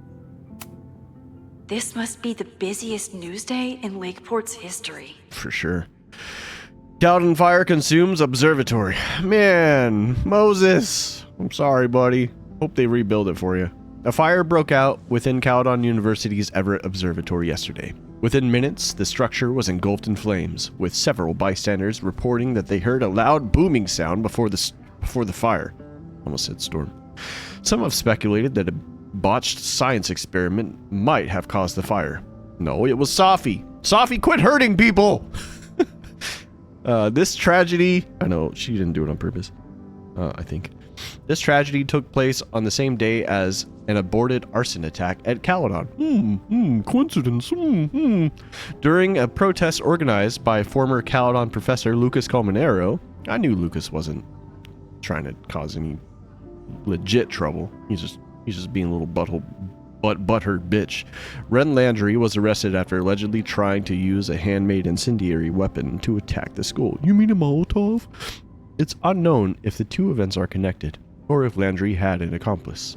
Speaker 4: This must be the busiest news day in Lakeport's history.
Speaker 1: For sure. Caledon fire consumes observatory. Man, Moses. I'm sorry, buddy. Hope they rebuild it for you. A fire broke out within Caledon University's Everett Observatory yesterday. Within minutes, the structure was engulfed in flames, with several bystanders reporting that they heard a loud booming sound before the fire. Almost said storm. Some have speculated that a botched science experiment might have caused the fire. No, it was Safi. Safi, quit hurting people! This tragedy... I know, she didn't do it on purpose. I think. This tragedy took place on the same day as an aborted arson attack at Caledon. Coincidence. During a protest organized by former Caledon professor Lucas Colmenero. I knew Lucas wasn't trying to cause any legit trouble. He's just being a little butthurt bitch. Ren Landry was arrested after allegedly trying to use a handmade incendiary weapon to attack the school. You mean a Molotov? It's unknown if the two events are connected, or if Landry had an accomplice.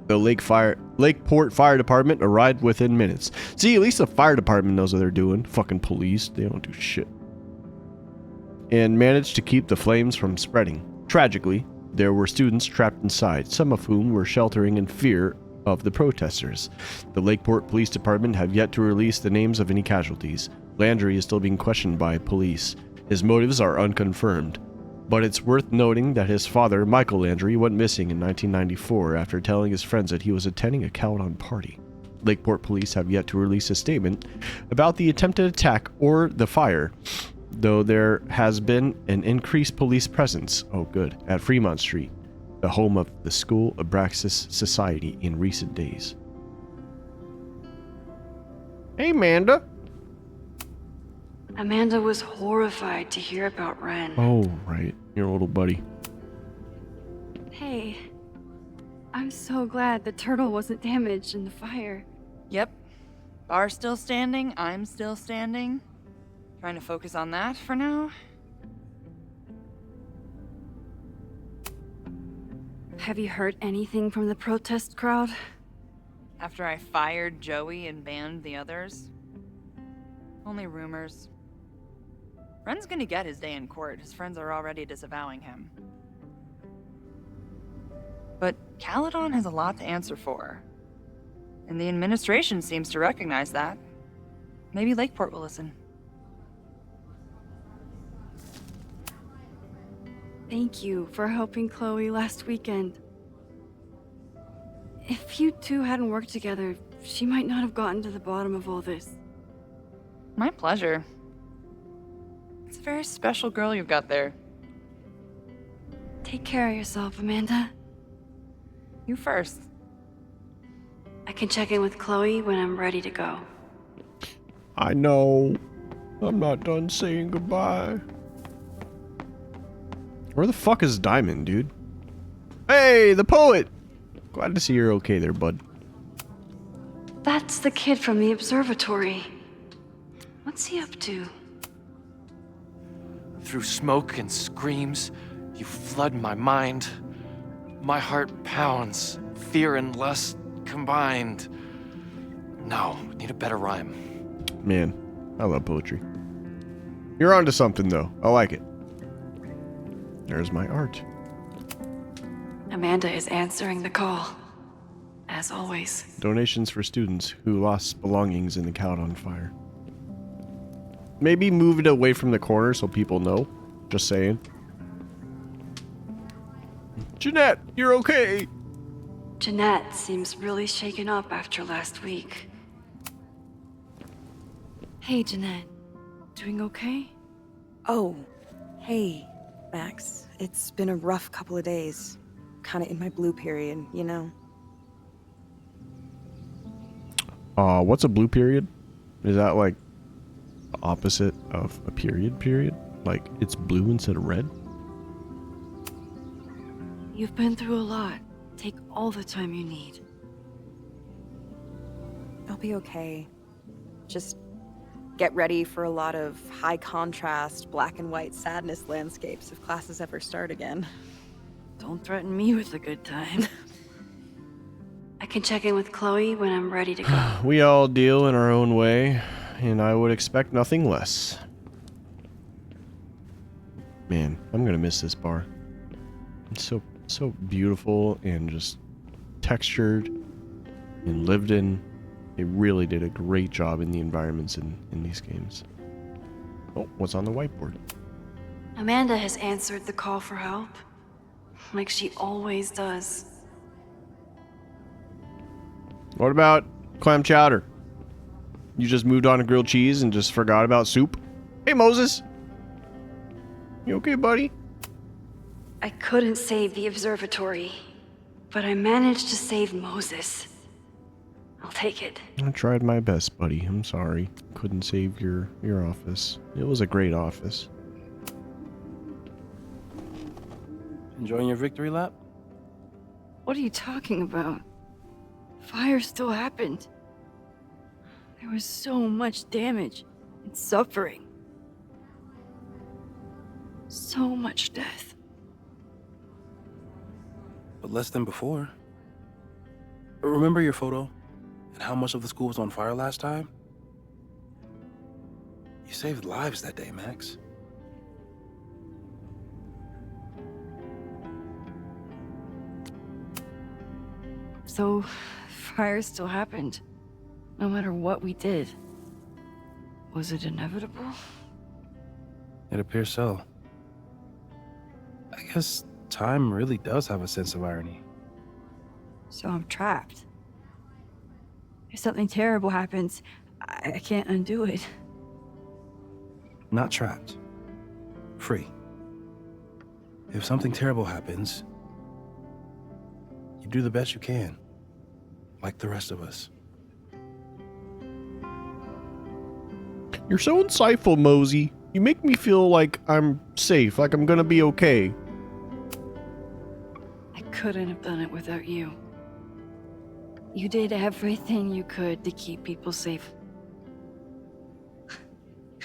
Speaker 1: The Lakeport Fire Department arrived within minutes. See, at least the fire department knows what they're doing. Fucking police, they don't do shit. And managed to keep the flames from spreading. Tragically, there were students trapped inside, some of whom were sheltering in fear of the protesters. The Lakeport Police Department have yet to release the names of any casualties. Landry is still being questioned by police. His motives are unconfirmed. But it's worth noting that his father, Michael Landry, went missing in 1994 after telling his friends that he was attending a Caledon party. Lakeport police have yet to release a statement about the attempted attack or the fire, though there has been an increased police presence, at Fremont Street, the home of the School Abraxas Society, in recent days. Hey, Amanda.
Speaker 4: Amanda was horrified to hear about Ren.
Speaker 1: Oh, right. Your little buddy.
Speaker 4: Hey, I'm so glad the turtle wasn't damaged in the fire.
Speaker 18: Yep. Bar's still standing, I'm still standing. Trying to focus on that for now.
Speaker 4: Have you heard anything from the protest crowd?
Speaker 18: After I fired Joey and banned the others? Only rumors. Ren's gonna get his day in court. His friends are already disavowing him. But Caledon has a lot to answer for. And the administration seems to recognize that. Maybe Lakeport will listen.
Speaker 4: Thank you for helping Chloe last weekend. If you two hadn't worked together, she might not have gotten to the bottom of all this.
Speaker 18: My pleasure. It's a very special girl you've got there.
Speaker 4: Take care of yourself, Amanda.
Speaker 18: You first.
Speaker 4: I can check in with Chloe when I'm ready to go.
Speaker 1: I know. I'm not done saying goodbye. Where the fuck is Diamond, dude? Hey, the poet! Glad to see you're okay there, bud.
Speaker 4: That's the kid from the observatory. What's he up to?
Speaker 10: Through smoke and screams, you flood my mind. My heart pounds, fear and lust combined. No, need a better rhyme.
Speaker 1: Man, I love poetry. You're onto something, though. I like it. There's my art.
Speaker 11: Amanda is answering the call. As always.
Speaker 1: Donations for students who lost belongings in the Caledon fire. Maybe move it away from the corner so people know. Just saying. Jeanette, you're okay.
Speaker 4: Jeanette seems really shaken up after last week. Hey, Jeanette. Doing okay?
Speaker 19: Oh, hey, Max. It's been a rough couple of days. Kinda in my blue period, you know?
Speaker 1: What's a blue period? Is that like the opposite of a period? Like it's blue instead of red?
Speaker 4: You've been through a lot. Take all the time you need.
Speaker 19: I'll be okay. Just get ready for a lot of high contrast, black and white sadness landscapes if classes ever start again.
Speaker 4: Don't threaten me with a good time. I can check in with Chloe when I'm ready to go.
Speaker 1: We all deal in our own way, and I would expect nothing less. Man, I'm gonna miss this bar. It's so beautiful and just textured and lived in. They really did a great job in the environments in these games. Oh, what's on the whiteboard?
Speaker 4: Amanda has answered the call for help, like she always does.
Speaker 1: What about clam chowder? You just moved on to grilled cheese and just forgot about soup? Hey, Moses. You okay, buddy?
Speaker 4: I couldn't save the observatory, but I managed to save Moses. I'll take it.
Speaker 1: I tried my best, buddy. I'm sorry. Couldn't save your office. It was a great office.
Speaker 5: Enjoying your victory lap?
Speaker 4: What are you talking about? Fire still happened. There was so much damage and suffering. So much death.
Speaker 5: But less than before. Remember your photo? And how much of the school was on fire last time? You saved lives that day, Max.
Speaker 4: So, fire still happened. No matter what we did. Was it inevitable?
Speaker 5: It appears so. I guess time really does have a sense of irony.
Speaker 4: So I'm trapped. If something terrible happens, I can't undo it.
Speaker 5: Not trapped. Free. If something terrible happens, you do the best you can. Like the rest of us.
Speaker 1: You're so insightful, Mosey. You make me feel like I'm safe, like I'm gonna be okay.
Speaker 4: I couldn't have done it without you. You did everything you could to keep people safe.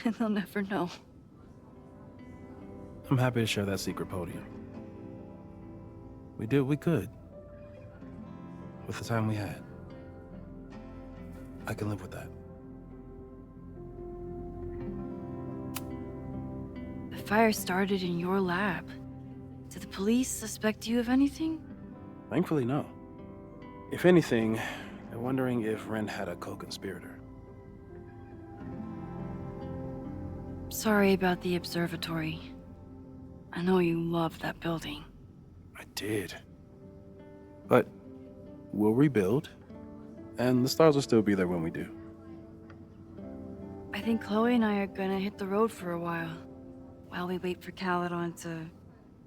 Speaker 4: And they'll never know.
Speaker 5: I'm happy to share that secret podium. We did what we could. With the time we had. I can live with that.
Speaker 4: The fire started in your lab. Did the police suspect you of anything?
Speaker 5: Thankfully, no. If anything, they're wondering if Ren had a co-conspirator.
Speaker 4: Sorry about the observatory. I know you love that building.
Speaker 5: I did. But we'll rebuild, and the stars will still be there when we do.
Speaker 4: I think Chloe and I are gonna hit the road for a while we wait for Caledon to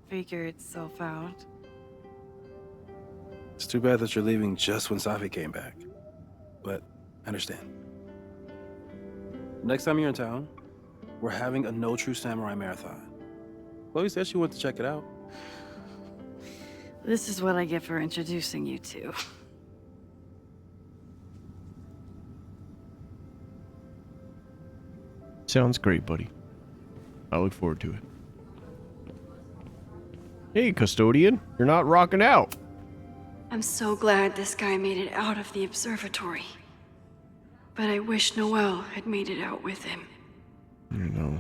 Speaker 4: figure itself out.
Speaker 5: It's too bad that you're leaving just when Safi came back. But I understand. Next time you're in town, we're having a No True Samurai marathon. Chloe said she wanted to check it out.
Speaker 4: This is what I get for introducing you to.
Speaker 1: Sounds great, buddy. I look forward to it. Hey, custodian, you're not rocking out.
Speaker 4: I'm so glad this guy made it out of the observatory. But I wish Noel had made it out with him.
Speaker 1: You know,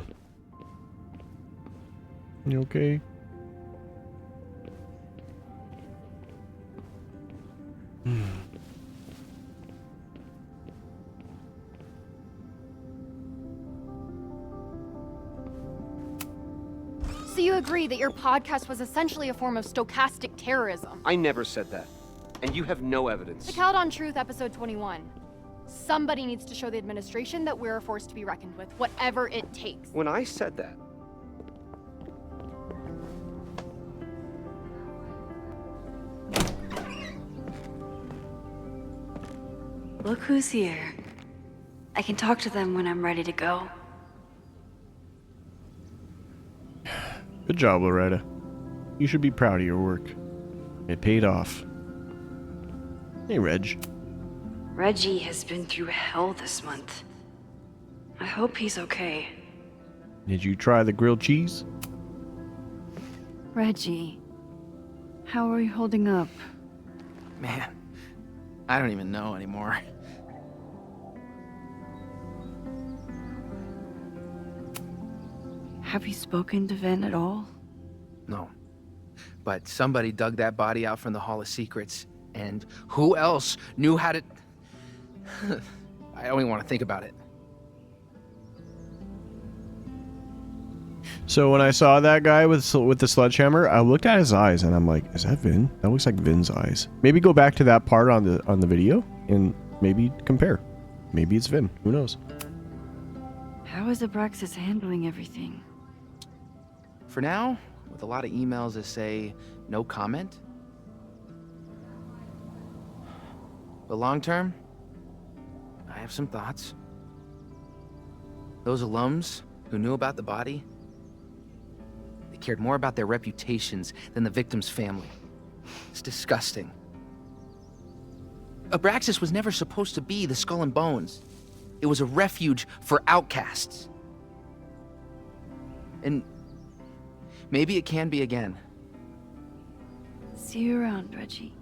Speaker 1: You okay?
Speaker 20: So you agree that your podcast was essentially a form of stochastic terrorism?
Speaker 21: I never said that. And you have no evidence.
Speaker 20: The Caledon Truth, episode 21. Somebody needs to show the administration that we're a force to be reckoned with, whatever it takes.
Speaker 21: When I said that,
Speaker 4: Look who's here. I can talk to them when I'm ready to go.
Speaker 1: Good job, Loretta. You should be proud of your work. It paid off. Hey, Reg.
Speaker 4: Reggie has been through hell this month. I hope he's okay.
Speaker 1: Did you try the grilled cheese?
Speaker 4: Reggie, how are you holding up?
Speaker 10: Man, I don't even know anymore.
Speaker 4: Have you spoken to Ven at all?
Speaker 10: No. But somebody dug that body out from the Hall of Secrets, and who else knew how to... I don't even want to think about it.
Speaker 1: So when I saw that guy with the sledgehammer, I looked at his eyes and I'm like, is that Vin? That looks like Vin's eyes. Maybe go back to that part on the video and maybe compare. Maybe it's Vin. Who knows?
Speaker 4: How is Abraxas handling everything?
Speaker 10: For now, with a lot of emails that say no comment. But long term, I have some thoughts. Those alums who knew about the body, they cared more about their reputations than the victim's family. It's disgusting. Abraxas was never supposed to be the Skull and Bones. It was a refuge for outcasts. And maybe it can be again.
Speaker 4: See you around, Reggie.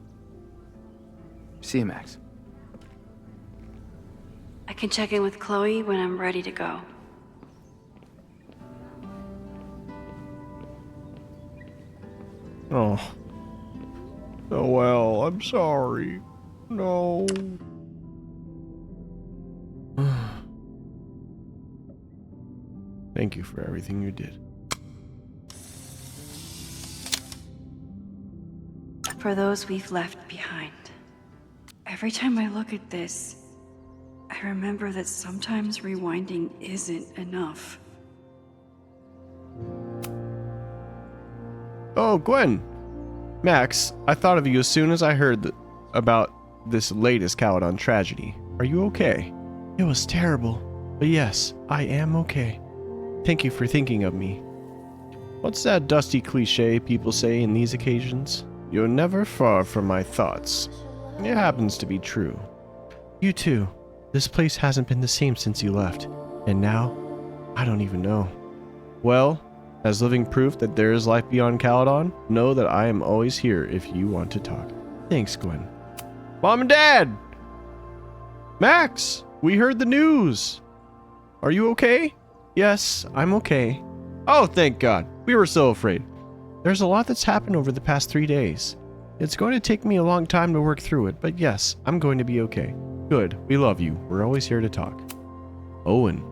Speaker 10: See you, Max.
Speaker 4: I can check in with Chloe when I'm ready to go.
Speaker 1: Oh. Oh well, I'm sorry. No. Thank you for everything you did.
Speaker 4: For those we've left behind. Every time I look at this, I remember that sometimes rewinding isn't enough.
Speaker 1: Oh, Gwen. Max, I thought of you as soon as I heard about this latest Caledon tragedy. Are you okay? It was terrible, but yes, I am okay. Thank you for thinking of me. What's that dusty cliche people say in these occasions? You're never far from my thoughts. It happens to be true. You too. This place hasn't been the same since you left. And now, I don't even know. Well, as living proof that there is life beyond Caledon, know that I am always here if you want to talk. Thanks, Gwen. Mom and Dad! Max, we heard the news. Are you okay? Yes, I'm okay. Oh, thank God. We were so afraid. There's a lot that's happened over the past 3 days. It's going to take me a long time to work through it, but yes, I'm going to be okay. Good. We love you. We're always here to talk. Owen.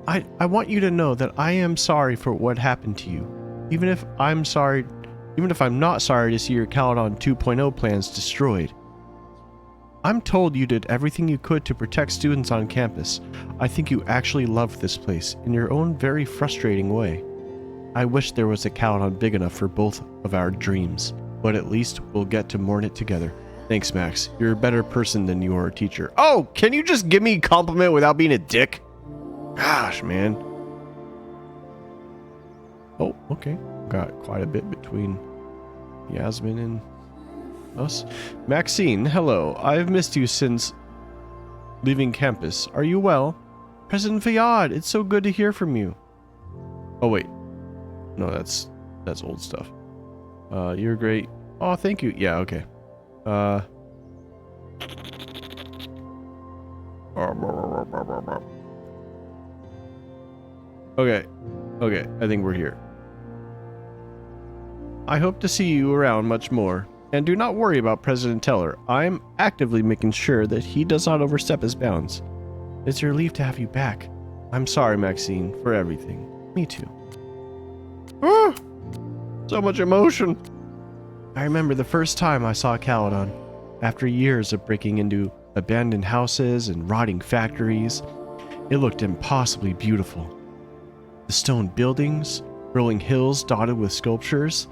Speaker 1: I want you to know that I am sorry for what happened to you. Even if I'm not sorry to see your Caledon 2.0 plans destroyed. I'm told you did everything you could to protect students on campus. I think you actually loved this place in your own very frustrating way. I wish there was a Caledon big enough for both of our dreams, but at least we'll get to mourn it together. Thanks, Max. You're a better person than you are a teacher. Oh, can you just give me a compliment without being a dick? Gosh, man. Oh, okay. Got quite a bit between Yasmin and us. Maxine, hello. I've missed you since leaving campus. Are you well? President Fayad, it's so good to hear from you. Oh, wait. No, that's old stuff. You're great. Oh, thank you. Yeah, okay. Okay. Okay, I think we're here. I hope to see you around much more. And do not worry about President Teller. I'm actively making sure that he does not overstep his bounds. It's a relief to have you back. I'm sorry, Maxine, for everything. Me too. Ah, so much emotion. I remember the first time I saw Caledon. After years of breaking into abandoned houses and rotting factories, it looked impossibly beautiful. The stone buildings, rolling hills dotted with sculptures.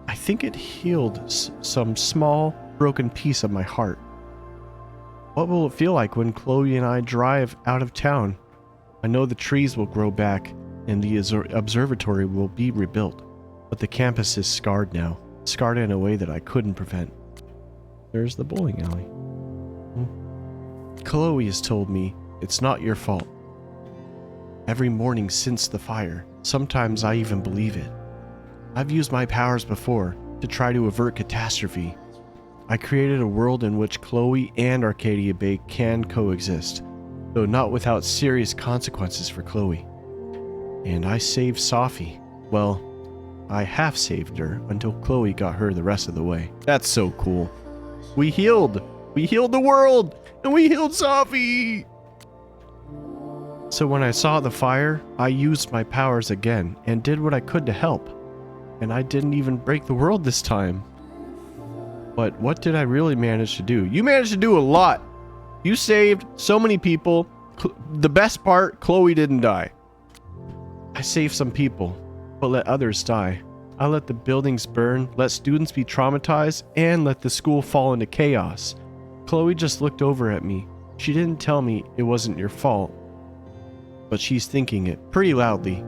Speaker 1: I think it healed some small, broken piece of my heart. What will it feel like when Chloe and I drive out of town? I know the trees will grow back and the observatory will be rebuilt, but the campus is scarred now, scarred in a way that I couldn't prevent. There's the bowling alley. Chloe has told me it's not your fault. Every morning since the fire, sometimes I even believe it. I've used my powers before to try to avert catastrophe. I created a world in which Chloe and Arcadia Bay can coexist, though not without serious consequences for Chloe. And I saved Safi. Well, I half saved her until Chloe got her the rest of the way. That's so cool. We healed! We healed the world! And we healed Safi! So when I saw the fire, I used my powers again and did what I could to help. And I didn't even break the world this time. But what did I really manage to do? You managed to do a lot. You saved so many people. The best part, Chloe didn't die. I saved some people, but let others die. I let the buildings burn, let students be traumatized, and let the school fall into chaos. Chloe just looked over at me. She didn't tell me it wasn't your fault. But she's thinking it pretty loudly.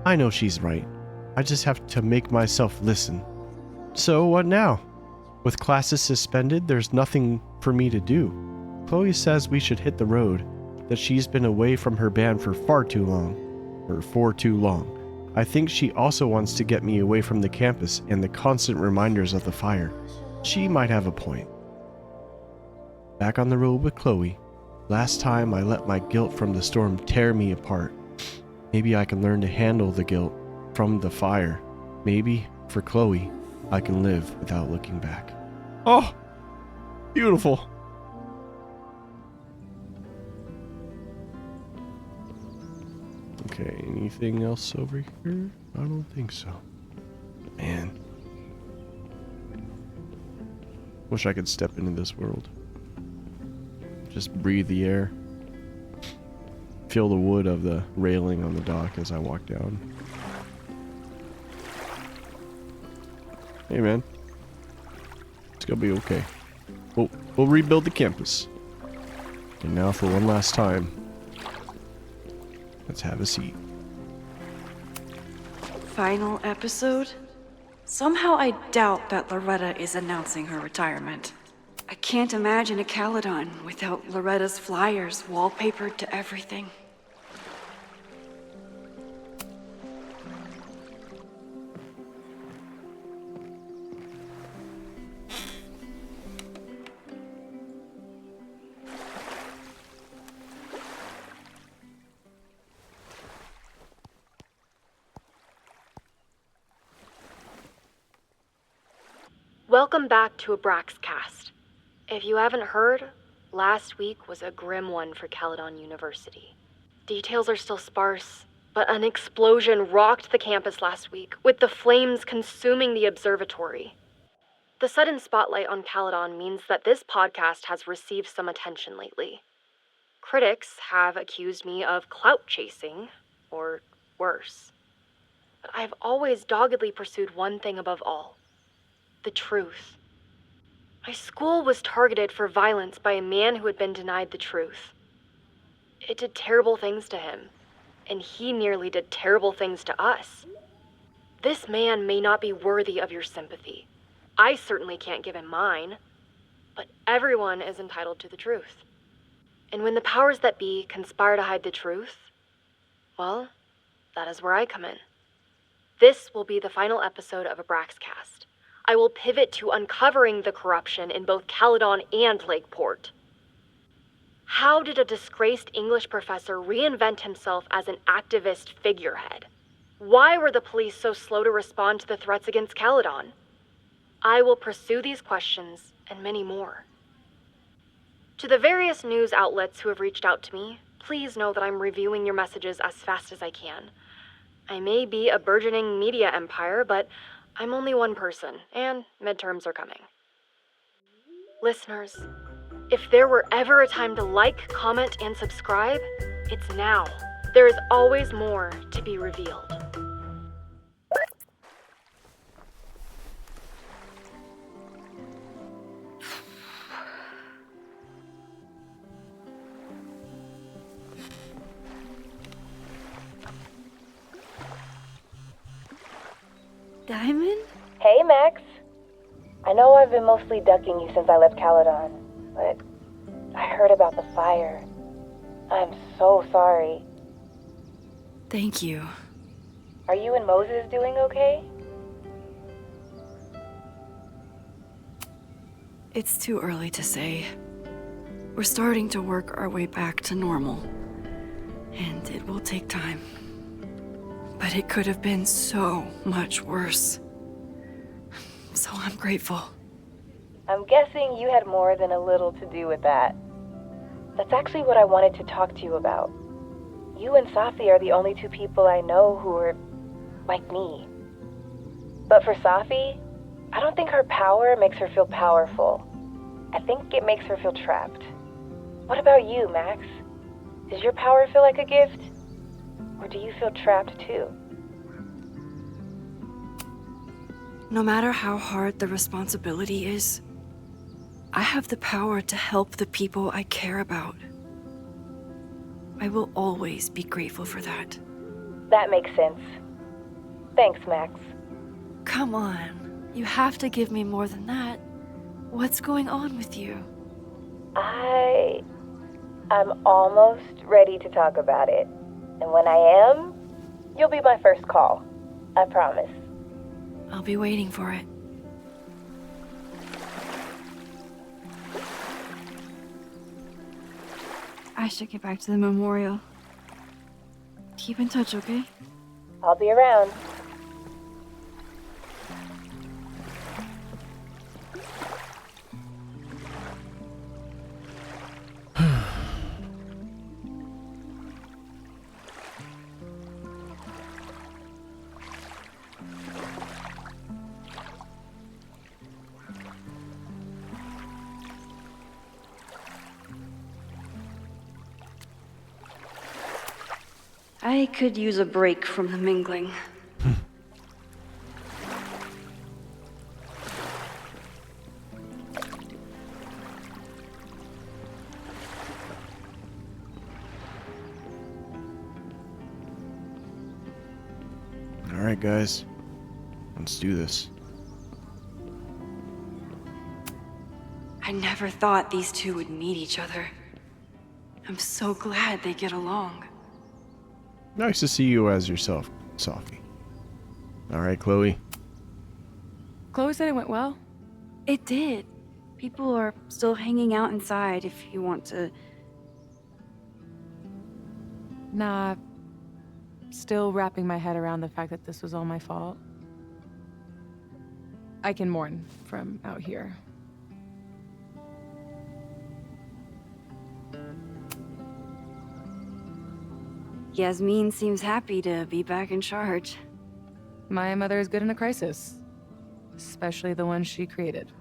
Speaker 1: I know she's right. I just have to make myself listen. So what now? With classes suspended, there's nothing for me to do. Chloe says we should hit the road, that she's been away from her band for far too long. I think she also wants to get me away from the campus and the constant reminders of the fire. She might have a point. Back on the road with Chloe. Last time I let my guilt from the storm tear me apart. Maybe I can learn to handle the guilt from the fire. Maybe, for Chloe, I can live without looking back. Oh, beautiful. Okay, anything else over here? I don't think so. Man. Wish I could step into this world. Just breathe the air. Feel the wood of the railing on the dock as I walk down. Hey man. It's gonna be okay. We'll rebuild the campus. And now for one last time, let's have a seat.
Speaker 4: Final episode? Somehow I doubt that Loretta is announcing her retirement. I can't imagine a Caledon without Loretta's flyers wallpapered to everything.
Speaker 2: Welcome back to Abraxcast. If you haven't heard, last week was a grim one for Caledon University. Details are still sparse, but an explosion rocked the campus last week, with the flames consuming the observatory. The sudden spotlight on Caledon means that this podcast has received some attention lately. Critics have accused me of clout chasing, or worse. But I've always doggedly pursued one thing above all. The truth. My school was targeted for violence by a man who had been denied the truth. It did terrible things to him, and he nearly did terrible things to us. This man may not be worthy of your sympathy. I certainly can't give him mine, but everyone is entitled to the truth. And when the powers that be conspire to hide the truth, well, that is where I come in. This will be the final episode of Abraxcast. I will pivot to uncovering the corruption in both Caledon and Lakeport. How did a disgraced English professor reinvent himself as an activist figurehead? Why were the police so slow to respond to the threats against Caledon?
Speaker 9: I will pursue these questions and many more. To the various news outlets who have reached out to me, please know that I'm reviewing your messages as fast as I can. I may be a burgeoning media empire, but I'm only one person, and midterms are coming. Listeners, if there were ever a time to like, comment, and subscribe, it's now. There is always more to be revealed.
Speaker 4: Diamond?
Speaker 22: Hey, Max. I know I've been mostly ducking you since I left Caledon, but I heard about the fire. I'm so sorry.
Speaker 4: Thank you.
Speaker 22: Are you and Moses doing okay?
Speaker 4: It's too early to say. We're starting to work our way back to normal, and it will take time. But it could have been so much worse. So I'm grateful.
Speaker 22: I'm guessing you had more than a little to do with that. That's actually what I wanted to talk to you about. You and Safi are the only two people I know who are like me. But for Safi, I don't think her power makes her feel powerful. I think it makes her feel trapped. What about you, Max? Does your power feel like a gift? Or do you feel trapped too?
Speaker 4: No matter how hard the responsibility is, I have the power to help the people I care about. I will always be grateful for that.
Speaker 22: That makes sense. Thanks, Max.
Speaker 4: Come on, you have to give me more than that. What's going on with you?
Speaker 22: I'm almost ready to talk about it. And when I am, you'll be my first call. I promise.
Speaker 4: I'll be waiting for it. I should get back to the memorial. Keep in touch, okay?
Speaker 22: I'll be around.
Speaker 4: I could use a break from the mingling.
Speaker 1: All right, guys. Let's do this.
Speaker 4: I never thought these two would meet each other. I'm so glad they get along.
Speaker 1: Nice to see you as yourself, Safi. All right, Chloe.
Speaker 8: Chloe said it went well.
Speaker 4: It did. People are still hanging out inside if you want to.
Speaker 8: Nah. Still wrapping my head around the fact that this was all my fault. I can mourn from out here.
Speaker 4: Yasmin seems happy to be back in charge.
Speaker 8: My mother is good in a crisis. Especially the one she created.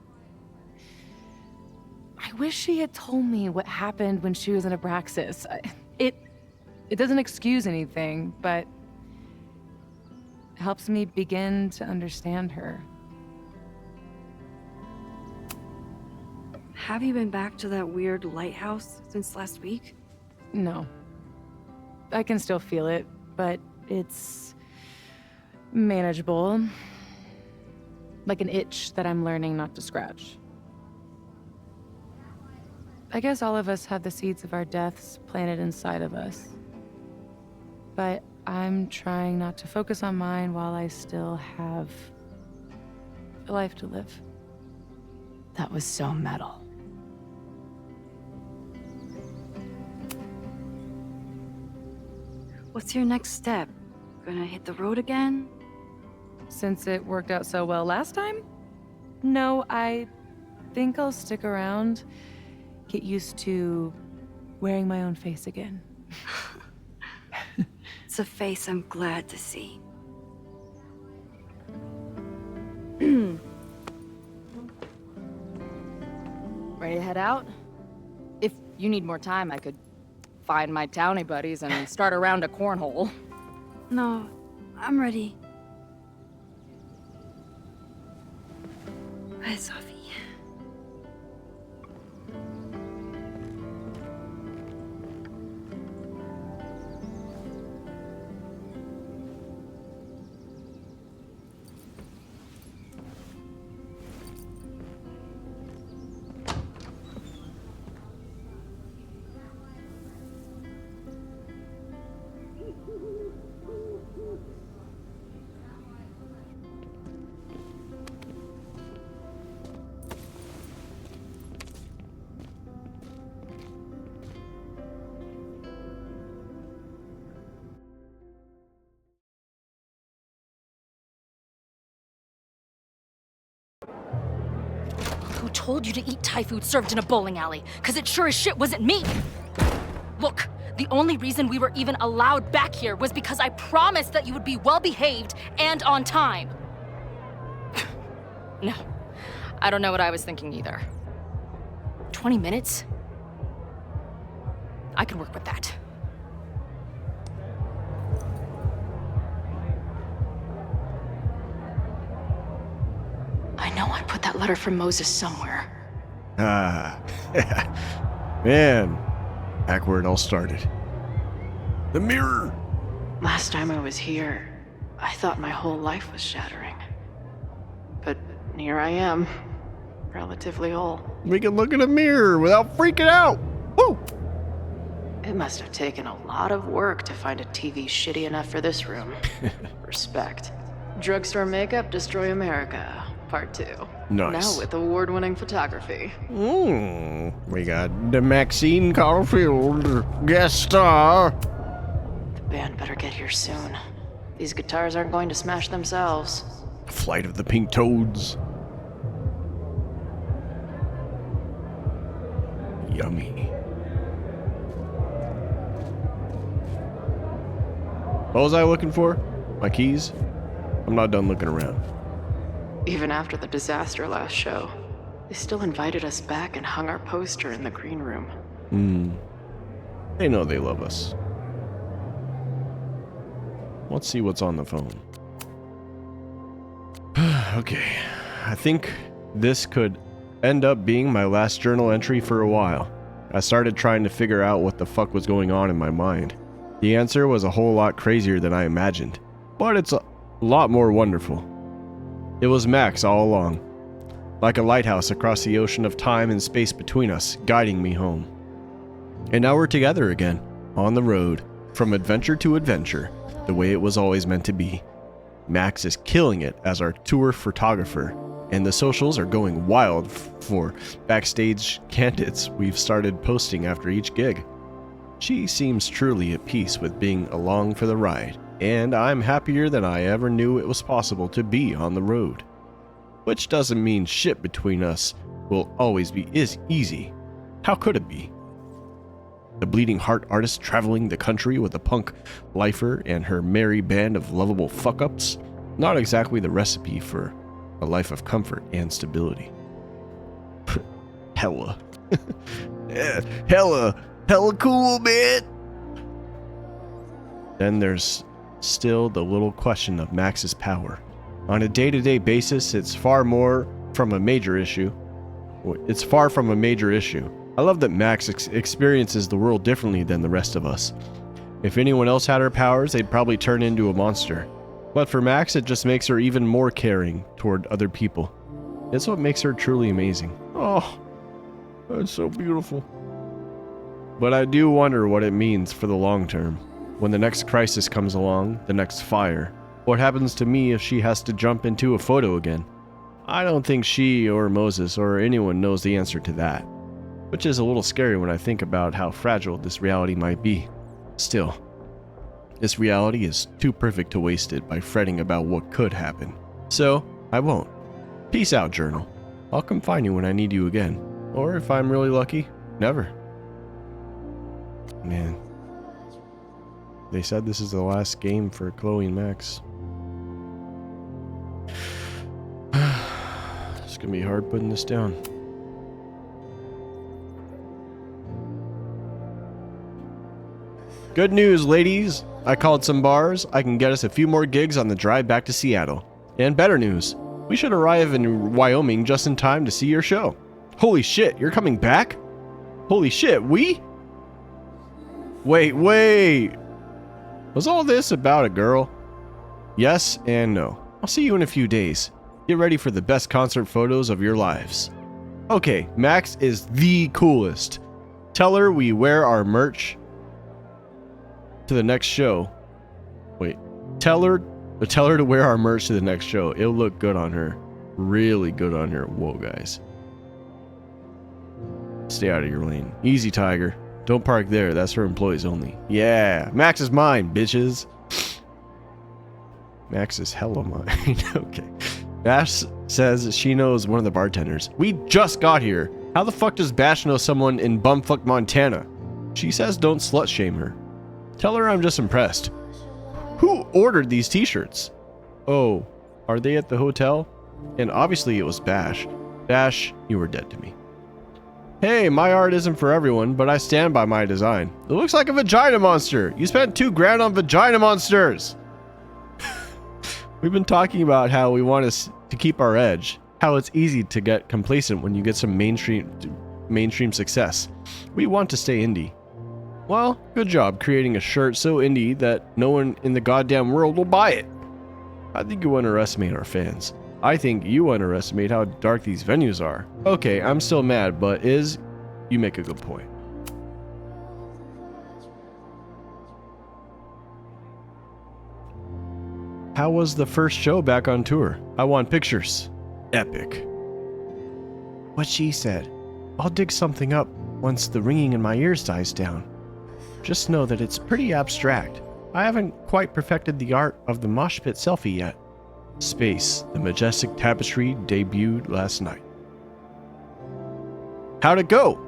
Speaker 8: I wish she had told me what happened when she was in Abraxas. It doesn't excuse anything, but helps me begin to understand her.
Speaker 4: Have you been back to that weird lighthouse since last week?
Speaker 8: No. I can still feel it, but it's manageable. Like an itch that I'm learning not to scratch. I guess all of us have the seeds of our deaths planted inside of us. But I'm trying not to focus on mine while I still have a life to live.
Speaker 2: That was so metal.
Speaker 4: What's your next step? Gonna hit the road again?
Speaker 8: Since it worked out so well last time? No, I think I'll stick around. Get used to wearing my own face again.
Speaker 4: It's a face I'm glad to see.
Speaker 2: Ready to head out? If you need more time, I could find my townie buddies and start a round of cornhole.
Speaker 4: No, I'm ready. Bye, Sophie.
Speaker 2: Who told you to eat Thai food served in a bowling alley? Because it sure as shit wasn't me! Look, the only reason we were even allowed back here was because I promised that you would be well-behaved and on time. No, I don't know what I was thinking either. 20 minutes? I can work with that. I know I put that letter from Moses somewhere.
Speaker 1: Ah, man, back where it all started. The mirror!
Speaker 11: Last time I was here, I thought my whole life was shattering. But here I am, relatively whole.
Speaker 1: We can look in a mirror without freaking out! Woo!
Speaker 11: It must have taken a lot of work to find a TV shitty enough for this room. Respect. Drugstore makeup destroy America, part 2.
Speaker 1: Nice.
Speaker 11: Now with award-winning photography.
Speaker 1: We got the Maxine Caulfield guest star.
Speaker 11: The band better get here soon. These guitars aren't going to smash themselves.
Speaker 1: Flight of the Pink Toads. Yummy. What was I looking for? My keys? I'm not done looking around.
Speaker 11: Even after the disaster last show, they still invited us back and hung our poster in the green room.
Speaker 1: They know they love us. Let's see what's on the phone. Okay, I think this could end up being my last journal entry for a while. I started trying to figure out what the fuck was going on in my mind. The answer was a whole lot crazier than I imagined, but it's a lot more wonderful. It was Max all along, like a lighthouse across the ocean of time and space between us, guiding me home. And now we're together again, on the road, from adventure to adventure, the way it was always meant to be. Max is killing it as our tour photographer, and the socials are going wild for backstage candidates we've started posting after each gig. She seems truly at peace with being along for the ride, and I'm happier than I ever knew it was possible to be on the road. Which doesn't mean shit between us will always be easy. How could it be? The bleeding heart artist traveling the country with a punk lifer and her merry band of lovable fuck-ups? Not exactly the recipe for a life of comfort and stability. Hella. Hella cool, man! Then there's still the little question of Max's power. On a day-to-day basis, it's far from a major issue. I love that Max experiences the world differently than the rest of us. If anyone else had her powers, they'd probably turn into a monster. But for Max, it just makes her even more caring toward other people. It's what makes her truly amazing. Oh, that's so beautiful. But I do wonder what it means for the long term. When the next crisis comes along, the next fire, what happens to me if she has to jump into a photo again? I don't think she or Moses or anyone knows the answer to that. Which is a little scary when I think about how fragile this reality might be. Still, this reality is too perfect to waste it by fretting about what could happen. So, I won't. Peace out, Journal. I'll come find you when I need you again. Or if I'm really lucky, never. Man. They said this is the last game for Chloe and Max. It's gonna be hard putting this down. Good news, ladies. I called some bars. I can get us a few more gigs on the drive back to Seattle. And better news. We should arrive in Wyoming just in time to see your show. Holy shit, you're coming back? Holy shit, we? Wait. Was all this about a girl? Yes and no. I'll see you in a few days. Get ready for the best concert photos of your lives. Okay, Max is the coolest. Tell her we wear our merch to the next show. Wait, tell her to wear our merch to the next show. It'll look good on her. Really good on her. Whoa, guys. Stay out of your lane. Easy, Tiger. Don't park there. That's for employees only. Yeah, Max is mine, bitches. Max is hella mine. Okay. Bash says she knows one of the bartenders. We just got here. How the fuck does Bash know someone in bumfuck Montana? She says don't slut shame her. Tell her I'm just impressed. Who ordered these t-shirts? Oh, are they at the hotel? And obviously it was Bash. Bash, you were dead to me. Hey, my art isn't for everyone, but I stand by my design. It looks like a vagina monster. You spent $2,000 on vagina monsters. We've been talking about how we want to keep our edge. How it's easy to get complacent when you get some mainstream success. We want to stay indie. Well, good job creating a shirt so indie that no one in the goddamn world will buy it. I think you underestimate our fans. I think you underestimate how dark these venues are. Okay, I'm still mad, but you make a good point. How was the first show back on tour? I want pictures. Epic. What she said. I'll dig something up once the ringing in my ears dies down. Just know that it's pretty abstract. I haven't quite perfected the art of the mosh pit selfie yet. Space, the majestic tapestry debuted last night. How'd it go?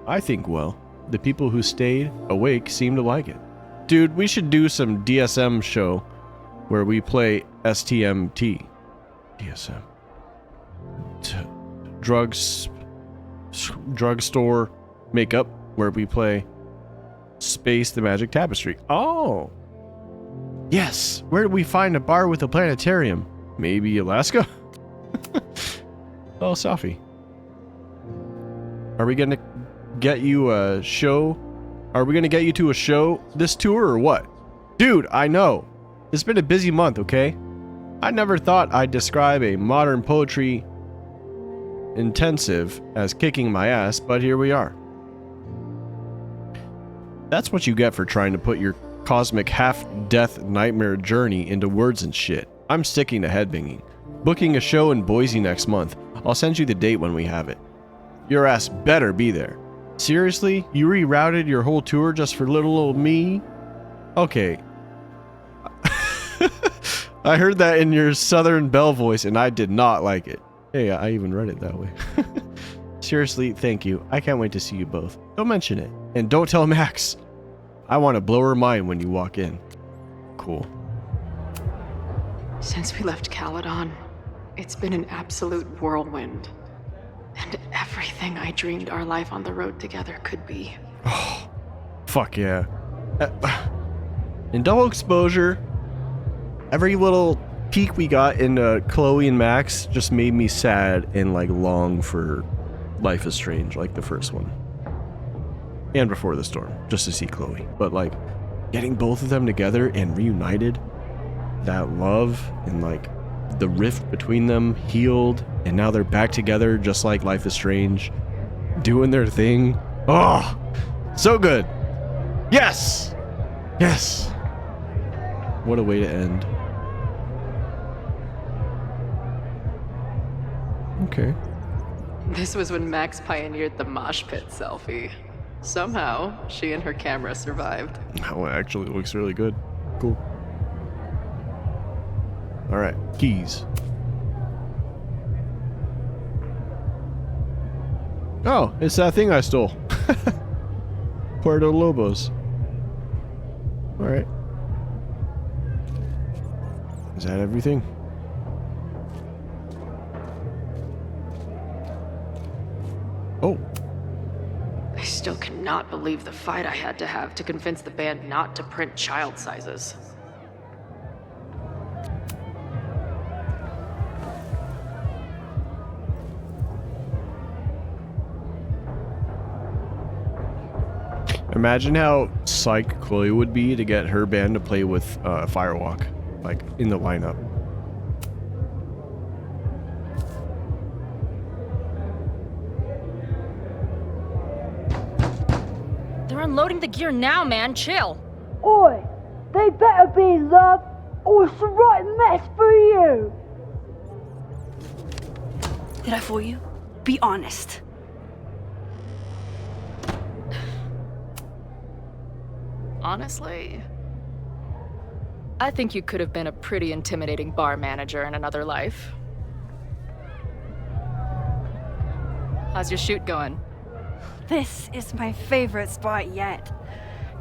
Speaker 1: I think well. The people who stayed awake seem to like it. Dude, we should do some DSM show where we play STMT. DSM. Drugstore makeup, where we play Space, the Magic Tapestry. Oh. Yes. Where do we find a bar with a planetarium? Maybe Alaska? Oh, Safi. Are we gonna get you a show? Are we gonna get you to a show this tour or what? Dude, I know. It's been a busy month, okay? I never thought I'd describe a modern poetry intensive as kicking my ass, but here we are. That's what you get for trying to put your cosmic half-death nightmare journey into words and shit. I'm sticking to headbanging. Booking a show in Boise next month. I'll send you the date when we have it. Your ass better be there. Seriously? You rerouted your whole tour just for little old me? Okay. I heard that in your Southern Belle voice and I did not like it. Hey, I even read it that way. Seriously, thank you. I can't wait to see you both. Don't mention it. And don't tell Max. I want to blow her mind when you walk in. Cool.
Speaker 11: Since we left Caledon, it's been an absolute whirlwind. And everything I dreamed our life on the road together could be.
Speaker 1: Oh, fuck yeah. In double exposure, every little peek we got into Chloe and Max just made me sad and like long for Life is Strange, like the first one. And Before the Storm, just to see Chloe. But like, getting both of them together and reunited, that love and like the rift between them healed, and now they're back together just like Life is Strange, doing their thing. Oh, so good. Yes! Yes! What a way to end. Okay.
Speaker 11: This was when Max pioneered the mosh pit selfie. Somehow, she and her camera survived.
Speaker 1: Oh, it actually looks really good. Cool. Alright, keys. Oh, it's that thing I stole. Puerto Lobos. Alright. Is that everything? Oh.
Speaker 2: I still cannot believe the fight I had to have to convince the band not to print child sizes.
Speaker 1: Imagine how psyched Chloe would be to get her band to play with Firewalk, like, in the lineup.
Speaker 3: They're unloading the gear now, man. Chill.
Speaker 13: Oi! They better be in love, or it's the right mess for you!
Speaker 4: Did I fool you? Be honest.
Speaker 2: Honestly, I think you could have been a pretty intimidating bar manager in another life. How's your shoot going?
Speaker 4: This is my favorite spot yet.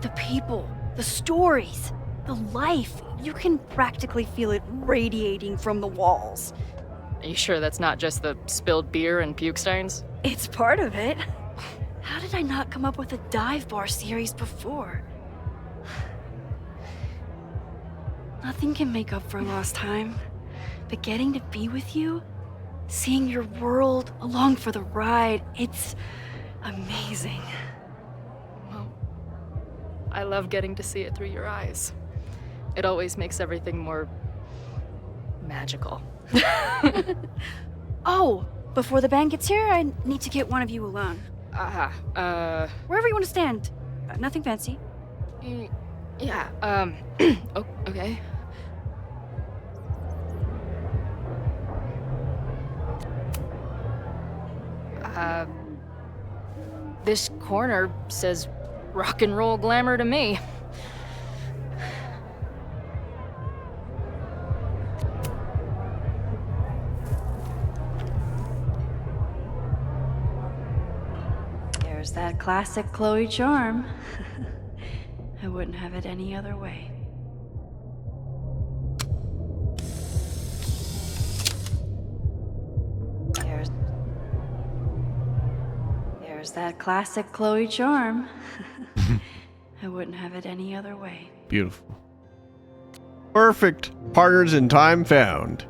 Speaker 4: The people, the stories, the life. You can practically feel it radiating from the walls.
Speaker 2: Are you sure that's not just the spilled beer and puke stains?
Speaker 4: It's part of it. How did I not come up with a dive bar series before? Nothing can make up for lost time, but getting to be with you, seeing your world along for the ride, it's amazing.
Speaker 2: Well, I love getting to see it through your eyes. It always makes everything more magical.
Speaker 4: Oh, before the band gets here, I need to get one of you alone. Wherever you want to stand. Nothing fancy.
Speaker 2: Yeah, oh, okay. This corner says rock and roll glamour to me.
Speaker 4: There's that classic Chloe charm. I wouldn't have it any other way. There's that classic Chloe charm. I wouldn't have it any other way.
Speaker 1: Beautiful. Perfect. Partners in time found.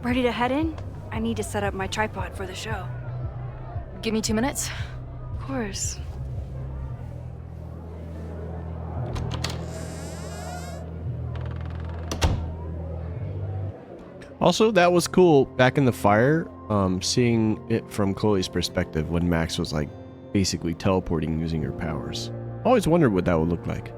Speaker 4: Ready to head in? I need to set up my tripod for the show.
Speaker 2: Give me 2 minutes.
Speaker 4: Of course.
Speaker 1: Also, that was cool back in the fire, seeing it from Chloe's perspective when Max was like basically teleporting using her powers. Always wondered what that would look like.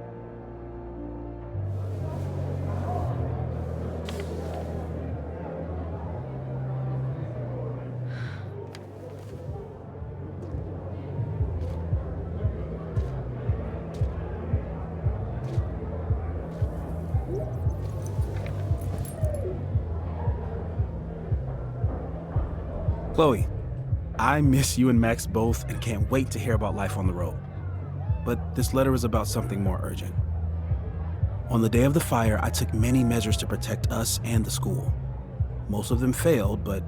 Speaker 5: Chloe, I miss you and Max both and can't wait to hear about life on the road. But this letter is about something more urgent. On the day of the fire, I took many measures to protect us and the school. Most of them failed, but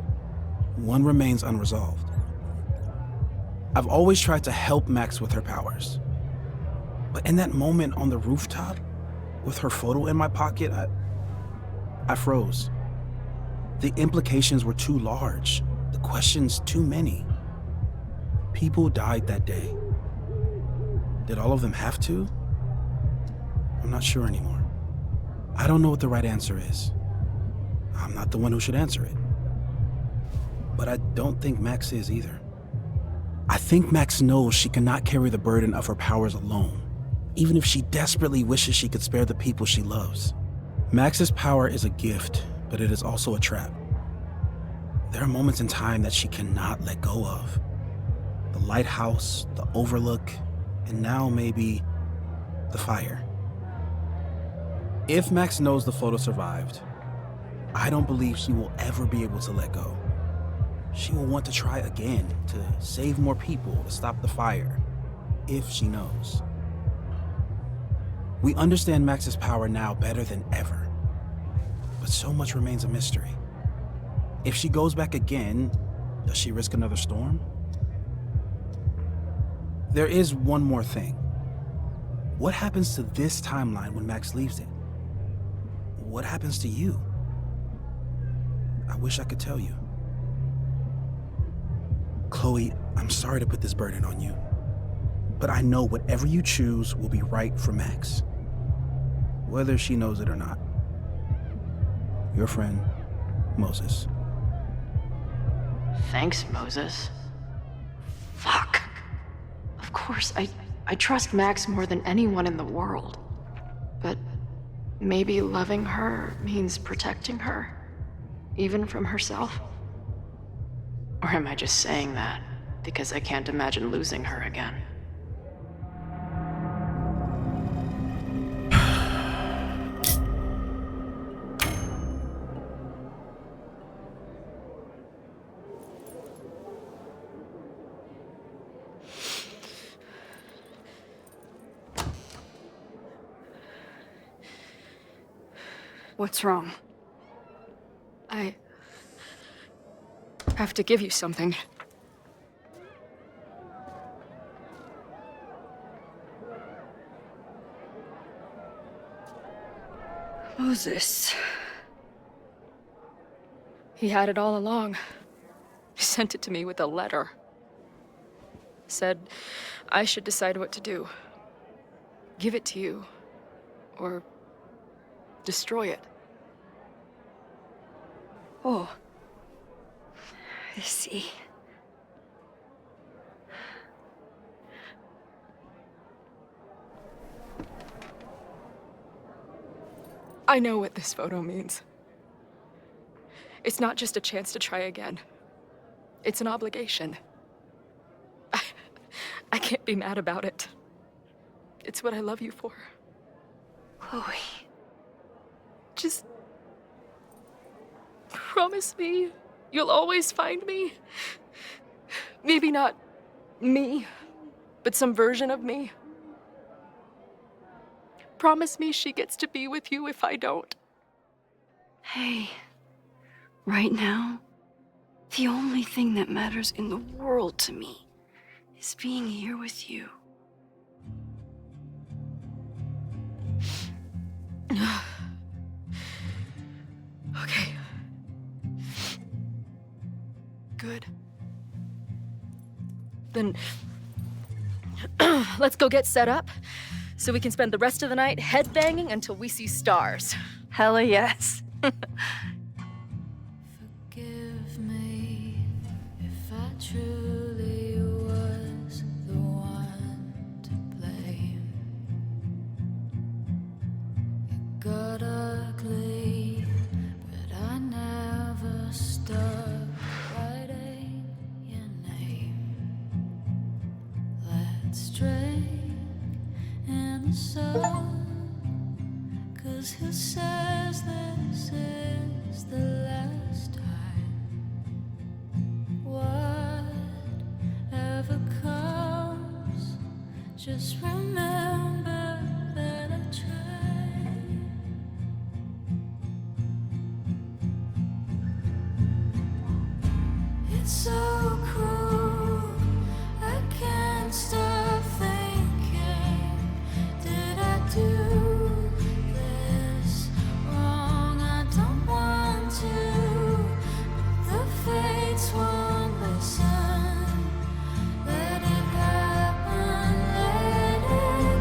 Speaker 5: one remains unresolved. I've always tried to help Max with her powers. But in that moment on the rooftop, with her photo in my pocket, I froze. The implications were too large. The questions too many. People died that day. Did all of them have to? I'm not sure anymore. I don't know what the right answer is. I'm not the one who should answer it. But I don't think Max is either. I think Max knows she cannot carry the burden of her powers alone, even if she desperately wishes she could spare the people she loves. Max's power is a gift, but it is also a trap. There are moments in time that she cannot let go of. The lighthouse, the overlook, and now maybe the fire. If Max knows the photo survived, I don't believe she will ever be able to let go. She will want to try again to save more people, to stop the fire, if she knows. We understand Max's power now better than ever, but so much remains a mystery. If she goes back again, does she risk another storm? There is one more thing. What happens to this timeline when Max leaves it? What happens to you? I wish I could tell you. Chloe, I'm sorry to put this burden on you, but I know whatever you choose will be right for Max, whether she knows it or not. Your friend, Moses.
Speaker 11: Thanks, Moses. Fuck. Of course, I trust Max more than anyone in the world. But maybe loving her means protecting her, even from herself? Or am I just saying that because I can't imagine losing her again?
Speaker 2: What's wrong? I have to give you something.
Speaker 4: Moses.
Speaker 2: He had it all along. He sent it to me with a letter. Said I should decide what to do. Give it to you, or destroy it.
Speaker 4: Oh. I see.
Speaker 2: I know what this photo means. It's not just a chance to try again. It's an obligation. I can't be mad about it. It's what I love you for.
Speaker 4: Chloe.
Speaker 2: Just promise me you'll always find me. Maybe not me, but some version of me. Promise me she gets to be with you if I don't.
Speaker 4: Hey, right now, the only thing that matters in the world to me is being here with you.
Speaker 2: Okay. Good. Then let's go get set up so we can spend the rest of the night headbanging until we see stars.
Speaker 4: Hella yes.
Speaker 17: Forgive me if I truly was the one to blame. It got ugly, but I never stopped writing your name. Let's drink in the sun, 'cause who says this is the last time? Whatever comes, just remember that I tried. It's so cruel, I can't stop thinking, did I do this wrong? I don't want to, but the fates won't listen. Let it happen, let it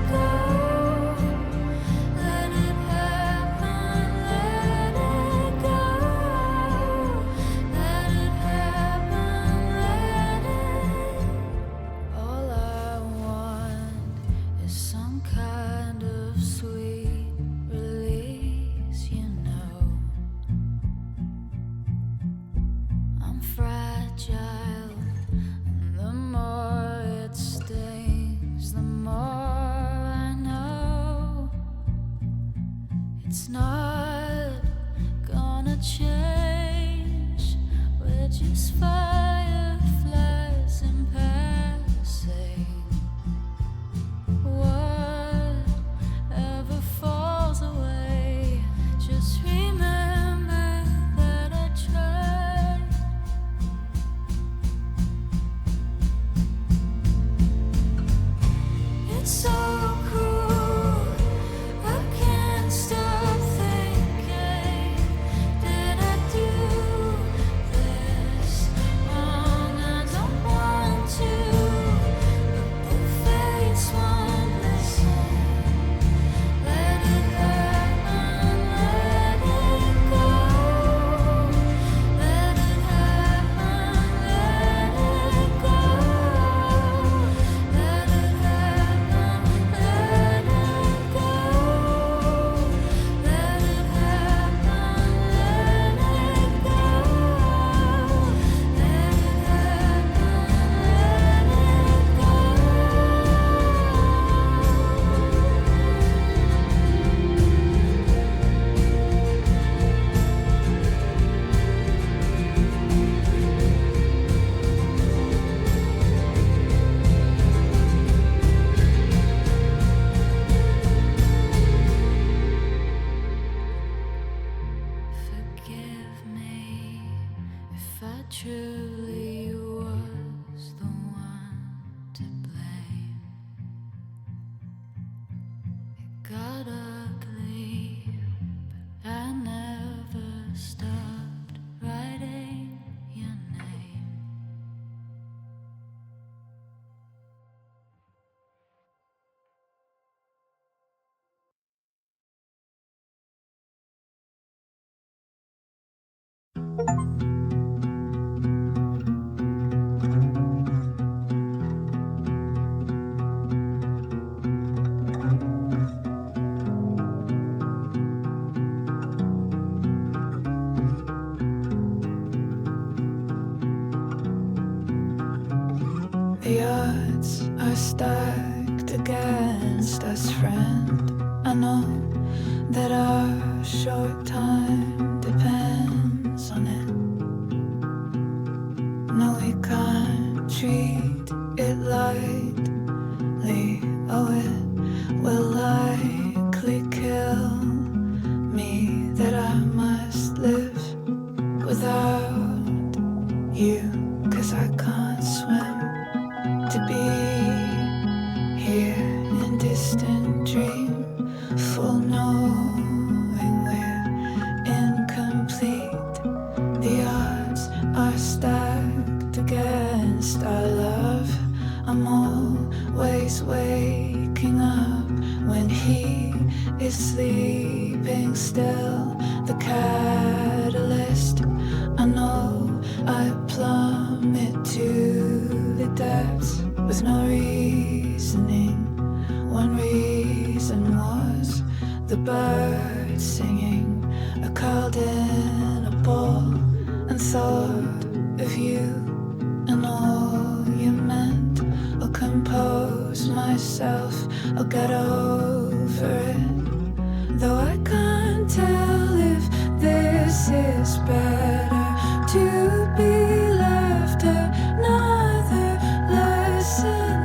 Speaker 17: so cruel. I can't stop thinking, did I do this wrong? I don't want to, but the fates won't listen. Let it happen, let it go. Let it happen, let it go. Let it happen, let it go. Let it happen, let it go. Forgive me if I truly was the one to blame. It got ugly, but I never stopped writing your name.
Speaker 14: The odds are stacked against us, friend. I know that our short time depends on it. No, we can't treat it lightly. Oh, it will likely kill me that I must live without you, 'cause I can't swim. To be here in distant dream, full knowing we're incomplete. The odds are stacked against our love. I'm always waking up when he is sleeping still. The catalyst, I know I plummet to the depths with no reasoning. One reason was the birds singing. I curled in a ball and thought of you and all you meant. I'll compose myself, I'll get over it. Though I can't tell if this is better to be left another lesson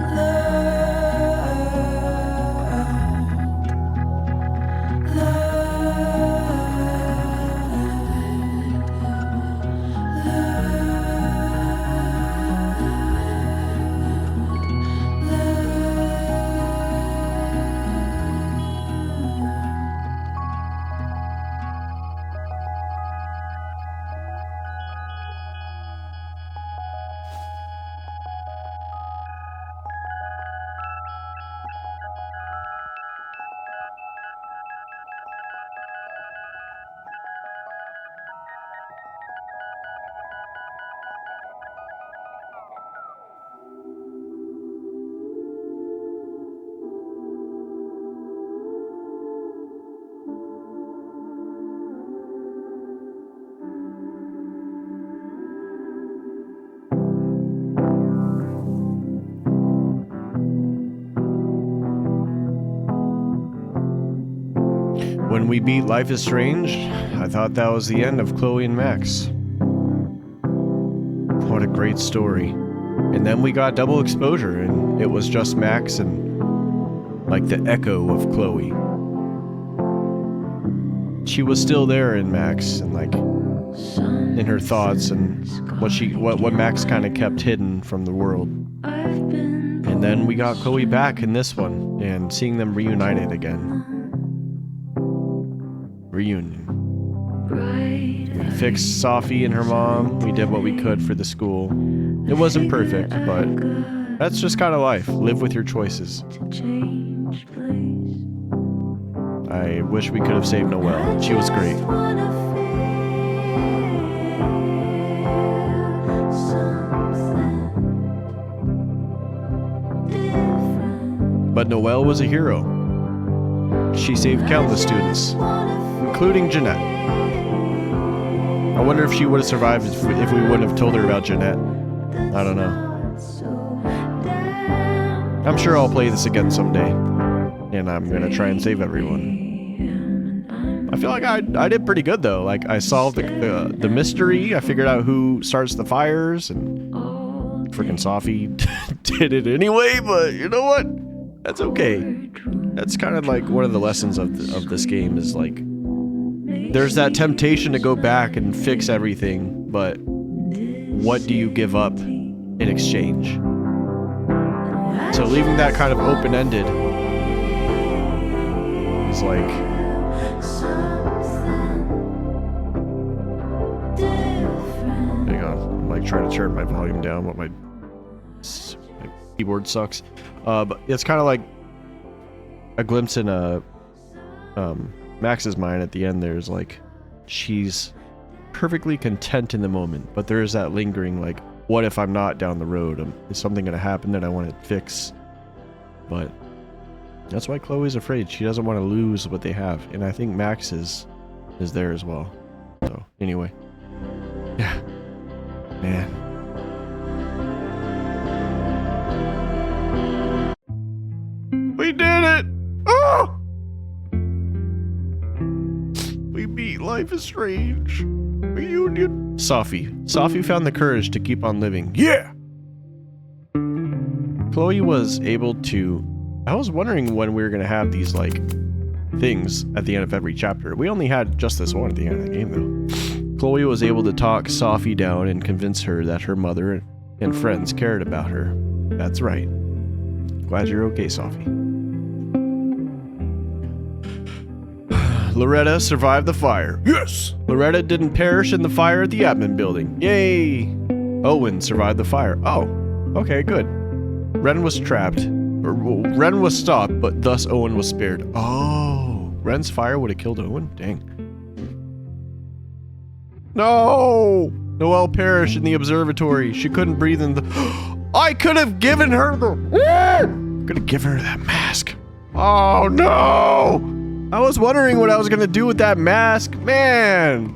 Speaker 1: When we beat Life is Strange, I thought that was the end of Chloe and Max. What a great story. And then we got double exposure, and it was just Max and like the echo of Chloe. She was still there in Max, and like in her thoughts, and what Max kind of kept hidden from the world. And And then we got Chloe back in this one, and seeing them reunited again. Reunion. We fixed Sophie and her mom. We did what we could for the school. It wasn't perfect, but that's just kind of life. Live with your choices. I wish we could have saved Noelle. She was great. But Noelle was a hero. She saved countless students, including Jeanette. I wonder if she would have survived if we wouldn't have told her about Jeanette. I don't know. I'm sure I'll play this again someday, and I'm gonna try and save everyone. I feel like I did pretty good though. Like I solved the mystery. I figured out who starts the fires, and freaking Sophie did it anyway. But you know what? That's okay. That's kind of like one of the lessons of this game is like there's that temptation to go back and fix everything, but what do you give up in exchange? So leaving that kind of open-ended is like hang on, I'm like trying to turn my volume down, but my keyboard sucks. But it's kind of like a glimpse in Max's mind at the end. There's like she's perfectly content in the moment, but there is that lingering like, what if I'm not down the road? Is something gonna happen that I want to fix? But that's why Chloe's afraid. She doesn't want to lose what they have, and I think Max is there as well. So anyway, yeah, man. We did it! Oh! We beat Life is Strange. Reunion. Sophie found the courage to keep on living. Yeah! Chloe was able to... I was wondering when we were going to have these, like, things at the end of every chapter. We only had just this one at the end of the game, though. Chloe was able to talk Sophie down and convince her that her mother and friends cared about her. That's right. Glad you're okay, Sophie. Loretta survived the fire. Yes! Loretta didn't perish in the fire at the admin building. Yay! Owen survived the fire. Oh, okay, good. Ren was trapped. Ren was stopped, but thus Owen was spared. Oh, Ren's fire would have killed Owen? Dang. No! Noelle perished in the observatory. She couldn't breathe in the... I could have given her the... Could have given her that mask. Oh, no! I was wondering what I was gonna do with that mask. Man!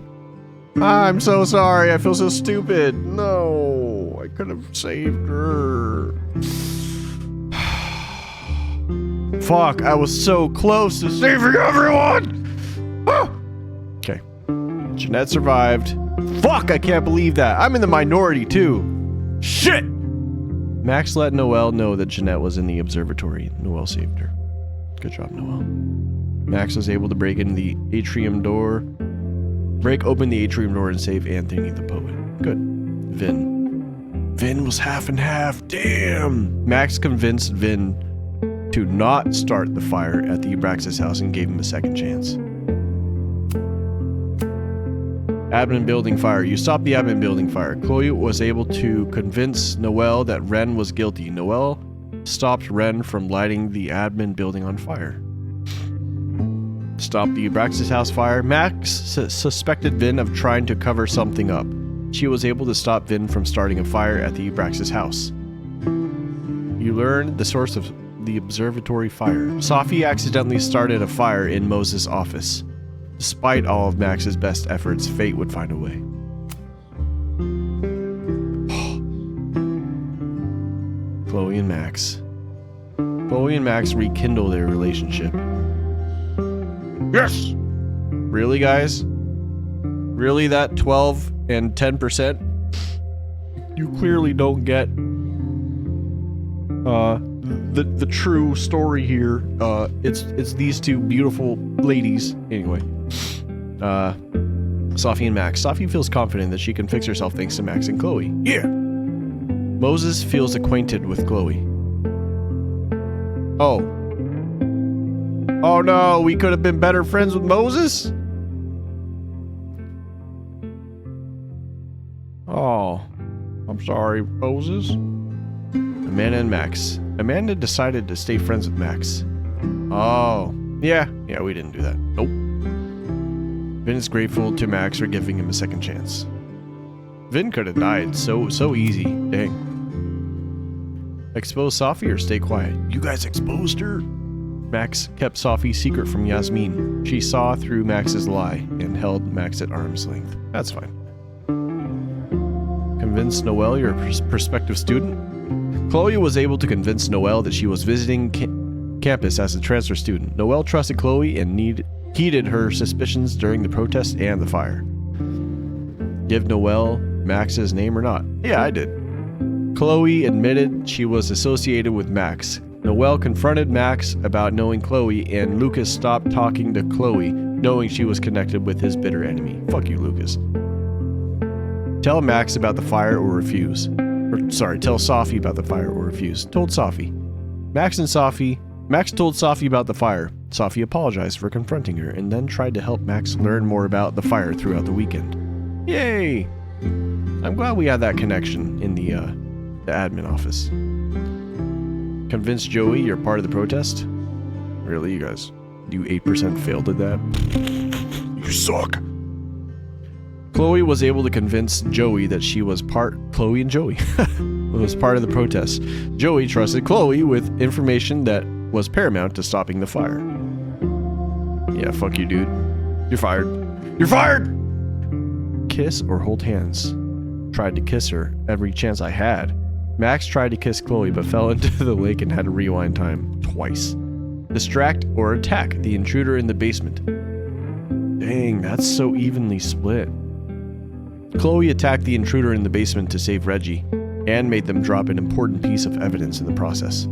Speaker 1: I'm so sorry. I feel so stupid. No, I could have saved her. Fuck, I was so close to saving everyone! Okay. Jeanette survived. Fuck, I can't believe that. I'm in the minority too. Shit! Max let Noelle know that Jeanette was in the observatory. Noelle saved her. Good job, Noelle. Max was able to break open the atrium door and save Anthony the poet. Good. Vin was half and half. Damn! Max convinced Vin to not start the fire at the Abraxas house and gave him a second chance. Admin building fire. You stopped the admin building fire. Chloe was able to convince Noelle that Ren was guilty. Noelle stopped Ren from lighting the admin building on fire. Stopped the Abraxas house fire. Max suspected Vin of trying to cover something up. She was able to stop Vin from starting a fire at the Abraxas house. You learned the source of the observatory fire. Sophie accidentally started a fire in Moses' office. Despite all of Max's best efforts, fate would find a way. Chloe and Max. Chloe and Max rekindle their relationship. Yes! Really, guys? Really, that 12 and 10%? You clearly don't get the true story here. It's these two beautiful ladies. Anyway, Sophie and Max. Sophie feels confident that she can fix herself thanks to Max and Chloe. Yeah! Moses feels acquainted with Chloe. Oh. Oh no, we could have been better friends with Moses? Oh. I'm sorry, Moses. Amanda and Max. Amanda decided to stay friends with Max. Oh. Yeah, we didn't do that. Nope. Vin is grateful to Max for giving him a second chance. Vin could have died so easy. Dang. Expose Safi or stay quiet? You guys exposed her? Max kept Safi's secret from Yasmin. She saw through Max's lie and held Max at arm's length. That's fine. Convince Noelle you're a prospective student? Chloe was able to convince Noelle that she was visiting campus as a transfer student. Noelle trusted Chloe and heeded her suspicions during the protest and the fire. Give Noelle Max's name or not? Yeah, I did. Chloe admitted she was associated with Max. Noelle confronted Max about knowing Chloe, and Lucas stopped talking to Chloe, knowing she was connected with his bitter enemy. Fuck you, Lucas. Tell Max about the fire or refuse. Tell Safi about the fire or refuse. Told Safi. Max told Safi about the fire. Safi apologized for confronting her and then tried to help Max learn more about the fire throughout the weekend. Yay! I'm glad we had that connection in the admin office. Convince Joey you're part of the protest? Really, you guys? You 8% failed at that? You suck. Chloe was able to convince Joey that she was Chloe and Joey was part of the protest. Joey trusted Chloe with information that was paramount to stopping the fire. Yeah, fuck you, dude. You're fired. You're fired! Kiss or hold hands? Tried to kiss her every chance I had. Max tried to kiss Chloe but fell into the lake and had to rewind time twice. Distract or attack the intruder in the basement? Dang, that's so evenly split. Chloe attacked the intruder in the basement to save Reggie, and made them drop an important piece of evidence in the process.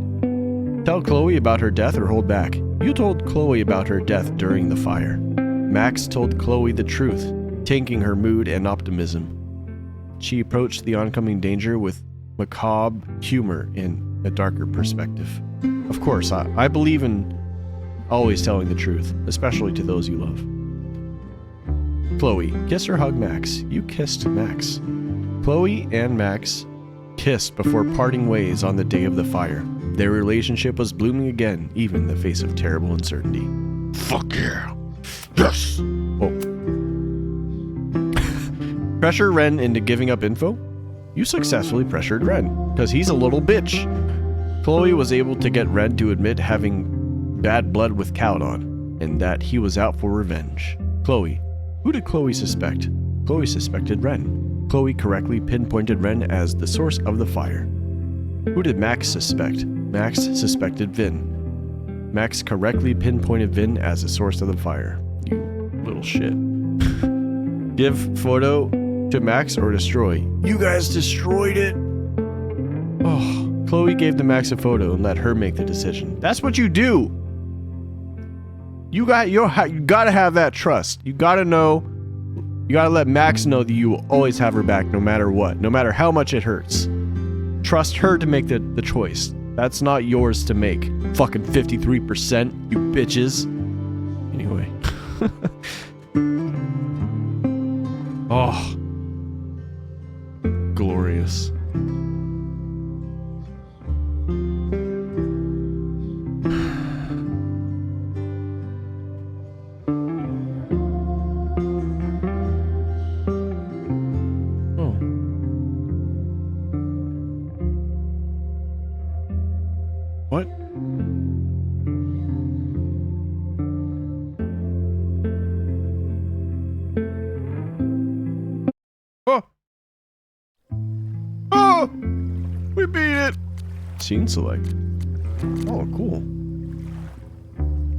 Speaker 1: Tell Chloe about her death or hold back? You told Chloe about her death during the fire. Max told Chloe the truth, tanking her mood and optimism. She approached the oncoming danger with macabre humor in a darker perspective. Of course, I believe in always telling the truth, especially to those you love. Chloe, kiss or hug Max? You kissed Max. Chloe and Max kissed before parting ways on the day of the fire. Their relationship was blooming again, even in the face of terrible uncertainty. Fuck yeah! Yes! Oh. Pressure Ren into giving up info? You successfully pressured Ren, because he's a little bitch. Chloe was able to get Ren to admit having bad blood with Caledon, and that he was out for revenge. Chloe. Who did Chloe suspect? Chloe suspected Ren. Chloe correctly pinpointed Ren as the source of the fire. Who did Max suspect? Max suspected Vin. Max correctly pinpointed Vin as the source of the fire. You little shit. Give photo to Max or destroy? You guys destroyed it! Oh, Chloe gave the Max a photo and let her make the decision. That's what you do! You gotta have that trust. You gotta know. You gotta let Max know that you will always have her back no matter what, no matter how much it hurts. Trust her to make the choice. That's not yours to make. Fucking 53%, you bitches. Anyway. Oh. Glorious. What? Oh! Oh! We beat it! Scene select. Oh, cool.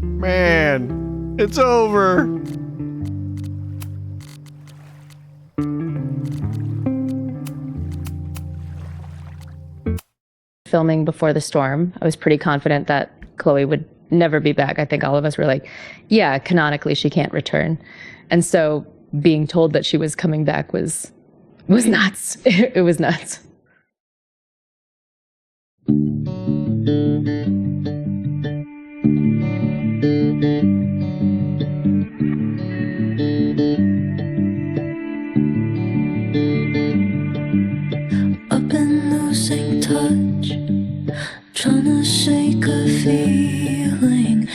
Speaker 1: Man, it's over!
Speaker 6: Filming before the storm, I was pretty confident that Chloe would never be back. I think all of us were like, yeah, canonically she can't return. And so being told that she was coming back was nuts. It was nuts.
Speaker 17: losing touch, trying to shake a feeling.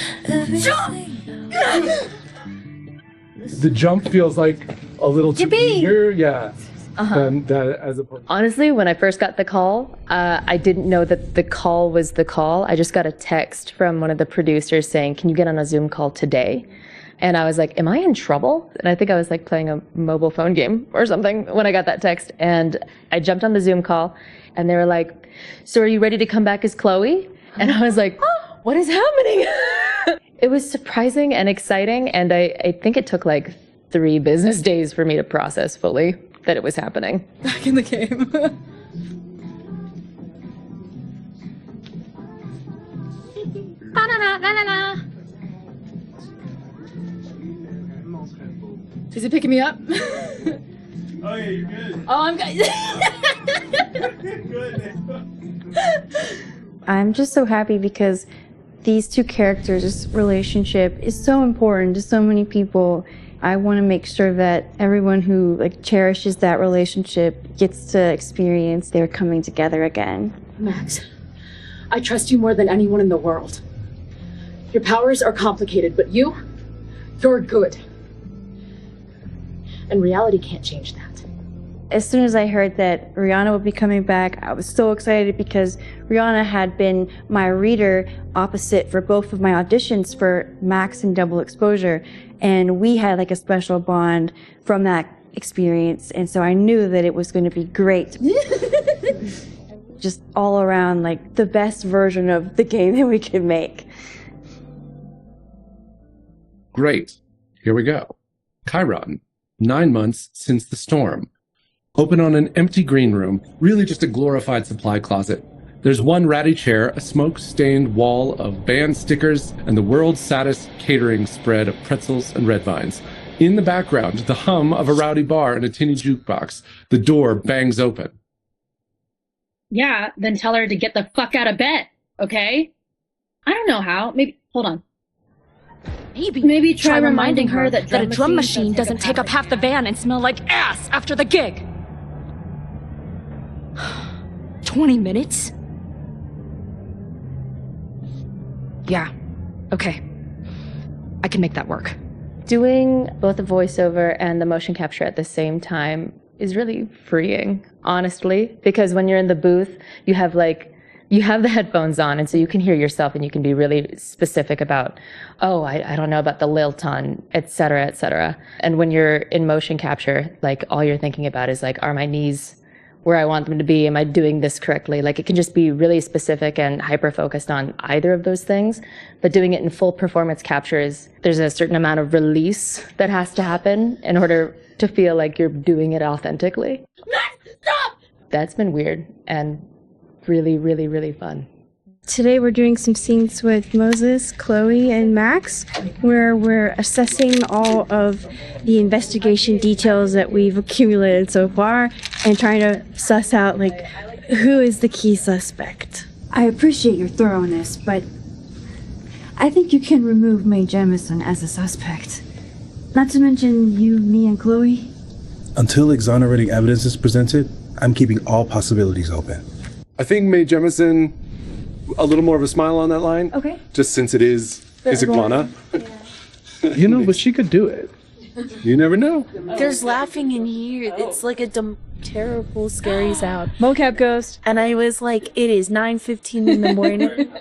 Speaker 15: The jump feels like a little too eager, yeah. Than that as opposed.
Speaker 6: Honestly, when I first got the call, I didn't know that the call was the call. I just got a text from one of the producers saying, "Can you get on a Zoom call today?" And I was like, "Am I in trouble?" And I think I was like playing a mobile phone game or something when I got that text. And I jumped on the Zoom call, and they were like, "So are you ready to come back as Chloe?" And I was like, "What is happening?" It was surprising and exciting, and I think it took like 3 business days for me to process fully that it was happening.
Speaker 4: Back in the game.
Speaker 20: Is it picking me up?
Speaker 15: Oh yeah, you're good.
Speaker 20: Oh, I'm good.
Speaker 16: I'm just so happy because these two characters' relationship is so important to so many people. I want to make sure that everyone who cherishes that relationship gets to experience their coming together again.
Speaker 20: Max, I trust you more than anyone in the world. Your powers are complicated, but you're good. And reality can't change that.
Speaker 16: As soon as I heard that Rihanna would be coming back, I was so excited because Rihanna had been my reader opposite for both of my auditions for Max and Double Exposure. And we had a special bond from that experience. And so I knew that it was going to be great. Just all around the best version of the game that we could make.
Speaker 23: Great. Here we go. Chiron. 9 months since the storm. Open on an empty green room, really just a glorified supply closet. There's one ratty chair, a smoke-stained wall of band stickers, and the world's saddest catering spread of pretzels and red vines. In the background, the hum of a rowdy bar and a tinny jukebox. The door bangs open.
Speaker 24: Yeah, then tell her to get the fuck out of bed, okay? I don't know how. Maybe, hold on. Maybe try reminding her that
Speaker 2: a drum machine doesn't take up half the van and smell like ass after the gig. 20 minutes? Yeah, okay. I can make that work.
Speaker 6: Doing both the voiceover and the motion capture at the same time is really freeing, honestly, because when you're in the booth, you have the headphones on, and so you can hear yourself and you can be really specific about, I don't know about the lilt on, et cetera, et cetera. And when you're in motion capture, all you're thinking about is are my knees where I want them to be? Am I doing this correctly? It can just be really specific and hyper-focused on either of those things. But doing it in full performance captures, there's a certain amount of release that has to happen in order to feel like you're doing it authentically. Stop! That's been weird and really, really, really fun.
Speaker 16: Today we're doing some scenes with Moses, Chloe, and Max, where we're assessing all of the investigation details that we've accumulated so far and trying to suss out, who is the key suspect.
Speaker 13: I appreciate your thoroughness, but I think you can remove Mae Jemison as a suspect. Not to mention you, me, and Chloe.
Speaker 5: Until exonerating evidence is presented, I'm keeping all possibilities open.
Speaker 15: I think Mae Jemison, a little more of a smile on that line.
Speaker 16: Okay.
Speaker 15: Just since it is Izaglana. Yeah. But she could do it. You never know.
Speaker 25: There's laughing in here. It's like a terrible, scary sound.
Speaker 16: Mocap ghost.
Speaker 25: And I was like, it is 9:15 in the morning.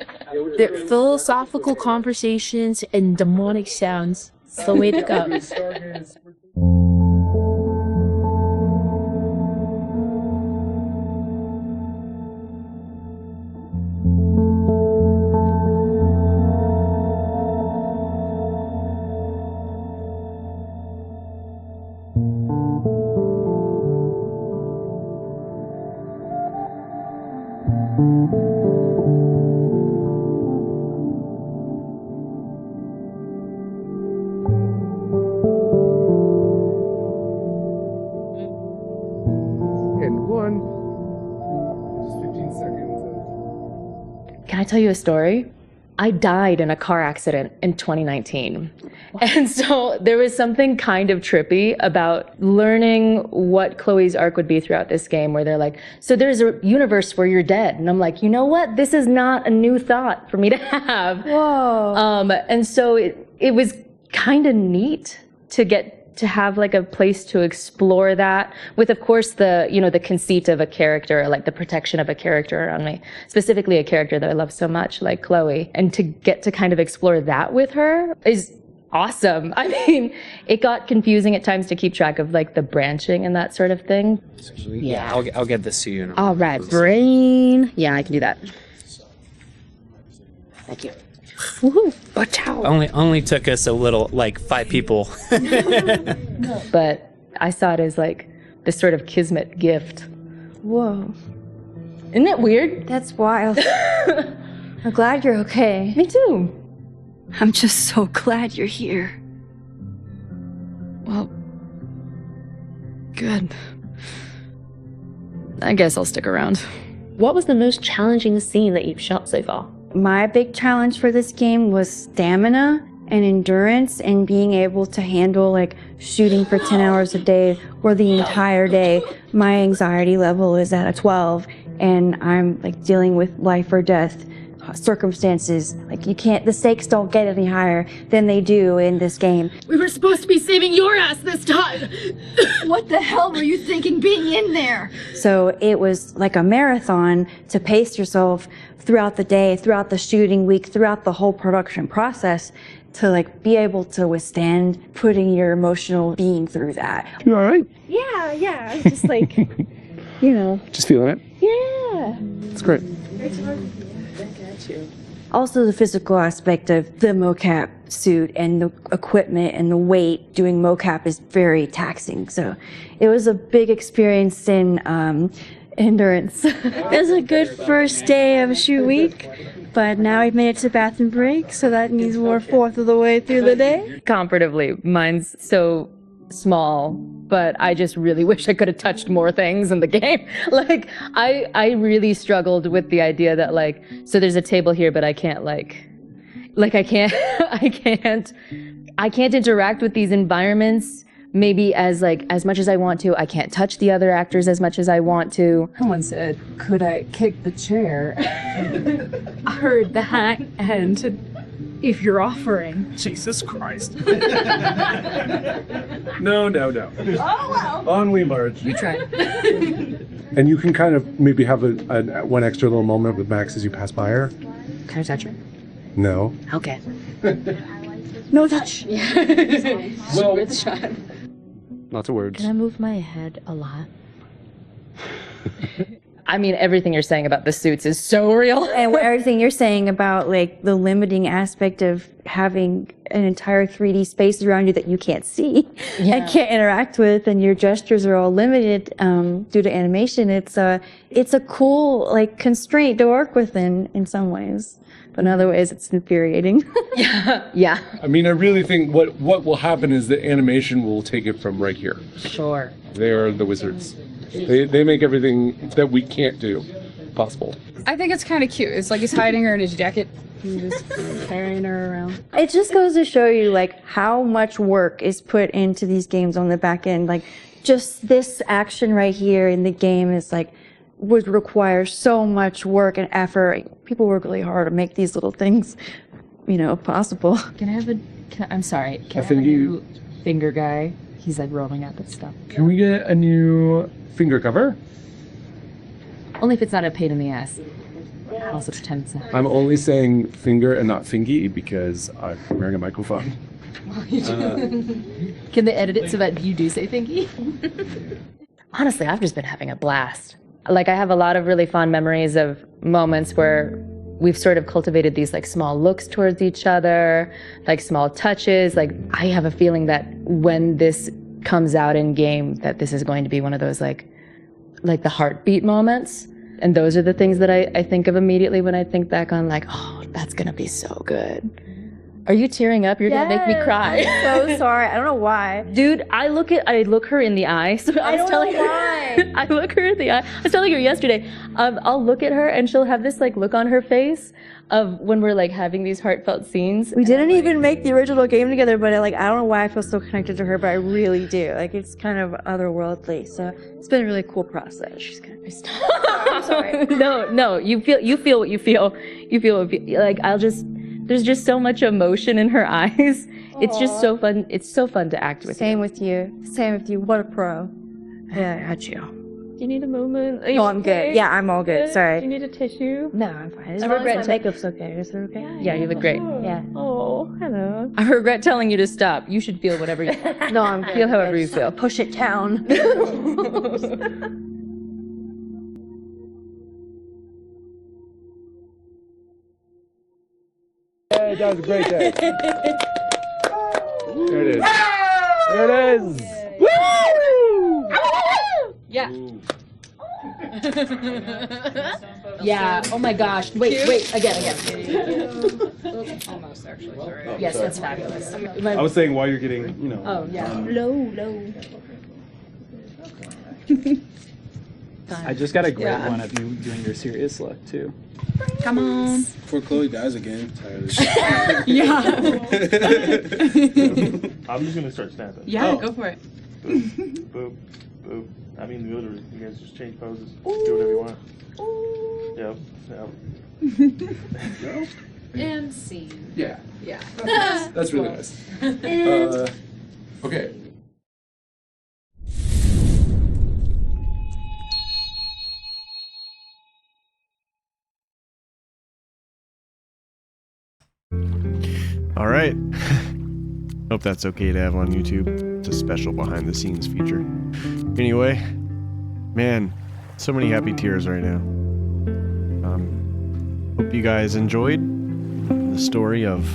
Speaker 25: They're philosophical conversations and demonic sounds. It's the way to go.
Speaker 6: Can I tell you a story? I died in a car accident in 2019. And so there was something kind of trippy about learning what Chloe's arc would be throughout this game, where they're like, so there's a universe where you're dead. And I'm like, you know what? This is not a new thought for me to have.
Speaker 16: Whoa.
Speaker 6: And so it was kind of neat to get to have like a place to explore that with, of course, the, you know, the conceit of a character, like the protection of a character around me, specifically a character that I love so much, like Chloe. And to get to kind of explore that with her is awesome. I mean, it got confusing at times to keep track of like the branching and that sort of thing.
Speaker 7: Yeah, I'll get this to you.
Speaker 25: All right, brain. Yeah, I can do that. Thank you. Woohoo!
Speaker 7: Only took us a little, like 5 people.
Speaker 6: But I saw it as like this sort of kismet gift.
Speaker 16: Whoa.
Speaker 6: Isn't that weird?
Speaker 16: That's wild. I'm glad you're okay.
Speaker 6: Me too.
Speaker 4: I'm just so glad you're here.
Speaker 2: Well, good. I guess I'll stick around.
Speaker 25: What was the most challenging scene that you've shot so far?
Speaker 16: My big challenge for this game was stamina and endurance and being able to handle like shooting for 10 hours a day or the entire day. My anxiety level is at a 12 and I'm like dealing with life or death circumstances. Like you can't, the stakes don't get any higher than they do in this game.
Speaker 20: We were supposed to be saving your ass this time.
Speaker 4: What the hell were you thinking being in there?
Speaker 16: So it was like a marathon to pace yourself throughout the day, throughout the shooting week, throughout the whole production process to like be able to withstand putting your emotional being through that.
Speaker 15: You all right?
Speaker 16: Yeah. I was just like, you know.
Speaker 15: Just feeling it?
Speaker 16: Yeah.
Speaker 15: It's great.
Speaker 16: Also the physical aspect of the mocap suit and the equipment and the weight. Doing mocap is very taxing. So it was a big experience in endurance. It was a good first day of shoot week, but now we've made it to bathroom break, so that means we're 1/4 of the way through the day.
Speaker 6: Comparatively, mine's so small, but I just really wish I could have touched more things in the game. Like, I really struggled with the idea that like, so there's a table here, but I can't I can't interact with these environments maybe as much as I want to. I can't touch the other actors as much as I want to.
Speaker 12: Someone said, could I kick the chair? I heard that, and if you're offering.
Speaker 15: Jesus Christ. No.
Speaker 12: Oh, well.
Speaker 15: Only Marge.
Speaker 12: You tried.
Speaker 15: And you can kind of maybe have a one extra little moment with Max as you pass by her.
Speaker 12: Can I touch her?
Speaker 15: No.
Speaker 12: Okay.
Speaker 16: No touch.
Speaker 12: Well, with shot.
Speaker 15: Lots of words.
Speaker 25: Can I move my head a lot?
Speaker 6: I mean, everything you're saying about the suits is so real.
Speaker 16: And everything you're saying about like the limiting aspect of having an entire 3D space around you that you can't see and can't interact with, and your gestures are all limited due to animation. It's a cool like constraint to work with in some ways, but in other ways it's infuriating.
Speaker 6: Yeah.
Speaker 15: I mean, I really think what will happen is that animation will take it from right here.
Speaker 12: Sure.
Speaker 15: They are the wizards. They make everything that we can't do possible.
Speaker 12: I think it's kind of cute. It's like he's hiding her in his jacket. He's just carrying her around.
Speaker 16: It just goes to show you like how much work is put into these games on the back end. Like just this action right here in the game is like would require so much work and effort. People work really hard to make these little things, possible.
Speaker 12: Can I have I'm sorry. Can I have a new finger guy? He's like rolling out that stuff.
Speaker 15: Can we get a new finger cover?
Speaker 12: Only if it's not a pain in the ass. I'll also pretend it's not.
Speaker 15: I'm only saying finger and not fingy because I'm wearing a microphone.
Speaker 12: Can they edit it so that you do say thingy?
Speaker 6: Honestly, I've just been having a blast. Like, I have a lot of really fond memories of moments where we've sort of cultivated these like small looks towards each other, like small touches. Like, I have a feeling that when this comes out in game, that this is going to be one of those like the heartbeat moments. And those are the things that I think of immediately when I think back on like, oh, that's gonna be so good. Are you tearing up? You're gonna make me cry.
Speaker 16: I'm so sorry. I don't know why.
Speaker 6: Dude, I look her in the eye. So I was telling her, I look her in the eye. I was telling her yesterday, I'll look at her and she'll have this like look on her face of when we're like having these heartfelt scenes.
Speaker 16: We didn't even make the original game together, but I don't know why I feel so connected to her, but I really do. Like, it's kind of otherworldly. So it's been a really cool process. She's kind of I'm sorry.
Speaker 6: No, you feel what you feel. You feel like there's just so much emotion in her eyes. It's just so fun. It's so fun to act with.
Speaker 16: Same with you. What a pro. Yeah, I got you.
Speaker 6: Do you need a moment?
Speaker 16: No, I'm good. Yeah, I'm all good. Sorry.
Speaker 6: Do you need a tissue?
Speaker 16: No, I'm fine. As
Speaker 6: I
Speaker 16: long as
Speaker 6: regret
Speaker 16: my makeup's okay. Is it okay?
Speaker 6: Yeah, you look great.
Speaker 16: Yeah.
Speaker 6: Oh, hello. I regret telling you to stop. You should feel whatever you
Speaker 16: No, I'm good.
Speaker 6: feel however you feel.
Speaker 16: Push it down.
Speaker 15: Yeah, that was a great day. There it is. There it is.
Speaker 6: Woo! Yeah. Yeah. Oh my gosh. Wait. Again. Almost actually. Sorry. Yes, that's fabulous.
Speaker 15: I was saying while you're getting,
Speaker 6: Oh yeah.
Speaker 16: Low.
Speaker 9: I just got a great one of you doing your serious look too.
Speaker 6: Come on.
Speaker 5: Before Chloe dies again.
Speaker 6: Yeah.
Speaker 10: I'm just gonna start snapping.
Speaker 6: Yeah, go for it.
Speaker 10: Boop, boop, boop. I mean, literally, you guys just change poses. Do whatever you want. Yep.
Speaker 12: And scene.
Speaker 23: Yeah.
Speaker 12: Yeah.
Speaker 23: That's really nice. Okay.
Speaker 1: All right. Hope that's okay to have on YouTube. It's a special behind the scenes feature. Anyway, man, so many happy tears right now. Hope you guys enjoyed the story of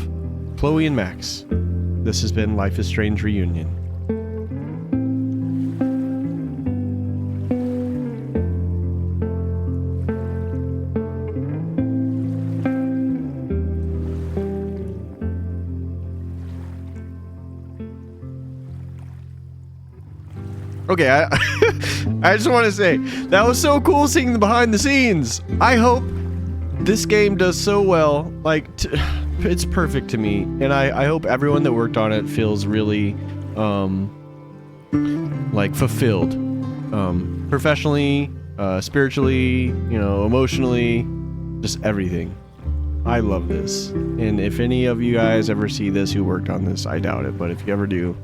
Speaker 1: Chloe and Max. This has been Life is Strange Reunion. Okay, I just want to say, that was so cool seeing the behind the scenes. I hope this game does so well. Like, it's perfect to me. And I hope everyone that worked on it feels really, like, fulfilled. Professionally, spiritually, emotionally, just everything. I love this. And if any of you guys ever see this who worked on this, I doubt it. But if you ever do,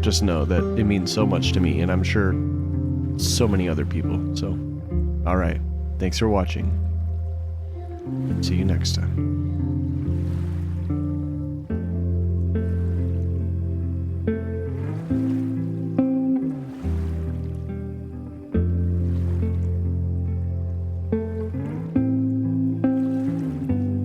Speaker 1: just know that it means so much to me, and I'm sure so many other people. So, all right. Thanks for watching. See you next time.